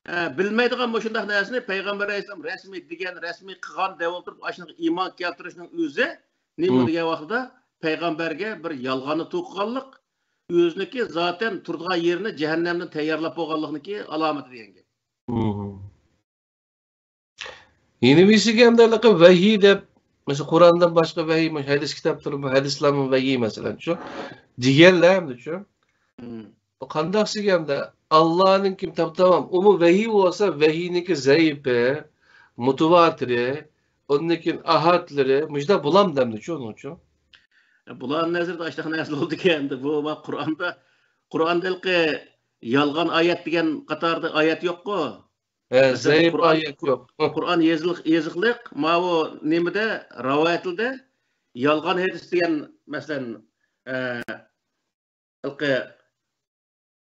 Bilmeydiğen bu şundak nesini Peygamber Aleyhisselam resmi digen resmi kıgan devolturup aşını iman keltirişinin özü nima degan vaqtda Peygamberge bir yalganı tuqqanlık özüniki zaten turduğu yerini cehennemden tayarlap bolganlığıniki alameti degan gap. Yeni birisi gemderliği vahiy dep mesela Kur'an'dan başka vahiy mi, hadis kitapları mı, hadisler mi vahiy mesela şu. Diğerler mi şu? O kandak sigemde Allah'ın kim tamam. Umu vahiy olsa vahiyniki zayıfı, mutuvatiri, onunkin ahadları, müjde bulam demdi şu onun için. Bulan nazarda aşağı nasıl oldu ki endi bu Kur'an'da yalgan ayet degan qatarda ayet yok ku. Zayıf ayet yok. Kur'an yazıqlık, ma bu nimede ravayetilde yalgan hadis degan mesela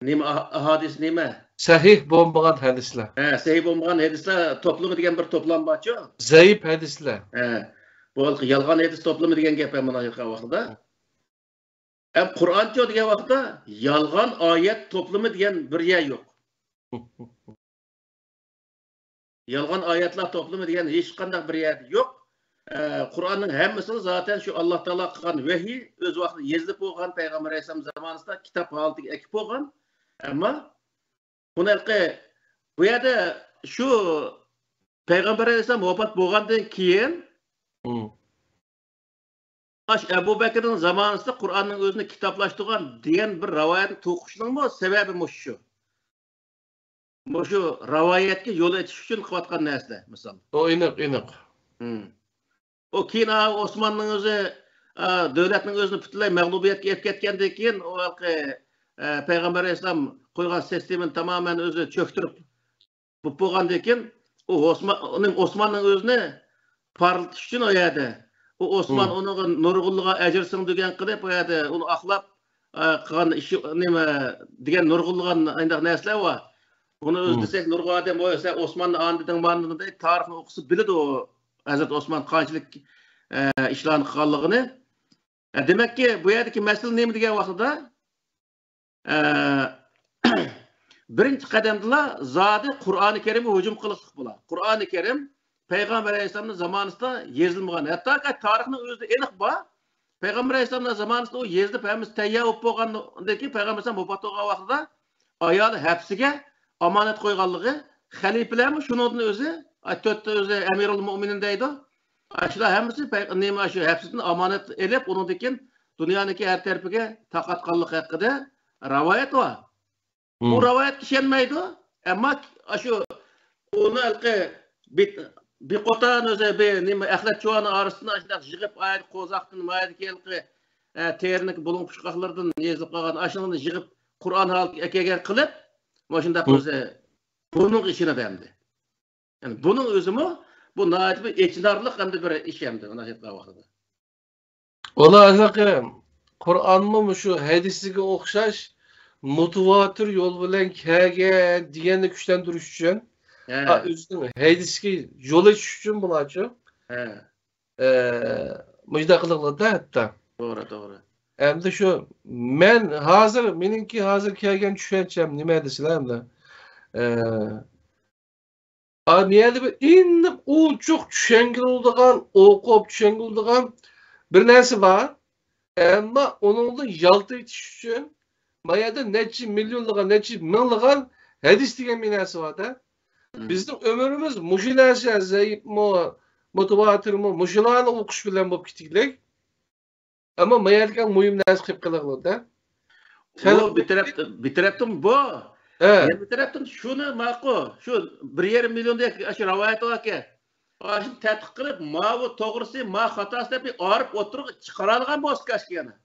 nima ahadis nima? Sahih bombagan hadisler. Sahih bo'lmagan hadislar to'plami degan bir to'plam borchu. Zayıf hadisler. Bu yalgan hadis to'plami degan gap ham mana shu vaqtda. Qur'oncha degan vaqtda yalgan oyat to'plami degan bir yer yo'q. Yalgan oyatlar to'plami degan hech qanday bir yer yo'q. Qur'onning hammasi zaten shu Alloh taolo qilgan vahiy o'z vaqtida yozilib bo'lgan payg'ambar alayhisalom zamonida kitob holatiga ekib bo'lgan. Ammo bunaqa bu yerda shu payg'ambar alayhisalom vafot bo'lgandan keyin Abu Bakrning zamonida Qur'onning o'zini kitoblashtirgan degan bir rivoyatni to'qishning sababi shu. Shu rivoyatga yo'l etish uchun qilayotgan narsa, misol. O iniq. O keyin Osmonning o'zi davlatning o'zini butunlay mag'lubiyatga olib ketgandan keyin o payg'ambar alayhisalom qo'ygan sistemani tamoman o'zi cho'ktirib bo'lgandan keyin Osmonning o'zini parlatish uchun o yerda Osman onun nurg'unluğa ecirsin degan qilib o yerda uni aqlab qilgan ishi nima degan nurg'unluğa ayndaq narsalar bor. Uni o'z desak nurg'un odam bo'lsa Osmanni andiding mandiday tarixni o'qisa biladi o Hazrat Osman qanchalik ishlarni qilganligini. Demakki bu yerdagi masala nima degan vaqtida birinchi qadamda zodi Qur'oni Karimga hujum qilishlik bo'lar. Qur'oni Karim Peygamber Aleyhisselam'ın zamanında yazılmagan. Hatta ki tarihinin özünde enik var. Peygamber Aleyhisselam'ın zamanında o yazılıp hemiz teyyar olup boğandaki Peygamber Aleyhisselam vefat olgan vaqtida ayalı hepsiga amanet koyganlığı halifeler mi şunun özü dörtte özü Emirul Müminin deydi. Aşılar hemisi neyme şu hepsini amanet elip onundaki dünyanın her tarafına takatkanlık hakkında rivayet var. Bu rivayet kişenmeydi. Ama şu onu bir qotan o'zi nima axlat cho'ani orasida shunday yig'ib ayt qo'zoqdan mayda kelqi ternik bulun pushqaqlardan yezib qolgan ashuni yig'ib Qur'on holiga kelgan qilib mana shunday o'zi buning ishini endi. Ya'ni buning o'zimi bu nihoyat bir echinarliq hamda bir ish endi mana shu vaqtida. Ular Qur'onmi shu hadisiga o'xshash mutawatir yo'l bilan kelgan deganni kuchlantirish uchun Üzgün. Hadiski yol etiş için bularca. Müjde kılıklı da hatta. Doğru. Hem de şu, menimki hazır kelgen düşüneceğim, nime desin hem de. Miyade bir indim, o çok düşüngül olduğun, okup düşüngül olduğun bir nesi var. Ama onun da yaltı etiş için, mayada neçi milyonluğa, neçi minluğa hadis diyen bir nesi var da. Bizim ömrümüz muşilerse zayıf mı, motivator mu, muşilarını okuş bilen bu kitiklik. Ama mayalken mühim naz kıyıp kılıqlı da. Bir taraftan bu. Bir taraftan şunu maqu, şu 1,5 milyon diye şu rivayet var ki. Şimdi tadqiq qilib, ma bu to'g'risi, ma xatosi deb arib o'tirib chiqaradigan bo'lsa kerak.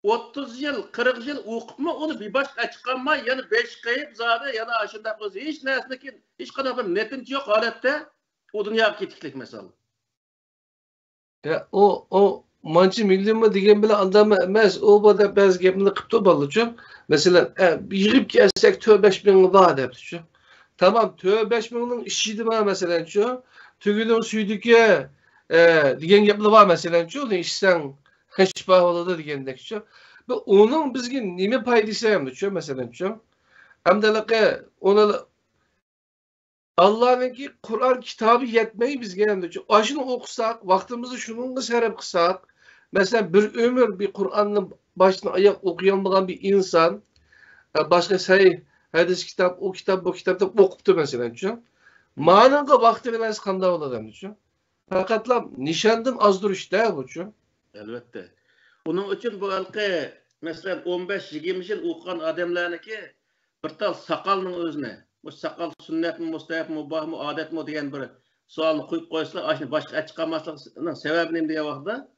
30 yıl, 40 yıl o'qibmi uni beboshqa chiqarmay, yana 5 qayib zodi, yana shunday o'zi hech narsadan hech qanday bir netinchi yo'q holatda u dunyoga ketishlik misol. Ya o manchi millionmi degan bilan andama emas, o boda ba'zi gapni qilib turibdi. Masalan, yig'ib kelsak 4-5 ming bor debdi. Tamam, 4-5 mingning ishidimi masalan shu, tugining suydiki degan gaplar bor masalan shu, uni ishsang hech bo'ladi degandek shu. Bu onun bizga nima foydasi ham shu masalan shu. Hamdalaqa uni Allah'ınki Kur'an kitabı yetmeyi bizge hem de. Aşını okusak, vaktimizi şununla sarf kılsak, mesela bir ömür bir Kur'an'ın başına ayak okuyamadığın bir insan, başka sayı, hadis kitap, o kitap, bu kitapta okuptu mesela. Mananga vakti vermez kanda oladan. Faqatla nişandan azdır işte bu şu. Elbette. Onun için bu halkı mesela 15-20 yıl okuyan adamlarınki bir tal sakalının özüne. Bu sakal sünnet mi, mustahap mı, mubah mı, adet mi diyen bir sualını koyup koysalar, aşını başka çıkamasının sebebi ne diye vakıda.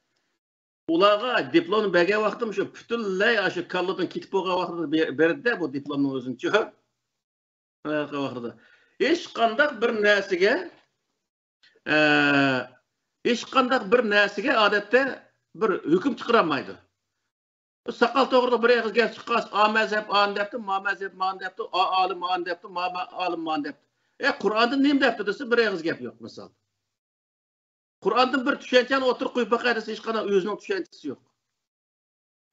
Ulağa diplomunu berge vaktim şu bütünley aşı kallıdan kitip oğa vakıda berdi de bu diplomun özünü çok. Vakıda. Hiç kandak bir nesige hiç kandak bir nesige adette bir hüküm çıkaramaydı. Sakal toğruluk bir eğiz gel çıkas, A mezhep an depti, ma mezhep man depti, A alim an depti, ma alim man depti. Kur'an'da neyim depti dese bir eğiz gap yok misal. Kur'an'da bir düşençeni oturup koyup bakar dese hiç kadar özünün düşençesi yok.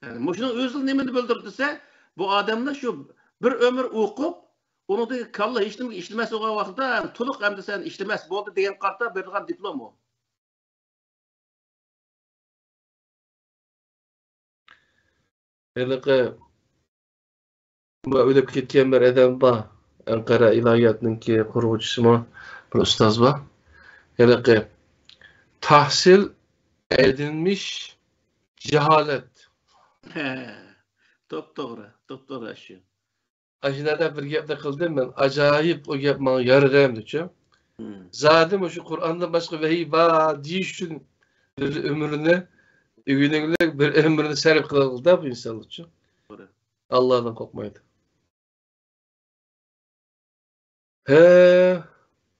Yani muşunun özünün nemini bildirdiyse bu adamla şu bir ömür okup onu da kalla işlemesi o vaxtda tuluk hem de sen işlemesi oldu diyen kartta verilgan diplom o. Elaqı öyle ketken bir adam var. Ankara ilahiyatınki kurgucusu mu? Bir ustaz var. Elaqı tahsil edilmiş cehalet. Top doğru aşıyor. Ajinada bir gapda kıldım ben. Acayip o gap bana yarıgayım diyor. Zaten şu Kur'an'da başka vahiy var diyiş için bir ömrünü bir ömrünü sarf kıldı da bu insanlık için. Allah'tan korkmaydı.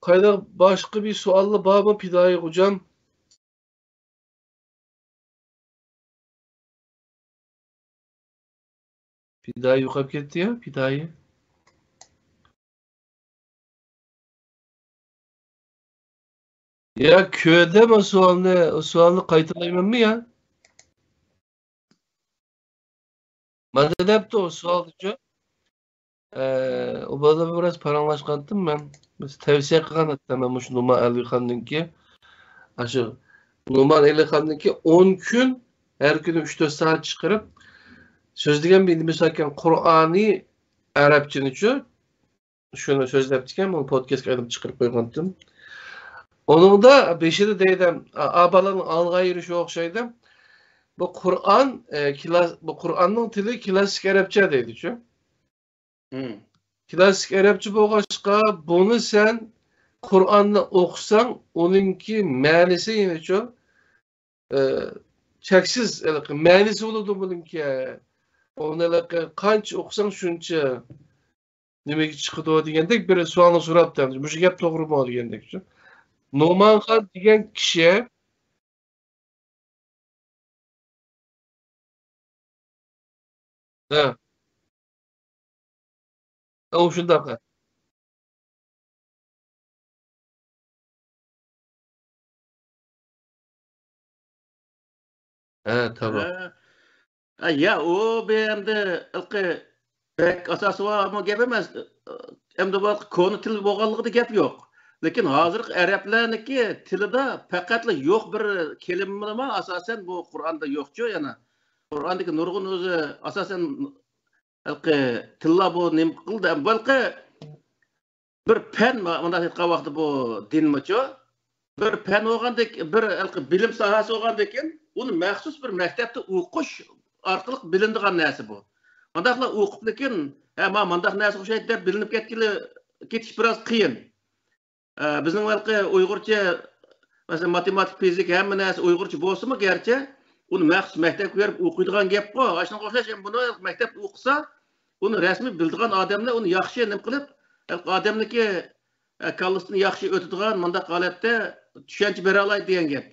Kayda başka bir suallı babam Pidayı hocam. Pidayı yukarı gitti ya Pidayı. Ya köyde mi o sualını kayıtlayayım mı ya? Ben de hep de o sual diyor. O bana biraz paranlaşkandım ben. Biz tavsiye kılan hatta ben şu Numan Elikan'ınki. Aşı Numan Elikan'ınki 10 gün her gün 3-4 saat çıkarıp sözlügen bir misalken Kur'an'ı Arapçını şu şunu sözleptiken bu podcast kaydım çıkarıp koygandım. Onun da beşi de deydem abaların algı yürüyüşü okşaydım. Bu Kur'an bu Kur'an'ın dili klasik Arapça deydi şu. Klasik Arapça boğaçka bunu sen Kur'an'da okusan onunki manisi yine şu çeksiz manisi olurdu bununki. Onu kanç okusan şunca demek çıkıdı o degендek bir sualını soraptım. Bu gap doğru mu degендek şu. Numan Khan degen kişi ha o şundaka. Ha tamam. Ya o beğendi ilki pek asası var ama gap emas. Hem de bu konu til boğalığı da gap yok. Lekin hazır Araplarniki tilida faqatla yok bir kelime ama asasen bu Kur'an'da yokçu yana. Kur'an'daki nurgun özü asasen ilki tilla bu nim kıldı. Balki bir pen manda aytkan vaqtda bu dinmiço. Bir pen olgandek bir ilki bilim sahası olgandekin onu maxsus bir maktabda o'qish orqali bilindigan narsa bu. Mandaqla o'qib lekin ma mandaq narsa o'xshaydi deb bilinib ketish biroz qiyin. Bizning balki Uyg'urcha masalan matematik, fizik hamma narsa Uyg'urcha bo'lsa-mu garchi uni maxsus maktabga berib o'qiydigan gap-ku. Shunga o'xshash buni maktabda o'qisa, uni rasmiy bildigan odamlar uni yaxshi nim qilib, odamniki kallasini yaxshi o'tadigan mandaq holatda tushuncha bera oladi degan gap.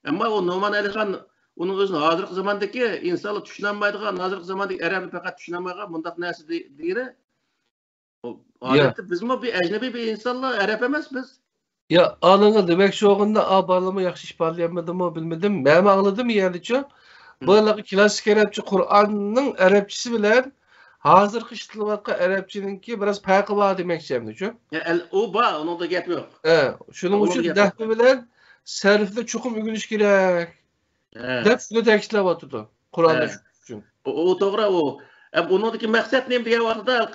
Ammo u Numan Alixon uning o'zini hozirgi zamondagi insonlar tushunolmaydigan, hozirgi zamondagi arabni faqat tushunolmagan mundaq narsa deydi. Odatda bizmi bir ajnabiy bir insonlar arab emas biz. Ya anını demek şu ogunda abarlama yaxşı işparlayamadım mı bilmedim. Ben anladım yani şu. Böyle klasik Arapça Kur'an'ın Arapçası bilen hazır kıştılıvakka Arapçınınki biraz farkı var demek şimdi şu. O var, onun da gap yok. Şunun için nahvi bilen serifde çokum ügünüş gerek. Hep şunu tekstler batıdı. Kur'an'da şu. O doğru o. Onundaki maksat neyim diye vardı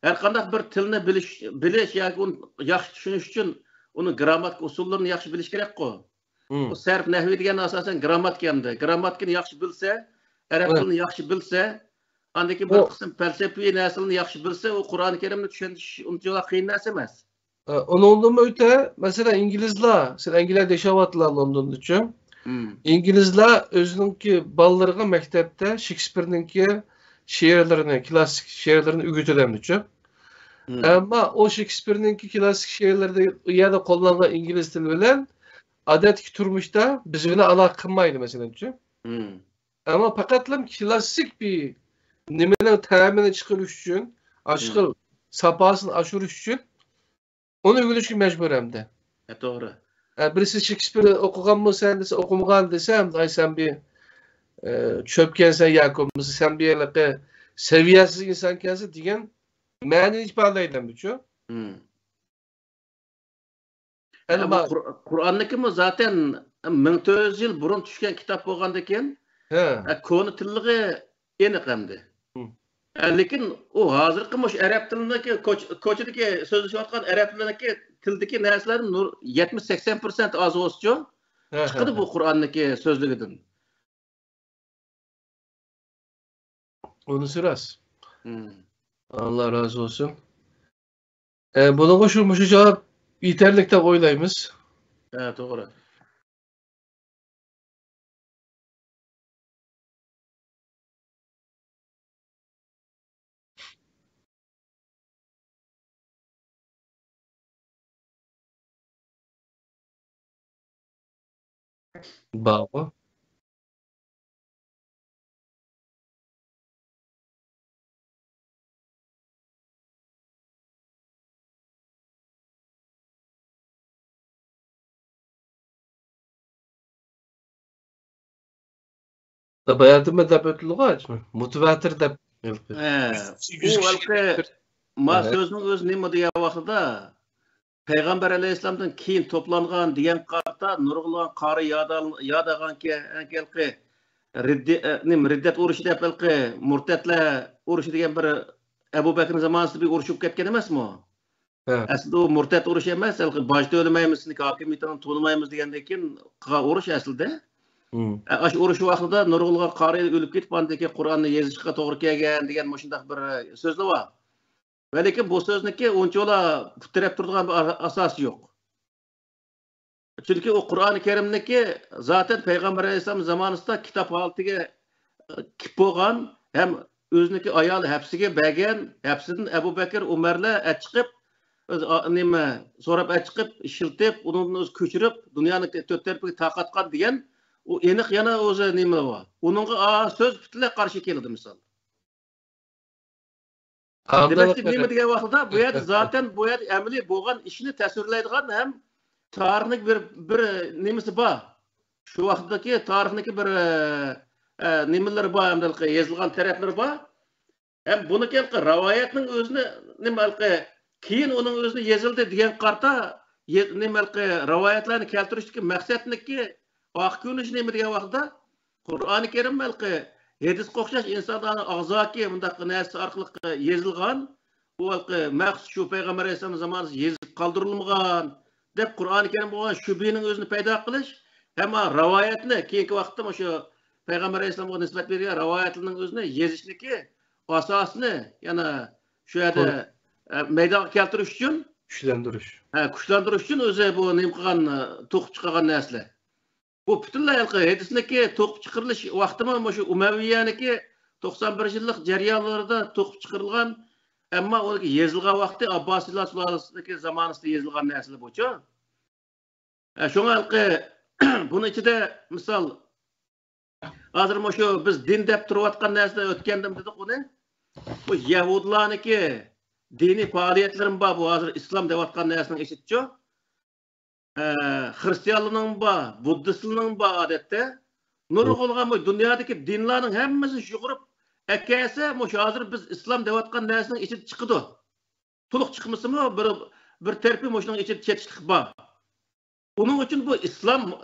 her qanday bir tilni bilish yoki uni yaxshi tushunish uchun uni grammatik usullarini yaxshi bilish kerak-ku. O sarf nahvi degan asosan grammatikanda. Grammatikani yaxshi bilsa, arab tilini yaxshi bilsa, andaki bir qism falsafiy narsalarni yaxshi bilsa, o Qur'oni Karimni tushunish uncha qiyin narsa emas. Ondan öte mesela İngilizler, sen İngilizce yaşavatlar London'da. İngilizler özününki ballarına mektepte Shakespeare'ninki şiirlerini, klasik şiirlerini ügütülemdi. Ama o Shakespeare'ninki klasik şiirlerde ya da kullanılan İngiliz dili bilen adetki turmuşta bizimle alaka kılmaydı mesela. Ama fakatlam klasik bir nimenin terimini çıkarış için, aşkı sapasını aşırış için onu ügülüşü mecbur hem de. Doğru. Birisi Shakespeare okugan mı sen dese okumugan desem, ay sen bir çöpkensen Yakup'musun, sen bir yerlerde seviyesiz insan kensin diyen məni ifadeyle bütçü. Kur'an'daki mi zaten 1400 yıl burun düşken kitap bo'lgandan konu tilliği aniq hamdi. Lekin o hozirgi mush arab tilidagi ko'chadagi so'zlashayotgan arab tilidagi tildagi narsalarning 70-80% oz o'schi chiqadi bu Qur'onniki so'zligidan. Onu ras. Allah razı olsun. Buna şu cevap yeterlik de oylayımız. Evet, doğru. Bravo. Bayatımda da ötülüğü açma. Motivator da. Bu halkı ma sözünün öz nima diye vaxtida Peygamber Aleyhisselam'dan keyin toplangan diyen qarta nurg'ulgan qari yadagan ki ankelqi riddet urushi deb alqi murtatlar urushi degan bir Abu Bakr zamonasida bir urush bo'lib ketgan emasmi o? Aslida o murtat urushi emas, alqi bojda o'lmaymiz, hokimiyatini to'lamaymiz degandan keyin qilgan urush aslida. Aş urush vaqtida nurg'ulgan qari o'lib ketib, andaki Qur'onni yozishga to'g'ri kelgan degan shunday bir so'zlar bor. Ve lekin bu sözniki onçola putirep turduğun bir asası yok. Çünkü o Kur'an-ı Kerim'deki zaten Peygamber Aleyhisselam zamanında kitap halıtıge kip boğan hem özündeki ayalı hepsige bəgen, hepsinin Ebu Bekir, Umer'le çıkıp sorap çıkıp, işiltip, onun öz köçürüp, dünyanın tötterip takatkan diyen o enik yana özü neyme var. Onunla söz bütünle karşı keldi misal. Demek ki neyme diye vaxtida bu yer zaten bu yer emeli boğan işini təsvirləydiğən hem tarihlik bir nemesi var. Şu vaxtdaki tarihlik bir nemeler var, hem de yazılgan taraflar var. Hem bunu kelki rivayetinin özünü nemelki keyin onun özünü yazıldı diyen qarta nemelki rivayetlerini keltirişdeki məqsədindeki vaqt neyme diye vaxtida Qur'an-ı Kerim belki Hedis qo'xshash insonlarning og'zaki bundaq narsa orqali yozilgan, bu maqsad shu Payg'ambar alayhisalom zamonida yozib qoldirilmagan deb Qur'oni Karim bo'lgan shubhining o'zini paydo qilish, hamma rivoyatni keyingi vaqtda o'sha Payg'ambar alayhisalomga nisbat bergan rivoyatlarning o'zini yozishniki asosini yana shu yerda maydonga keltirish uchun kuchlantirish uchun o'zi bu nima qilgan to'qib chiqargan narsalar. Bu bütünlüğü hedisindeki to'qib chiqarilish vaqtimi şu Umayyaniki 91 yillik jarayonlarida to'qib chiqarilgan, ammo uning yozilgan vaqti Abbosiylar sulolasidagi zamonida yozilgan narsalar bo'yicha. Shunga buni ichida misol hozir shu biz din deb turayotgan narsa o'tgandim dedik uni. Bu Yahudilarniki diniy faoliyatlarim bor, bu hozir islom deyotgan narsaning eshitchi. Hristiyanlığın var, Buddhistlığın var adette. Nurg'ulgan bu dünyadaki dinlerin hemmesi şuğurup ekese hazır biz İslam devatkan nesinin içi çıkıdı. Tuluk çıkması mı bir terpi şunun içi çetişlik var. Bunun için bu İslam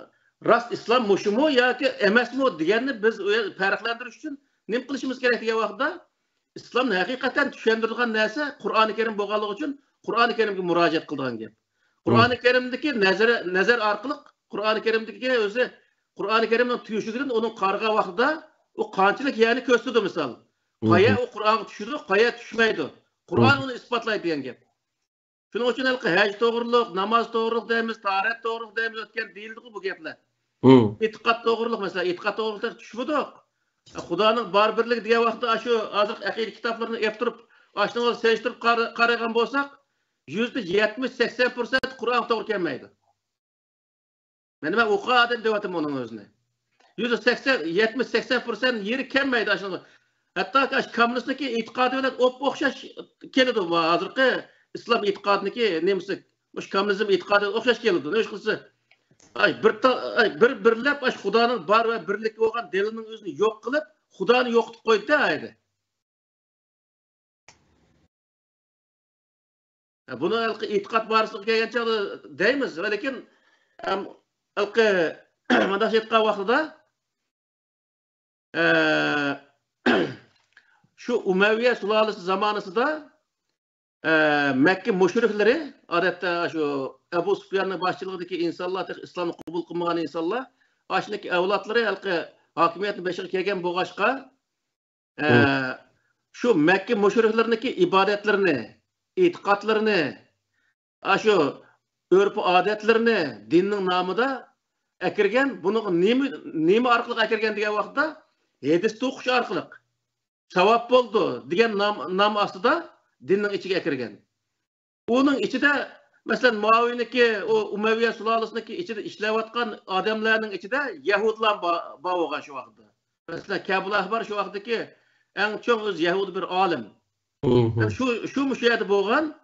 rast İslam mu ya ki emes mi diyenini biz farklandırış için ne kılışımız gerek diye vaxtda İslam'ın hakikaten düşündürülen neyse Kur'an-ı Kerim boğalığı için Kur'an-ı Kerim'e müracaat kıldığın gibi. Kur'an-ı Kerim'deki nazar arkalık Kur'an-ı Kerim'deki özü Kur'an-ı Kerim'in tüyüşüdürün onun karga vaxtida o qançılık yani köstüdü misal. Qaya o Kur'an'a düşüdü, qaya düşmeydi. Kur'an onu ispatlaydı diyen gep. Şunun için hac doğruluk, namaz doğruluk deymiz, taharet doğruluk deymiz ötken değildi bu gepler. İtiqat doğruluk mesela, itiqat doğrulukta düşmüdük. Xudanın bar birlik diye vaxtda şu azık aqide kitaplarını eptirip, aşını seçtirip qaragan bolsak, %70-80% Kur'an doğru kelmeydi. Ben oqa adam devatim onun özüne. %70-80% yeri kelmeydi aşını. Hatta komünistniki itiqadı bilen oxşaş keledi bu hazırkı İslam itiqadıniki nemisi, muş komünizm itiqadı oxşaş keledi. Ne qılsa birlep Xudanın bar ve birlik olgan delinin özünü yok kılıp Xudanı yoqtib qoydu da aydı. Bunu itiqat barıslığı kelgen çağda deymiz. Lekin manda etqa vaxtida şu Umayye sulalesi zamanısında Mekke müşrikleri adette şu Ebu Süfyan'ın başçılığındaki insanlar, İslam'ı kabul kılmayan insanlar, aşındaki evlatları hakimiyetini beşik kelgen boğaşka şu Mekke müşriklerindeki ibadetlerini, itikatlarını, şu örpü adetlerini dinin namıda ekirgen, bunu nimi arkalık ekirgen diye vaxtda hadis to'qish arkalık savap boldu degan nam astida dinning ichiga ekirgen. Onun içinde mesela Muaviyniki, o Umayye sulalesindeki içinde işleyatkan adamlarning içinde Yahudlar bar olgan şu vaxtda. Mesela Kabul Ahbar şu vaxtdaki en çok öz Yahudi bir alim. Şu müşahede bolgan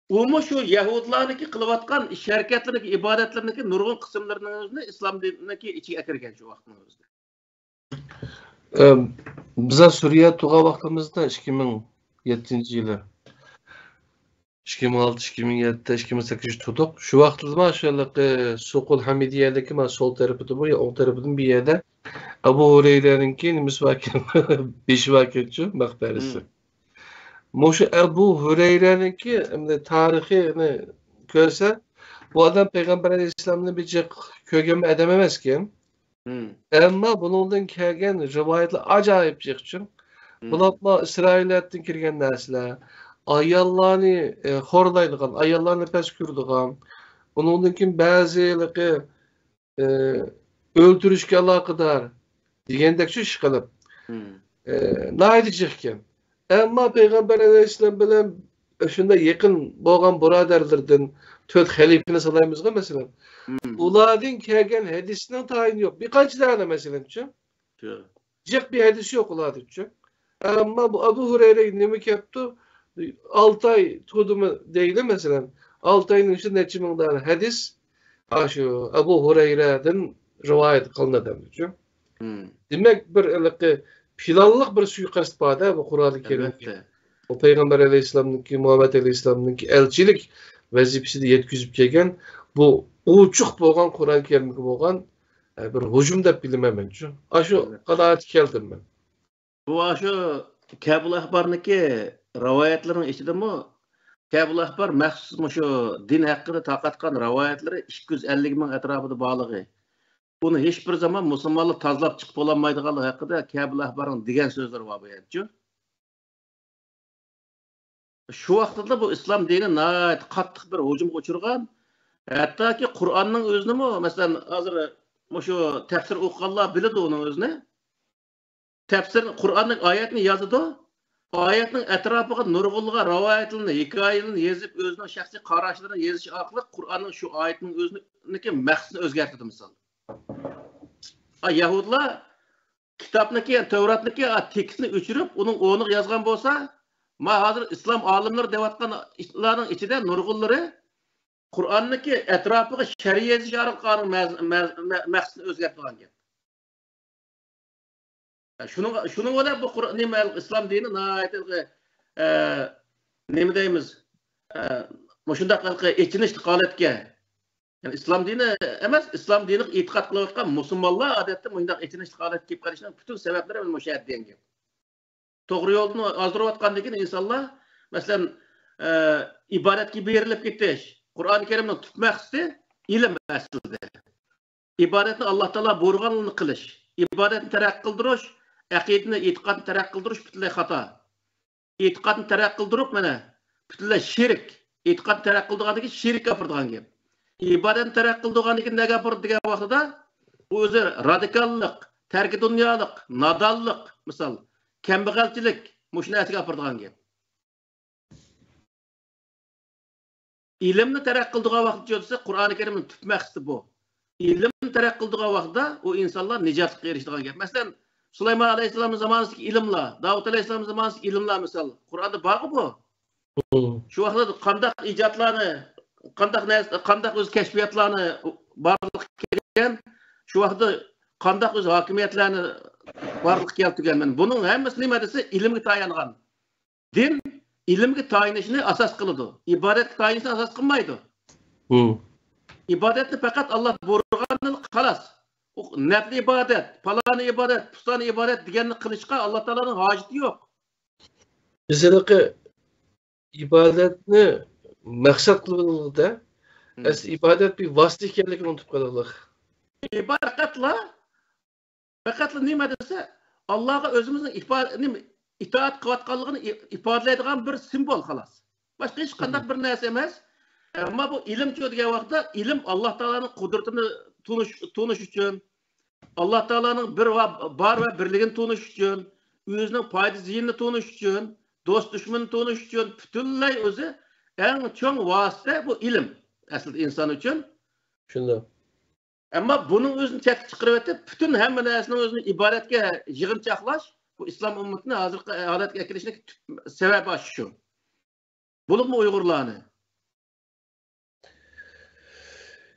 Umu şu Yahudilarniki kılıvatkan şirketlerindeki ibadetlerdeki nurgun kısımlarının özünü İslam dinindeki içi ekirgen şu vaxtın özünde. Bize Suriye tuğa vaxtımızda 2007 yılı 2006-2007'de 2008 tutuq. Şu vaxtda maşallah Suqul Hamidiyedeki sol tarafıda bu ya o tarafının bir yerde Abu Hureyre'ninki nimesi vakit 5 vakitçi makberisi. Moşu Ebu Hureyre'ninki tarihini görse bu adam Peygamber Aleyhisselam'ın bir kögemi edememezken ama bunun kelgen rivayetler acayip çıkçın. Bulatma İsrailiyattan kirgen nesler. Ayallarını horlaydıgan, ayallarını peskürdıgan. Bunun bazıları öldürüşke alakadar diyendek şu iş kılıp naydı çıkken. Ama Peygamber Aleyhisselam bilen şunda yakın boğan buraderlerden töt halifini salayımızda mesela. Uladın kelgen hadisinin tayin yok. Birkaç tane mesela. Cek bir hadis yok uladın. Ama bu Abu Hureyre'yi nemek yaptı? 6 ay tutumu değil mesela. 6 ayın içinde neçiminden hadis şu Abu Hureyre'den rivayet kılınadı. Demek bir planlık bir suikast bada bu Kur'an-ı Kerim'de. O Peygamber Aleyhisselam'ınki, Muhammed Aleyhisselam'ınki elçilik vazifesini yetkizip kelgen bu uçuk bolgan Kur'an-ı Kerim'de bolgan bir hücum dep bilemem şu. Aşu kanaat keldim ben. Bu aşu Kabul Ahbar'niki rivayetlerin içinde mi? Kabul Ahbar məxsus şu din hakkında taqatkan rivayetleri 250 bin etrafında bağlığı. Bunu hiçbir zaman Müslümanlık tazlap çıkıp olamaydığı hakkında Kabul Ahbar'ın digen sözleri var bu yerce. Şu vaxtda bu İslam dini nayet qattiq bir hücum uçurgan. Hatta ki Kur'an'ın özünü mü? Mesela hazır şu tefsir okuyanlar bilirdi onun özünü. Tefsir Kur'an'ın ayetini yazdı. Ayetinin etrafıga nurgulluğa rivayetlerini, hikayelerini yazıp özünün şahsi qarashlarını yazışı arqılı Kur'an'ın şu ayetinin özünüki məqsədini özgertirdi misal. Yahudilar kitapniki, Tevratniki tekstini öçürüp onun onuq yazgan bolsa, ma hazır İslam alimleri devatkanların içinde nurgulları Kur'an'niki etrafıga şer'i yazışı arqılı məqsədini özgertirgan gep. Şunun ola bu İslam dini nayet nemi deymiz şundaq içinişli qaletke. Yani İslam dini emas, İslam dini itiqad qılayotgan musulmonlar odatda mundaq içinişli qalet kelib qolishning bütün sebepleri men müşahede degan. To'g'ri yo'lni ozdirayotgandan keyin insonlar masalan ibodatga berilib ketish, Qur'oni Karimning tut maqsadi ilim aslida. İbadetni Allah Taala buyurganını kılış. İbadetni terak kıldırış, aqidani, e'tiqodni terak kıldırış butunlay xato. E'tiqodni terak kıldırıp mana butunlay şirk. E'tiqodni terak kıldırgandan şirk gapirdigan gap. İbadetni terak kıldırgandan keyin nega gapirdi degan vaqtida o'zi radikallik, tarki dunyolik, nodonlik, misol, kambag'alchilik mush narsaga gapirdigan gap. İlimni terak kıldırgan vaqt bo'lsa, Qur'oni Karimning tüp maqsadi bu. İlim terak kıldırgan vaqtda o insanlar nicatga erişdigan gap. Masalan, Süleyman Aleyhisselam'ın zamanındaki ilimler, Davut Aleyhisselam'ın zamanındaki ilimler misal, Kur'an'da bağı bu. Şu vaqtda qandaq icatlarni, qandaq o'z kashfiyatlarni barliq kelgan, şu vaqtda qandaq o'z hokimiyatlarni barliq keltirgan. Buning hammasi nima desa, ilmga tayangan. Din ilmga tayinishni asos qiladi. Ibodatga tayinishni asos qilmaydi. İbadetni fakat Allah buyurganını qalas. Nafli ibadet, palani ibadet, pustani ibadet deganni qilishga Allah Taola'nın haceti yok. Bizleki ibadetni maqsad qilganda, ibadet bir vasita ekanligini unutib qoldik. Faqatla nima desa, Allohga o'zimizning itoat qilayotganligini ifodalaydigan bir simbol xolos. Boshqa hech qanday bir narsa emas. Ama bu ilim degan vaqtda ilim Allah Taola'nın kudretini tunish uchun, Allah Taola'nın bar ve birligini tunish uchun, o'zining foyda ziyinini tunish uchun, do'st dushmanni tunish uchun butunlay o'zi eng cho'ng vosita bu ilim aslida inson uchun. Shunday. Ammo buning o'zini chetga chiqarib etib, butun hamma narsani o'zini ibodatga yig'inchoqlash bu islom ummatini hozirgi holatga kelishning sababi shu. Bo'libmi Uyg'urlarni?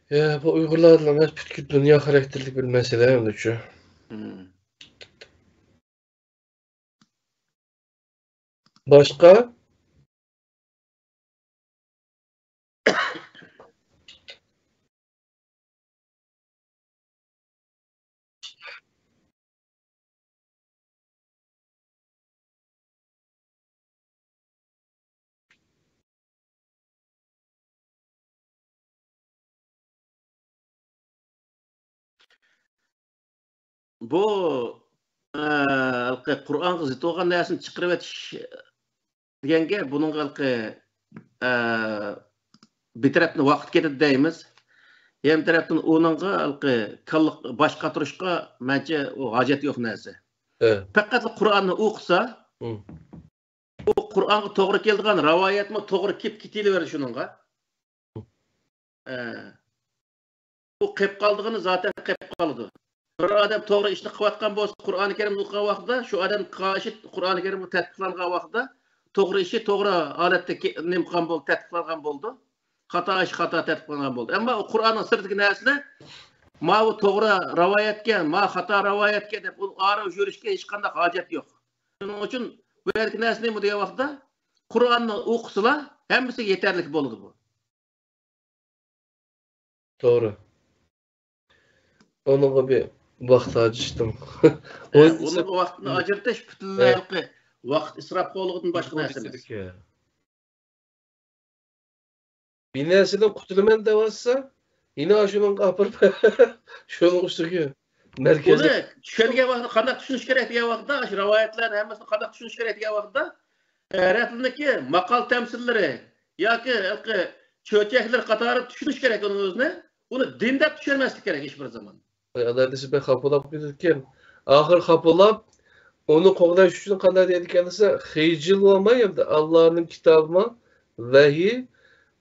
Ya bu Uygurlarla bütün dünya karakterlik bir mesele hem şu. Başka? Bu Qur'onga zid bo'lgan narsani chiqarib etish deganga buning bir tarafdan vaqt ketadi deymiz. Hem tarafdan onunga bosh qatirishga mencha o hojat yo'q narsa. Faqat Qur'onni o'qisa, o Qur'onga to'g'ri keladigan rivoyatmi to'g'ri kelib ketilaveradi shuningga. Bu qilib qoldig'ini zaten qilib qoldi. Bir adam to'g'ri ishni qilayotgan bo'lsa, Qur'oni Karimni o'qigan vaqtda, shu odam qarshi Qur'oni Karimni tadqiqlangan vaqtda, to'g'ri ishi to'g'ri holatda nima qilgan bo'ldi, tadqiqlangan bo'ldi. Xato ish xato tadqiqlangan bo'ldi. Ammo Qur'onning sirtidagi narsani ma bu to'g'ri rivoyatga, ma xato rivoyatga deb ora yurishga hech qanday hojat yo'q. Shuning uchun bu yergi narsa nima degan vaqtda Qur'onni o'qisizlar, hammasi yetarli bo'ladi bu. To'g'ri. Onunla bir vaqt ajırdım. Onun vaqtini ajırtish butunlay vaqt isrof bo'lganidan boshqa narsa emas. Bir narsadan qutulaman deyotsa, yine şunun qapırıp şunun üstüge merkezi. Buni tushungan vaqtda qanday tushunish kerak degan vaqtda, shu rivoyatlarni hammasini qanday tushunish kerak degan vaqtda, Arabniki maqol tamsillari yoki cho'chaklar qatori tushunish kerak uning o'zini. Uni dinda tushunmaslik kerak hech bir zaman. Adadisi ben kapılap giderken, ahir kapılap, onu qo'llash uchun qanday deydiganisa, hijil olmayım da Allah'ın kitabıma vahiy,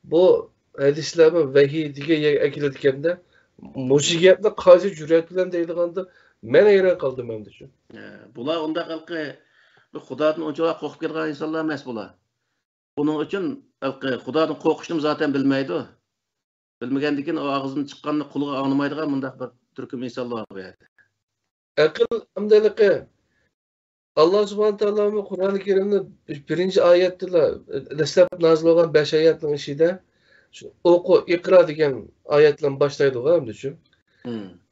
bu hadislarni vahiy degan yerga akilayotganda, mushu gapni qaysi jur'at bilan deydiganda, men hayron qoldim endi shu. Bular unda Xudodan unchalar qo'rqib kelgan insonlar emas bular. Buning uchun Xudodan qo'rqishni zaten bilmaydi. Bilmagandan keyin og'zidan chiqqanni quliga anglamaydigan bundaq bir turkum insonlar bu yerda. Aql amdaligi Allah Subhanahu Taola'nın Kur'an-ı Kerim'de birinci ayetler dastlab nazil olan 5 ayetlerin içinde oku, ikra degan ayetlen başlaydı var mı düşün?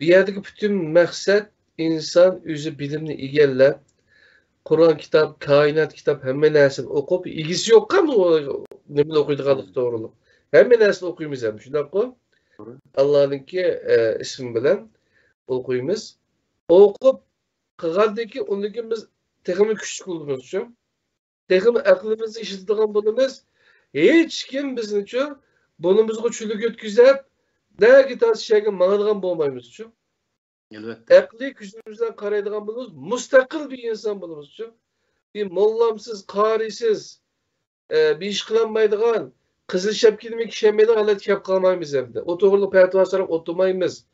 Bir yerdeki bütün maksat insan özü bilimini egallab, Kur'an kitap, kainat kitap hemen narsani o'qib, ilgisi yo'q qanday nimani o'qiydiganlik to'g'riliq. Hamma narsani o'qiymiz ham, shunday-ku. Allah'ınki ismi bilen okuyumuz. Okup kıgaldaki ondaki biz tekimi küçük olduğumuz için, tekimi aklımızı işittiğin bulunuz, hiç kim bizim için bunumuzgu çülük ötküzep, ne gitarsı şeyge mağılgan bulmayımız için. Elbette. Akli gücümüzden karaydıgan bulunuz, mustakil bir insan bulunuz için. Bir mollamsız, karisiz, bir iş kılanmaydıgan, kızıl şapkini kişemeydiğin halet kep kalmayımız hem de. O doğruluk petva sorarak oturmayımız.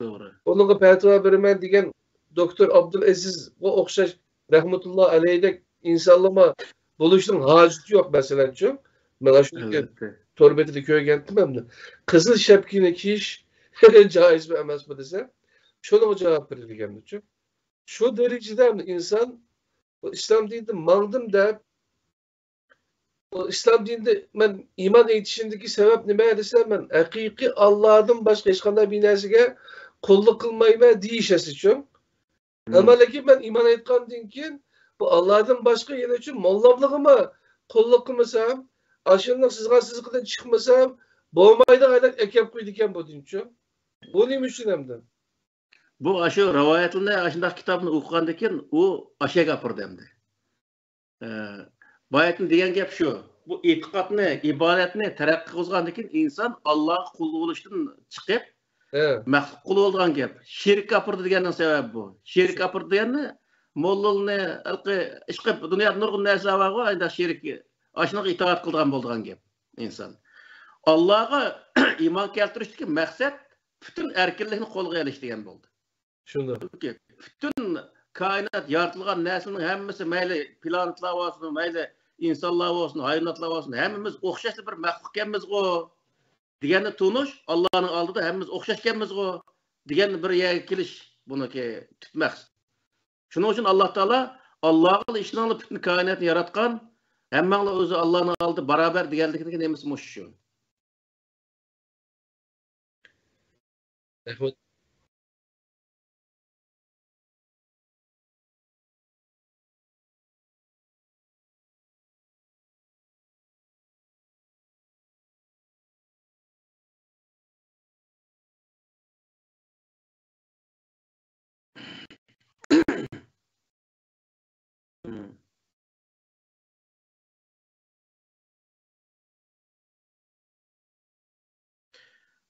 Doğru. Onunla petva birimen diyen Doktor Abdülaziz o okşaş rahmetullah aleyhide insanlama buluşun haceti yok mesela çok. Ben şu torbetili köye geldim hem de. Kızıl şapkini kiş caiz mi emez mi dese. Şuna cevap verilgen çok. Şu derecede insan İslam dininde mandım da o İslam dininde ben iman eğitişindeki sebep ne desem ben hakiki Allah'ın başka hiç kanday bir nesige kulluk kılmayı ve diyişesi için. Ama lakin ben iman etkan dinkin bu Allah'ın başka yeri için mollamlığıma kulluk kılmasam aşırılık sızgansızlıktan çıkmasam boğmayda hala ekep koyduken bu din için. Bu neymiş hem Bu aşı rivayetinde aşındaki kitabını okugandakin o aşağı kapırdı hem de. Bayatın diyen gap şu. Bu itikadını, ibadetini terakki kılgandakin insan Allah'a kul oluştan çıkıp məxluq kul olgan gap. Şirk kapırdı digenin sebebi bu. Şirk kapırdı diyenni mollulunu işqip dünyada nurgun narsa var go, ayda şirk aşınık itaat kılgan bolgan gap insan. Allah'a iman keltirişdeki maksat bütün erkinlikni kolga eliş degen boldu. Şunda. Bütün kainat yaratılgan neslinin hemmisi meyli planetlar olsun, meyli insanlar olsun, hayvanatlar olsun, hemmimiz okşaşlı bir məxluq kemmiz go. Digenni tunuş Allah'ın aldıda hemmimiz okşaş kemmiz go. Digenni bir yere keliş bunu ki tutmaks. Şunun için Allah Teala Allah'ın işini alıp bütün kainatını yaratkan, hemmenle özü Allah'ın aldı beraber digendikini neymiş şu. Evet.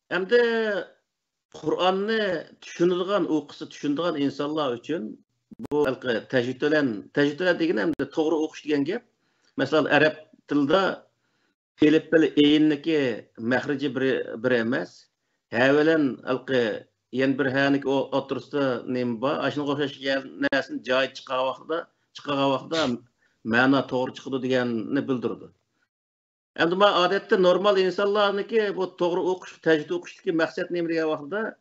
Hem de Kur'an'ı düşünülgen, okusu düşündüğün insanlar için bu tecrübelen degen hem de doğru okuş degen gap. Mesela Arap tilde kelip bile eyinliki mahrici bir emas. Hevelen yen bir hanik o otursa nimba aşını koşaş nesin cay çıkağı vaxtda mana doğru çıkıdı degenini bildirdi. Endi ma adetde normal insanlarniki bu doğru okuş, tecrübe okuşdaki maksat nemi degan vaxtda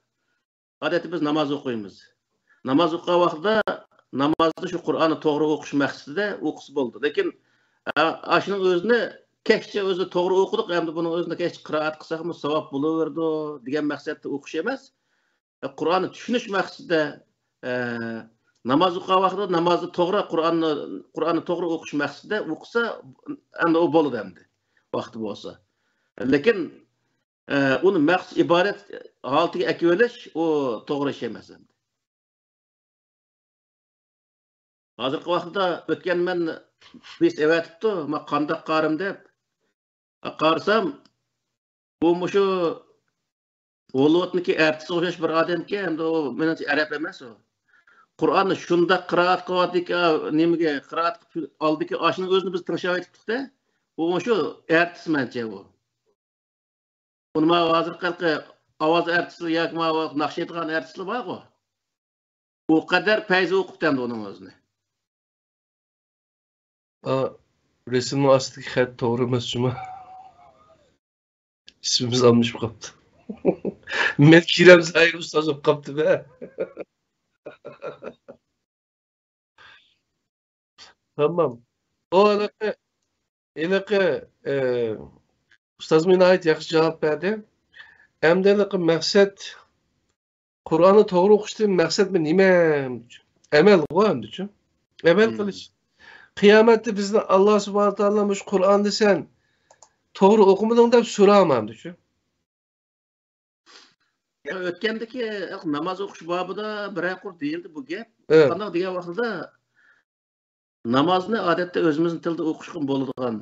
adetde biz namaz okuymiz. Namaz okugan vaxtda namazda şu Kur'an'ı doğru okuş maksatida okusu boldu. Lekin aşının özüne keşke özü doğru okuduk, hem de bunun özünde keşke kıraat kısakımız savap buluverdi degan maksatda okuş emas. Kur'an'ı düşünüş maksatida namaz okugan vaxtda namazı doğru Kur'an'ı doğru okuş maksatida okusa endi o boludu endi. Vakti bolsa. Lekin onu maksat ibadet haltiga ekiveliş o doğru iş emas endi. Hazırkı vaqtda ötken men biz evetipdi, ma qandaq qarım dep qarsam bu muşu Hollywoodniki artist o'xshash bir odamki, endi o menimcha arab emas o. Qur'onni shunda qiroat qilyapti, nimaga qiroat qilib oldiki, ashuni o'zini biz tinglab aytdik-da. Bu shu artist mencha bu. Uni ma hozir qalqi ovoz artisti yoki ma naqsh aytgan artistlar bor-ku. U qadar fayz o'qibdi endi uning o'zini. Resimli astaki xat doğru emas şuma. İsmimiz almış kaptı. Met Kirem Zahir Ustazım kaptı be. Tamam. O alaka Ustazımın ait yaxşı cevap verdi. Hem de maksat Kur'an'ı doğru okuştuğum maksat ben nime emel bu hem de emel kılıç. Kıyamette bizden Allah subhanahu ta'alamış Kur'an desen doğru okumadın da soramam düşün. Ya o'tgandagi namoz o'qish bobida bir qur deyildi bu gap. Evet. Qanday degan vaqtida namozni odatda o'zimizning tilda o'qishga bo'ladigan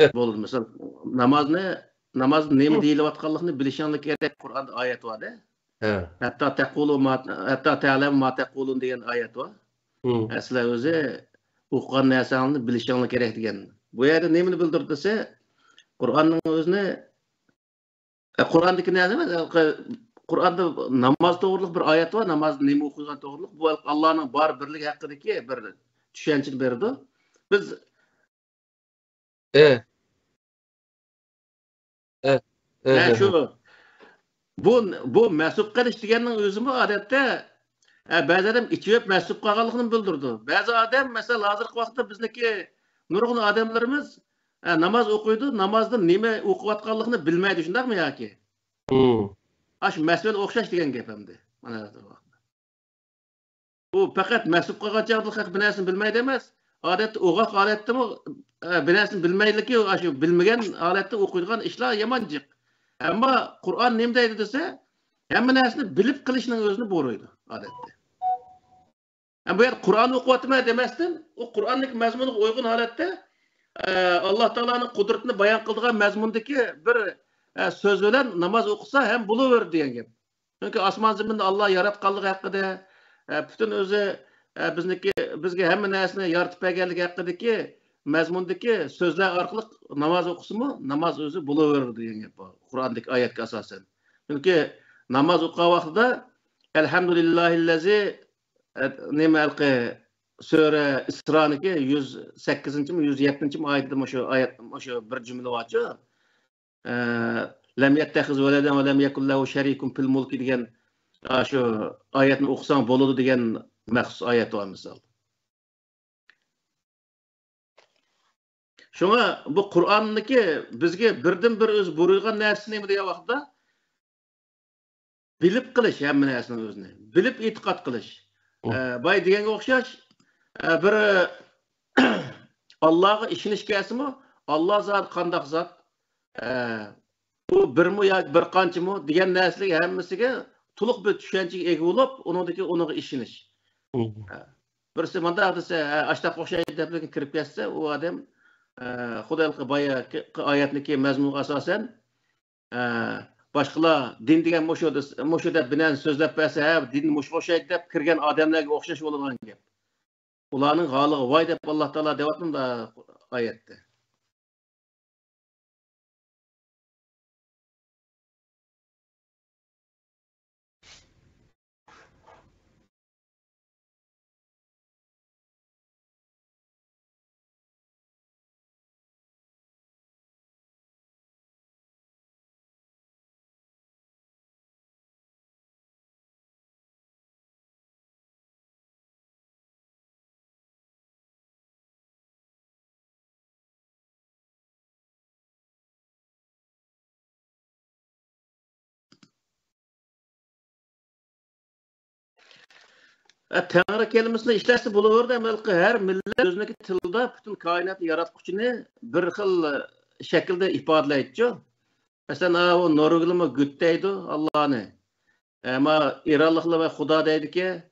Evet. bo'ladi. Misol namoz nima deyilayotganligini bilishing kerak. Qur'onda oyat bor-da. Evet. Hatta ta'lam ma taqulun degan oyat bor. Sizlar o'zi o'qigan narsangni bilishing kerak degan. Bu yerda nimani bildirdi desa, Qur'onning o'zini Qur'ondagi narsa emas, Qur'onda namoz to'g'riliq bir oyat bor, namozni nima o'qigan to'g'riliq. Bu Allohning bor birligi haqidagi bir tushunchani berdi. Biz Evet. Evet. Evet. shu bu mas'ul qilish deganning o'zimi odatda ba'zi odam ichib mas'ul qolganligini bildirdi. Ba'zi odam masalan hozirgi vaqtda bizniki nurg'un odamlarimiz namoz o'qiydi, namozda nima o'qiyotganligini bilmaydi, shundaqmi yoki? Shu mas'ul o'xshash degan gap hamda. Mana bu faqat mas'ul qolgan chog'da haq bir narsani bilmaydi emas. Odatda o'g'oq holatdami bir narsani bilmayligi, shu bilmagan holatda o'qiydigan ishlar yomonjiq. Ammo Qur'on nima deydi desa, hamma narsani bilib qilishning o'zini bo'raydi odatda. Bu yer Qur'on o'qiyotman demasdan, u Qur'onning mazmuniga uyg'un holatda Alloh taolaning qudratini bayon qiladigan mazmundagi bir so'z bilan namoz o'qisa ham bo'laveradi degan gap. Chunki osmon zaminni Alloh yaratganligi haqida, butun o'zi bizga hamma narsani yaratib berganligi haqidagi mazmundagi so'zlar orqali namoz o'qisimi, namoz o'zi bo'laveradi degan gap bor. Qur'ondagi oyatga asosan. Chunki namoz o'qigan vaqtida elhamdulillahillazi nima alqi sura Isro'niki 108-mi 107-mi oyatda shu bir jumla bor-ku. Lam yattaxiz valadan va lam yakul lahu sharikun fil mulki degan shu oyatni o'qisang bo'ladi degan maxsus oyat bor misol. Shunga bu Qur'onniki bizga birdan bir o'z buyurgan narsa nima degan vaqtda bilib qilish hamma narsani o'zini, bilib e'tiqod qilish. Boy deganga o'xshash bir Allohga ishonish kelasimi? Alloh zot qandoq zot? Bu birmi yoki bir qanchami degan narsalar hammasiga to'liq bir tushunchaga ega bo'lib, uniga ishonish. Birisi manda desa, ashtaq o'xshaydi deb kirib ketsa, u odam Xudoning boyagi oyatniki mazmuniga asosan boshqalar din degan mushu deb bilan so'zlab bersa, din mushu o'xshaydi deb kirgan odamlarga o'xshash bo'ladigan gap. Ularning holiga voy deb Alloh taolo deyapti oyatda. Tanrı kelimesini işlerse buluverdi ama her millet özündeki tilde bütün kainatı yaratkuchini bir xil şekilde ifadelaydi. Mesela o Norveglimi gütteydi Allah'ını. Ama İranlıklı ve Xudo deydi ki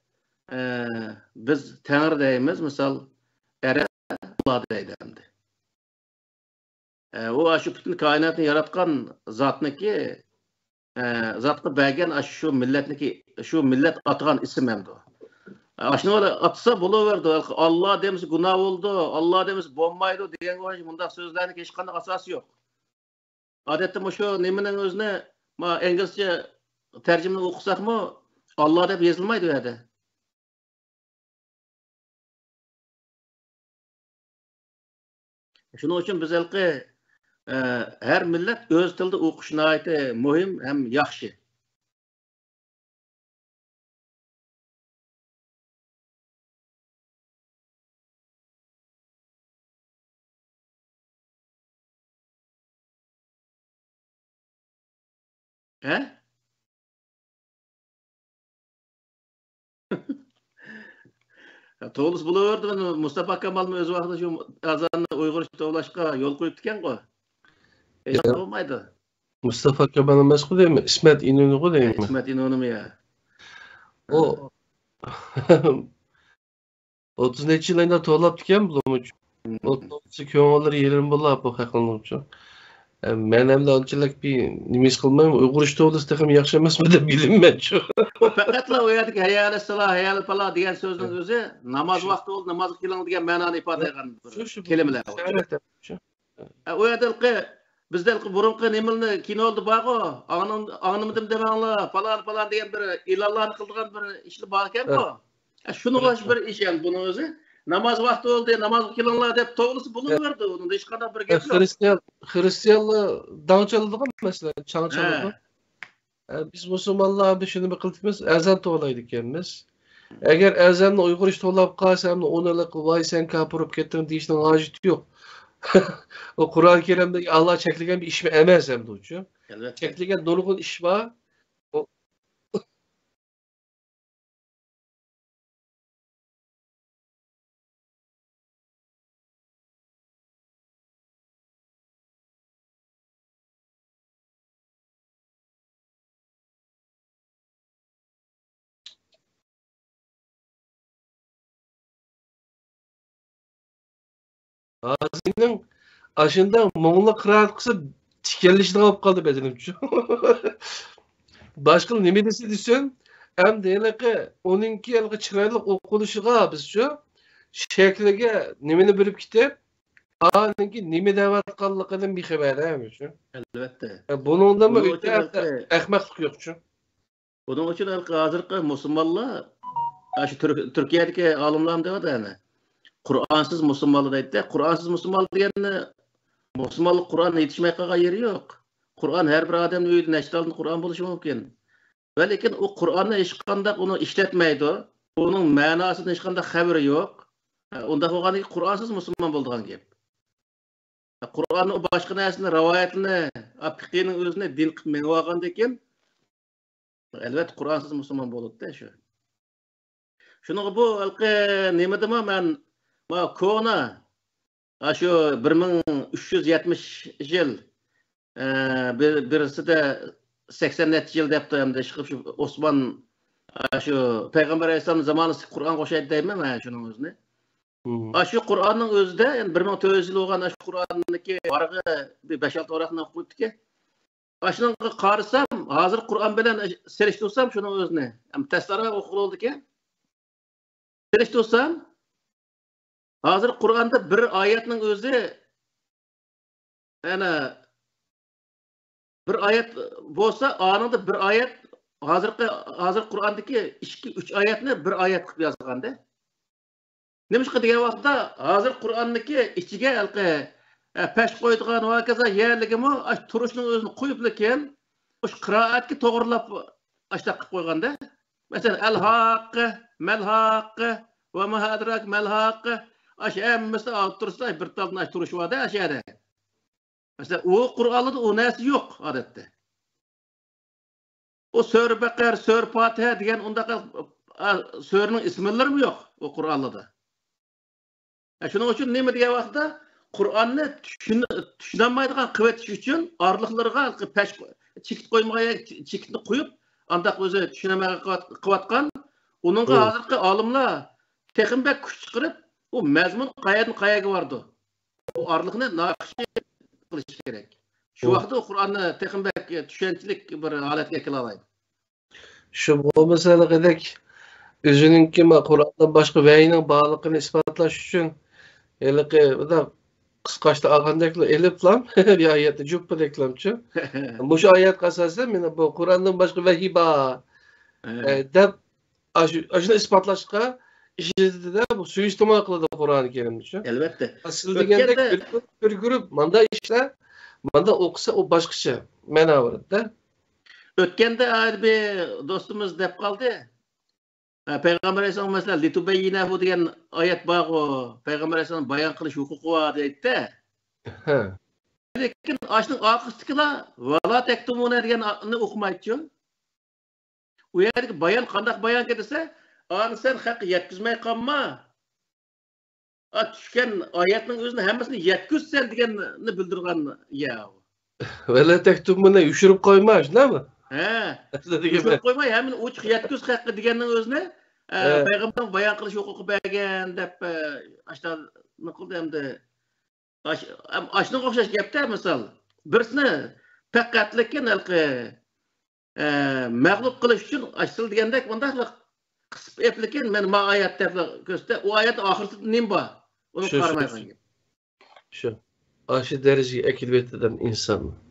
biz Tanrı deyimiz. Misal Allah deydi. O şu bütün kainatı yaratkan zatniki zatqa bergen şu millet atgan isim hem de. Aşnılar atsa buluverdi. Allah demiz günah oldu, Allah demiz bombaydı degan bundaq so'zlarning hech qanday asosi yo'q. Odatda shu nimaning o'zini inglizcha tarjimani o'qisakmi, Allah deb yozilmaydi u yerda. Shuning uchun biz her millet o'z tilida o'qishni aytı muhim ham yaxshi. He? To'g'risi bo'laverdi. Mustafa Kamal o'z vaqtida shu azonni Uyg'urcha to'plashga yo'l qo'yibdi ekan-ku. Hech bo'lmaydi. Mustafa Kemal emas-ku deymi? İsmet İnönü deymi? İsmet İnönü mü ya? O 30 neçə il ayında to'lab diken bulum üçün. 30 köngülleri yerim bulab bu hakkının üçün. Men hem de onçalik bir nimes kılmayım. Uygur işte olursa takım yaxşı emas mı da bilinmez şu. Faqatla o yerdeki hayal salah, hayal pala degan sözün özü namaz vakti oldu, namaz kılan degan ma'noni ifoda qilgan kelimeler. O yerdeki bizde burunqi nimilni kinoldu bago, anımdım demanglar, falan degan bir ilallahni qildigan bir işli bar ekan-ku. Şunu baş bir iş yani bunun özü. Namaz vakti oldu, namaz kılınlar dep toğlusu bulunuverdi. Onun da hiç kadar bir gep yok. Hristiyanlı dağçalıdı mesela, çançalıdı. Biz Müslümanlar bir şunu bir kıltımız, ezan toğlaydık yalnız. Eğer ezanla Uygur işte olab kalsam da onalık vay sen kapırıp kettin deyişinin acıtı yok. O Kur'an-ı Kerim'de Allah çekilgen bir iş mi emez hem de ucu. Çekilgen nurgun iş var. Ağzının aşında Moğol'a kıraat kısa tikelişine alıp kaldı bedenim şu. Başka ne dese düşün. Hem de ki onunki yılgı çıraylık okuluşuğa biz şu şeklige nimeni bürüp kitip anınki nime devatkallıkının bir haberi hem şu. Elbette. Bunun da mı öte ekmeklik yok şu. Bunun için hazırki Müslümanlar şu Türkiye'deki alimlerim de var yani. Kur'ansız Müslümanlar deydi. Kur'ansız Müslüman diyeni Müslümanlık Kur'an'a yetişmeye kadar yeri yok. Kur'an her bir adamın öyle neştalın Kur'an buluşu mümkün. Ve lakin o Kur'an'ı işkanda onu işletmeydi. Onun manasını işkanda haberi yok. Onda olgan Kur'ansız Müslüman bulduğun gibi. Kur'an'ın o başka nersini, rivayetini, fiqhinin özüne din qilmay olgandan elbette Kur'ansız Müslüman bo'ladi da şu. Şunu bu nima dema men kona şu 1370 yıl birisi de 80 yıl depti hem de çıkıp şu Osman şu Peygamber Aleyhisselam zamanı Kur'an koşaydı deyim ben şunun özüne. Şu Kur'an'ın özü de yani 1400 yıl olgan şu Kur'an'daki varığı bir 5-6 orakını okuydu ki aşının qarısam hazır Kur'an bilen seriştirsam şunun özüne. Hem testlara okuldu ki seriştirsam hazır Kur'an'da bir ayetinin özü yani bir ayet olsa anında bir ayet hazır Kur'an'daki 2-3 ayetini bir ayet kılıp yazganda. Nemişki degan vaqtda hazır Kur'an'daki içige peş koyduğun vakaza yerligimi turuşunun özünü koyup lekin oş qiraatki to'g'rilab ashta qilib qo'yganda. Mesela el-haq, mel-haq ve ma adrak mel-haq aş emmesi tursa bir taldan turuş var da aşağıda. Mesela o Kur'an'da o nersi yok adette. O Sure Bekar, Sure Fatiha degan onda surenin ismileri mi yok o Kur'an'da? Şunun için nima degan vaqtda Kur'an'ı tushunolmaydigan qilib uchun orliqlarga pesh chekit qo'ymagay chekitni qo'yib andaq o'zi tushunamay qilayotgan uningga hozirgi olimlar texnik kuch chiqarib u mazmun qayerga bordi u orliqni naqsh qilish kerak shu vaqtda Qur'onni texnik tushunchalik bir holatga kela oladi shu bu masalagidek o'zininki Qur'ondan boshqa vahiyning borligini isbotlash uchun qisqaçta algandaklar eliplam bir ayette cübbü reklamçı. Bu şu ayet kasası mene bu Kur'an'dan başka vahiy var. Dep aşına ispatlaşka işledi de bu suistimal kıldı Kur'an-ı Kerim'de. Elbette. Asıl degende bir grup manda işler manda okusa o başkaça mena var da. Ötkende ayrı bir dostumuz dep kaldı. Peygamber Aleyhisselam mesela litubeyyine bu diyen ayet var o. Peygamber Aleyhisselam bayan kılış hukuku var dedi de. Lekin aşının arkasıdakılar vala tektumune diyenini okumaydı. O yerdeki bayan kandak bayan kedise anı sen hakkı yetkizmeye kalma. Düşken ayetinin özünü hemmesini yetkizsen diyenini bildirgen ya. Vele tektubuna üşürüp koymaş, değil mi? He. Dedi gibi. Üşürüp koymay, hemen uç yetküz hakkı degenning özüne He. Peygamber bayan kılış hukuku bergen dep aşta nıkıl demdi. Aşına okşaş gepte misal. Birisini pekkatlikken elki mağlup kılış için açsıl degendek bunda kısıp epliken men ma ayet dep göster. O ayet ahireti nim ba. Onu Şu. karmaygan. Şu. Aşı dereceye ekilbet eden insan.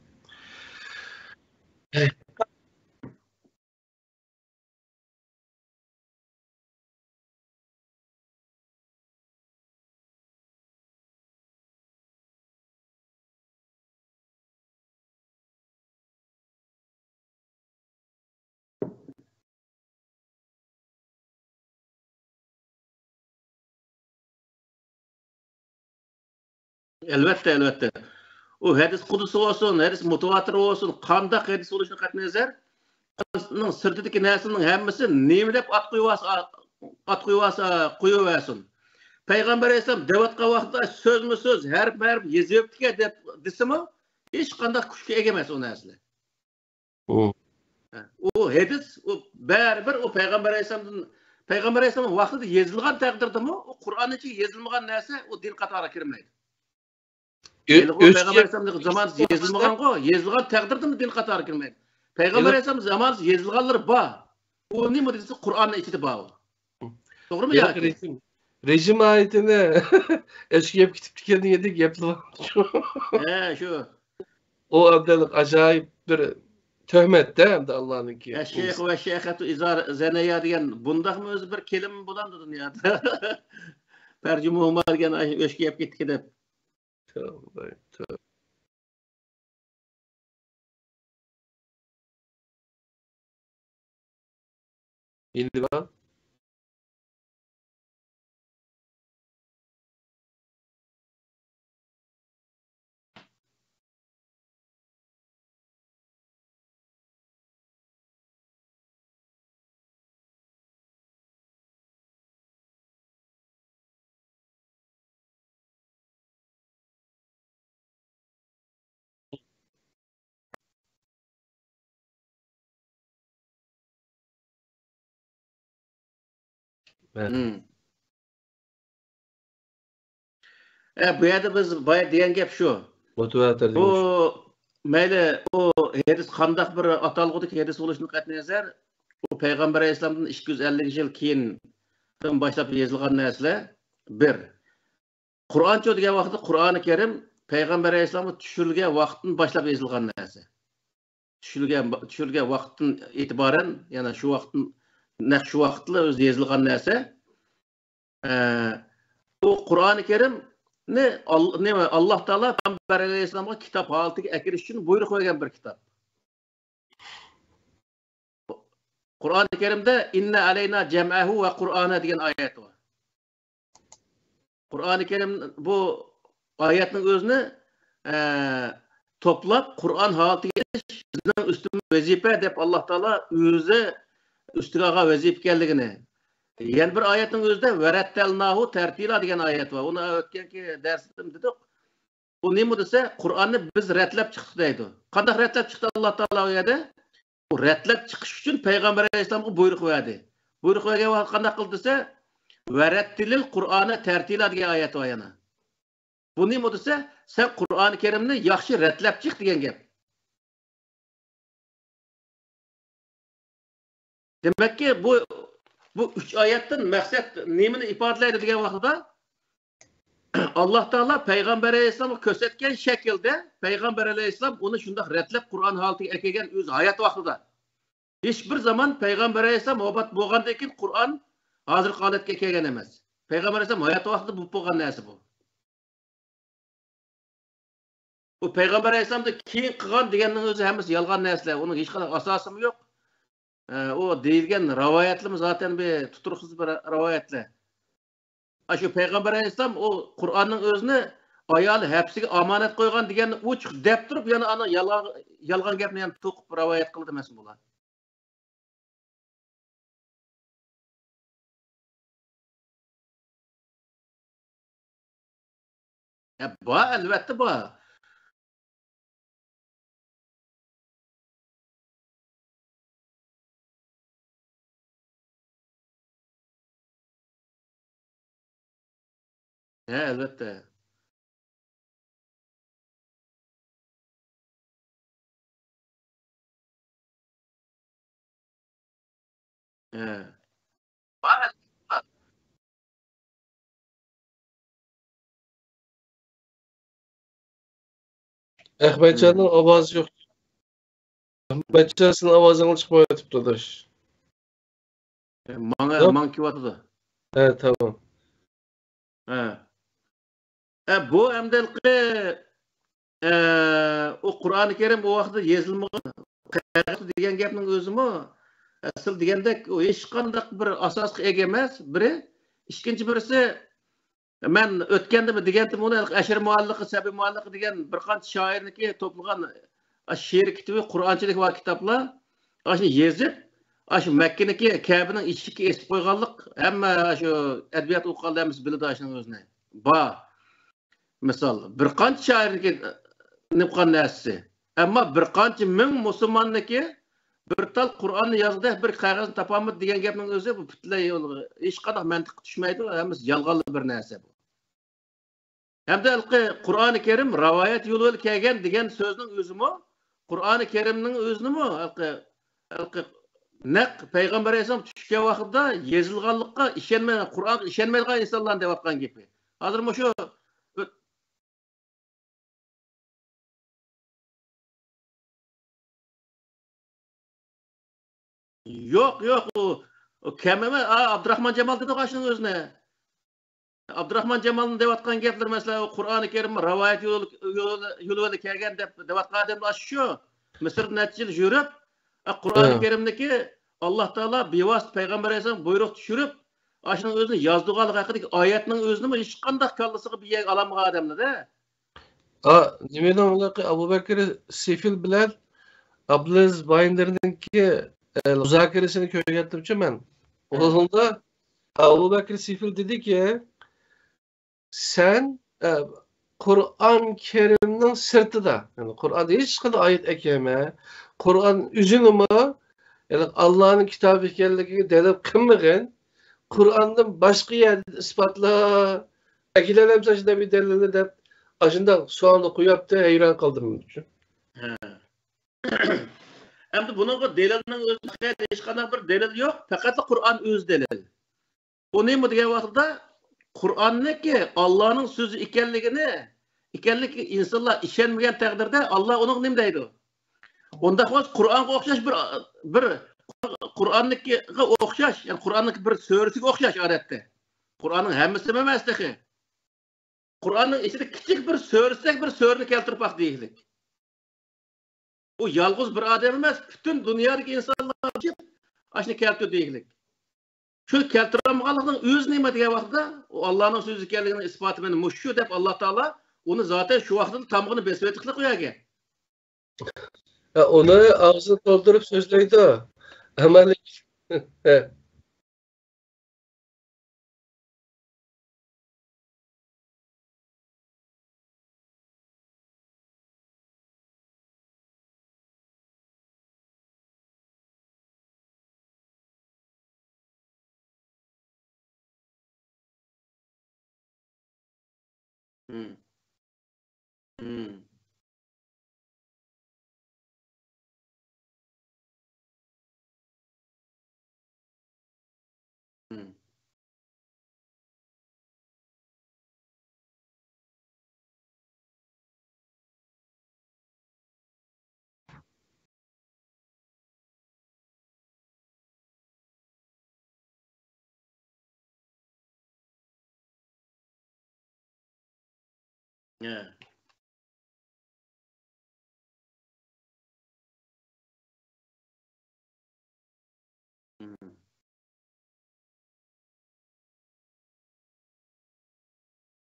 Elbette. O hadis kudusu olsun, hadis mutawatir olsun, qandaq hadis oluşuna qatnazar sırtıdaki nəslinin həmmisi neylep at qoyuversin. Peygamber Aleyhisselam devatqa vaqtda sözmü söz, harf yazıptike dep desimi hiç qandaq kuchga ega emas o nəsli. O hadis o bərabər o Peygamber Aleyhisselamın vaqtida yazılgan təqdirdimi o Qur'an içi yazılmagan nəsə o din qatarına kirmaydi. Peygamber Aleyhisselam'ın zamanı yazılmagan go, yazılgan təqdirdimi din qatarına kirmaydi. Peygamber Aleyhisselam zamanı yazılganlar ba. O ne modisi Kur'an'ın içinde ba. Doğru mu ya? Rejim ayetine eski kitap kendini yedik yaptılar. Şu. O abdelik acayip bir töhmet de hem de Allah'ın ki. Şeyh ve şeyhatu izar zeneya diyen bundak mı özü bir kelime bulandı dünyada. Tercüme olmarken eski yap gittik edip. Tövbe. Şimdi bak. Bu yerde biz bayağı diyen gep şu. Motivator demiş. O meyle o hadis kandak bir atalgıdık hadis oluşunu katnazar. O Peygamber Aleyhisselam'dan 250 yıl keyin başlap yazılgan näsle bir. Kur'an degan vaqtda Qur'oni Karim Peygamber Aleyhisselam'a düşürülgen vaqtdan başlap yazılgan näse. Düşürülgen vaqtdan itibaren yani şu vaqtın şu vaqtla öz yazılgan näse. O Qur'oni Karim Allah Taala Peygamber Aleyhisselam'a kitap halatiga akirish uchun buyruq qo'ygan bir kitap. Qur'oni Karimda inna aleyna cem'ahu ve Qur'ana degan oyat var. Qur'oni Karim bu oyatning o'zini toplab Qur'on holatiga bizning üstümüz vazifa deb Allah Taala o'zi ustiga olgan vazifa ekanligini. Yana bir oyatning o'zida varattalnahu tartila degan oyat var. Uni o'tganki darsda dedik. Bu nima desa Qur'onni biz ratlab chiqdik deydi. Qanday ratlab chiqdi Allah Taala o yerda? Bu ratlab chiqish uchun Peygamber Aleyhisselam'a buyruq verdi. Buyruq vergan vaqt qanday qildi desa varattilil Qur'oni tartila degan oyat var yana. Bu nima desa sen Qur'oni Karimni yaxshi ratlab chiq degan gap. Demakki bu üç oyatdan maqsad nimani ifodalaydi degan vaqtda Allah Taala Peygamber Aleyhisselam'a ko'rsatgan shaklda Peygamber Aleyhisselam uni shundoq ratlab Qur'on holatiga kelgan o'z hayot vaqtida. Hiçbir zaman Peygamber Aleyhisselam vafot bo'lgandan keyin Qur'on hozirgi holatga kelgan emas. Peygamber Aleyhisselam hayot vaqtida bu bo'lgan narsa bu. Bu Peygamber Aleyhisselam'da keyin qilgan deganning o'zi hammasi yolg'on narsalar. Uning hech qanday asosi yo'q. O deyilgan rivoyatlarimiz zaten bir tuturuqsiz bir rivoyatlar. Şu Peygamber Aleyhisselam o Kur'an'ın özünü ayağını hepsine amanet koygan diyen uç dep durup yani ana yalgan gapni yani to'qib rivoyat qildi emas bular. Albatta bu. He, elbette. He. Ahmetcan'ın avazı yok. Ahmetcan senin avazını çıkmayıp dadaş. Mang kivatıdı. He, tamam. He. Bu emdelki o Kur'an-ı Kerim o vaqtda yezilmagan degan gapning o'zimi asıl degandek o hech qanday bir asosga ega emas. Biri, ikkinchi birisi men o'tgandimi degandim uni Ashir muallaqi, Sabi muallaqi degan bir qancha shoirniki to'plagan she'r kitobi, Qur'onchilik va kitoblar ashuni yezib, shu Makkaniki Kabening ichiga esib qo'yganlik hamma shu adabiyot o'qiganlarimiz biladi shuning o'zini. Misal bir qancha shoirniki nipqan narsasi. Ammo bir qancha ming musulmonniki bir tal Qur'onni yozdi, bir qog'ozni topolmadi degan gapning o'zi bu butunlay hech qanday mantiq tushmaydi, hammasi yolg'on bir narsa bu. Hamda Qur'oni Karim rivoyat yo'li kelgan degan so'zning o'zimi Qur'oni Karimning o'zinimi naq payg'ambar alayhisalom tushgan vaqtda yozilganlikqa ishonmagan, Qur'onga ishonmaydigan insonlar deyotgan gapi. Hozir shu Yok o kememe Abdurrahman Cemal dedi kaçının özüne. Abdurrahman Cemal'ın devatkan gaplar mesela Kur'an-ı Kerim rivayet yolu kelgen devatkan adamlar şu. Mısır neticeli jürüp Kur'an-ı Kerim'deki Allah Teala bivast Peygamber Aleyhisselam buyruk düşürüp aşının özünü yazdıqalık hakkındaki ayetinin özünü mü hiç kandak kallısıqı bir yer alamıqa adamlar da. Demedim olarak Abu Bekir Sefil bilen Abdülaziz Bayındır'ınki müzakeresini köye getirmişim ben. Onda Abu Bekir Sefil dedi ki sen Kur'an-ı Kerim'nin sırtıda, yani Kur'an'da hiç kadar ayet ekeme, Kur'an üzünümü, yani Allah'ın kitabı ekenliğini delil kılmıgın, Kur'an'dan başka yerde ispatla, ekilenem saçında bir delilini de aşında soğanlı koyup da heyran kaldırmak için. Hem bunun delilinin özünde hiç kadar bir delil yok, fakat Kur'an öz delil. O ne mi diye vaxtda Kur'an'ın ki Allah'ın sözü ikenlik insanlar işenmeyen takdirde Allah onun ne deydi? Onda Kur'an'a okşaş bir Kur'an'daki okşaş, yani Kur'an'daki bir sözü okşaş adette. Kur'an'ın hemmesi memesteki. Kur'an'ın içinde küçük bir sözünü keltirip bak değildik. O yalnız bir adam emez, bütün dünyadaki insanlar için aşını keltiriyor değildik. Şu keltiremağanlığının öz neyme diye vaxtda o Allah'ın sözü ekenliginin ispatı meni muşşu dep Allah Teala onu zaten şu vaxtda tamamını besbellikle koyarken. Onu ağzını doldurup sözleydi o. Amalik.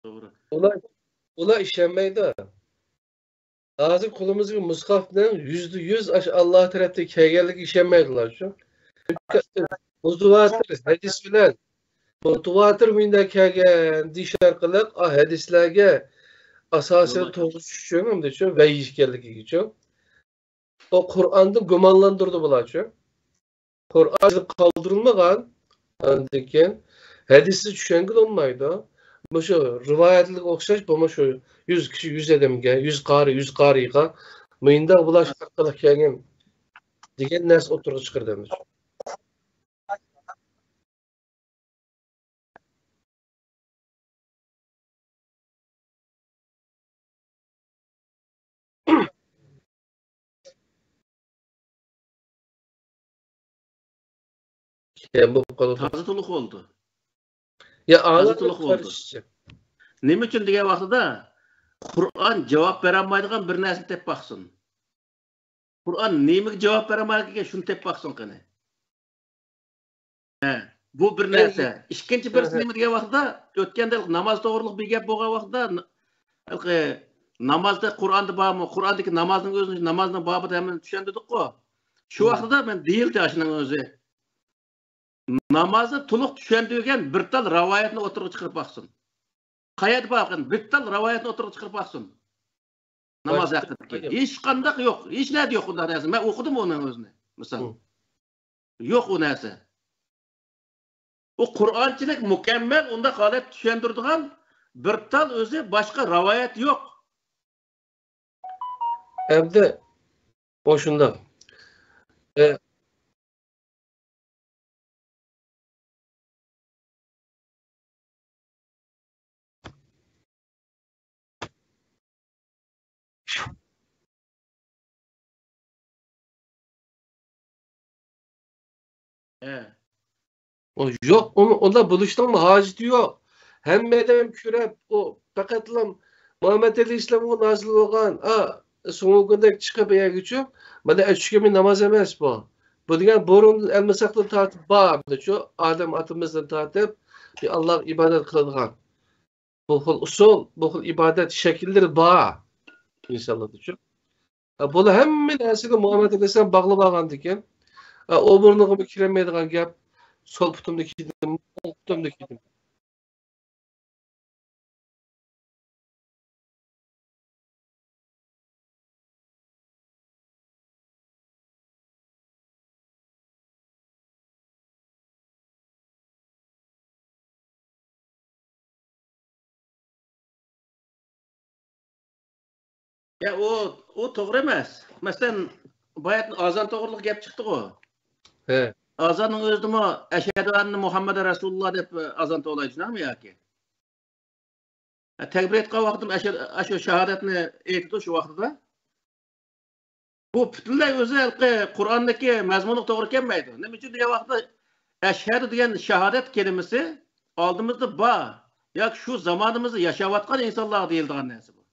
Doğru. Ula işenmeydi. Hazır kulumuzun mushafdan %100 Allah tarafta kelganlik işenmeydilar şu. Mutuvatir hadis bilan mutuvatir minda kelgan diş orqali hadislarga asosan to'g'ri tushunimda shu vahiy ekanligi uchun o Qur'onni gumonlantirdi bular shu. Qur'on qoldirilmagan, lekin hadisni tushungan olmaydi. Bu şu rivayetlik okşaş bu şu 100 kişi 100 adamga 100 qari 100 qariga mıyında bulaş arqalıq kelgen degan narsa o'tirib chiqardimiz. Ya bu qoldi. Tazı tuluq oldu. Ya ağlar Tazı-tuluq oldu. karışçı. Nima uchun degan vaqtida Qur'on javob bera olmaydigan bir narsani tep baqsin. Qur'on nimaga javob bera olmaydigan shuni tep baqsin qani. Bu bir narsa. Ikkinchi birisi nima degan vaqtida o'tganda namoz to'g'riliq bir gap bo'lgan vaqtida namozda Qur'onda bormi? Qur'ondagi namozning o'zini namozning bobida ham tushundirdik-ku. Shu vaqtida men deyildi shuning o'zi. Namozni to'liq tushundirgan bir tal rivoyatni o'tirib chiqarib baqsin. Qayerda bakın, bir tal rivayetini oturup çıkıp baksın. Namaz hakkındaki. Hiç kandak yok. Hiç ne yok onda neyse. Ben okudum onun özünü. Misal. Yok o neyse. O Kur'ançılık mükemmel onda halet düşündürdüğün bir tal özü başka rivayet yok. Hem de boşunda. O yok onda buluştan mı hacı yok. Hem medem kürep o fakatlam Muhammed Aleyhisselam'ın nazil olgan soğuk günde çıkıp aya geçiyor. Bana üçgemi namaz emez bu. Bu diyen borun elmasaklı tartıp bağımda şu Adem atımızdan tartıp bir Allah ibadet kıldıgan. Bu hul usul, bu hul ibadet şekilleri bağ. İnşallah şu. Bunu hem nesile Muhammed Aleyhisselam bağlı bağlandı iken o burnuğumu kiremeydiğen gap sol putumdaki dedim, sol putumdaki dedim. Ya o doğru emez. Mesela bayat azan doğruluk gap çıktı o. He. Azanın özü mü eşhedü enne Muhammed Resulullah dep azan to'laydi mı ya ki? Tekbir etken vaktim eşhedü şehadetini aytdı şu vaqtida. Bu bütünlüğü özel Kur'an'daki mezmunu doğru gelmeydi. Ne için diye vaqtda eşhedü diyen şehadet kelimesi aldığımızda ba ya şu zamanımızı yaşavatkan insanlar değildiğin nesi bu.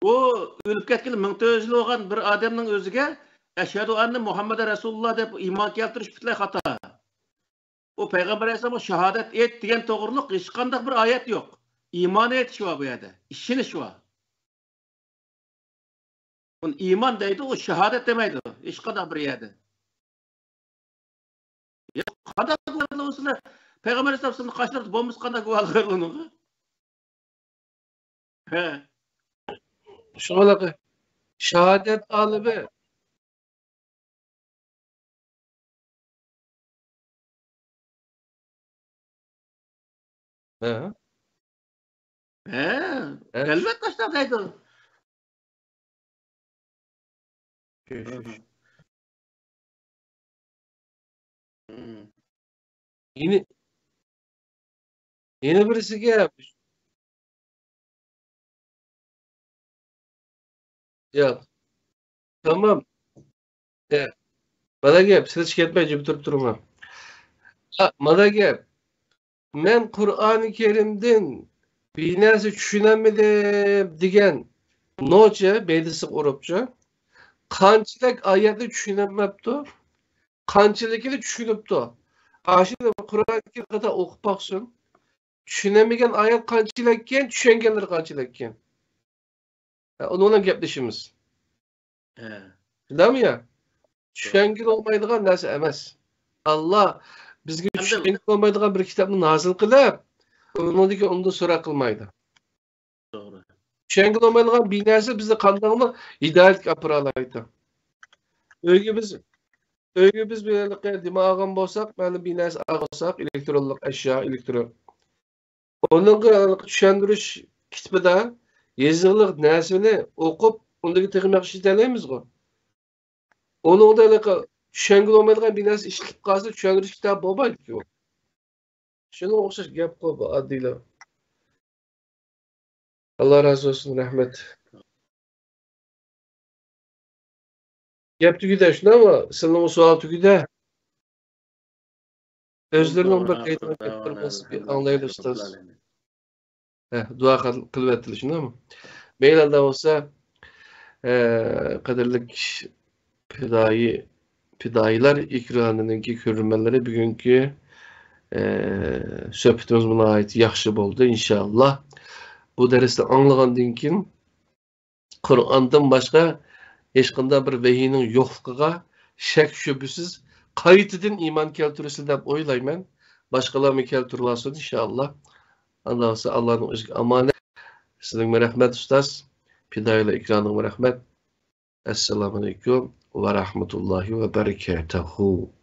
O ölüp ketken 1400 yıl olan bir adamın özüge eşhedü enne Muhammed Resulullah dep iman keltiriş bütünlüğü hata. O Peygamber Aleyhisselam'a şehadet et diyen doğruluk hiç kandak bir ayet yok. İman et şu var bu yerde. İşini şu var. İman deydi o şehadet demeydi. Hiç kadar bir yerde. Ya kadar güvenli olsun. Peygamber Aleyhisselam'ın kaçırdı. Bomuz kadar güvenli onu. He. Şöyle şehadet alıbı. He. Elbet kaçtardaydı. Yeni birisi gelmiş. Ya tamam. Evet. Bana gel. Siz şikayetmeyince bir durma. Bana gel. Men Kur'an-ı Kerim'den bir nerse düşünemedim diyen noca, belisi Arapça. Kançılık ayeti düşünemepti. Kançılıkını düşünüptü. Aşırı Kur'an-ı Kerim kadar okup baksın. Düşünemeyen ayet kançılıkken, düşünenler kançılıkken. Onunla gepleşimiz. Değil mi ya? Düşüngen olmaydıgan narsa emas. Allah bizga düşüngen olmaydıgan bir kitapni nazil qilib, onu so'ra qilmaydi. Doğru. Düşüngen olmaydıgan bir narsa bizni qandaqmi hidoyatga apara oladi. Öyle biz böyle dimağın bolsak, mana bir narsa alsak, elektronlik eşya, Onun düşündürüş kitbida yazılı nesini okup ondaki teknik işleyemeyiz go. Onun da düşüngül olmayan bir narsa işlep kalsa düşündürüş kitabı bolmaydı ki o. Şuna okşaş gap bu adıyla. Allah razı olsun, rahmet. Gap tügüde şuna ama senin o sual tügüde. Özlerinin bir kayıtına kayıtlarımız bir anlayalım ustaz. Dua kılıp ettiler şuna mı? Meylanda olsa kaderlik pidayiler ikranınınki körülmeleri bugünkü söhbetimiz buna ait yaxşı oldu inşallah. Bu derste anlagandın kin Kur'an'dan başka hech qanday bir vehiyning yo'qligiga shak shubhasiz qaytadan iymon keltirsin deb o'ylayman. Boshqalarni keltirsin inshaalloh. Allohning o'ziga omonat. Sizlarga rahmat ustoz. Fidoylar ikromiga rahmat. Assalomu alaykum va rahmatullohi va barakatuhu.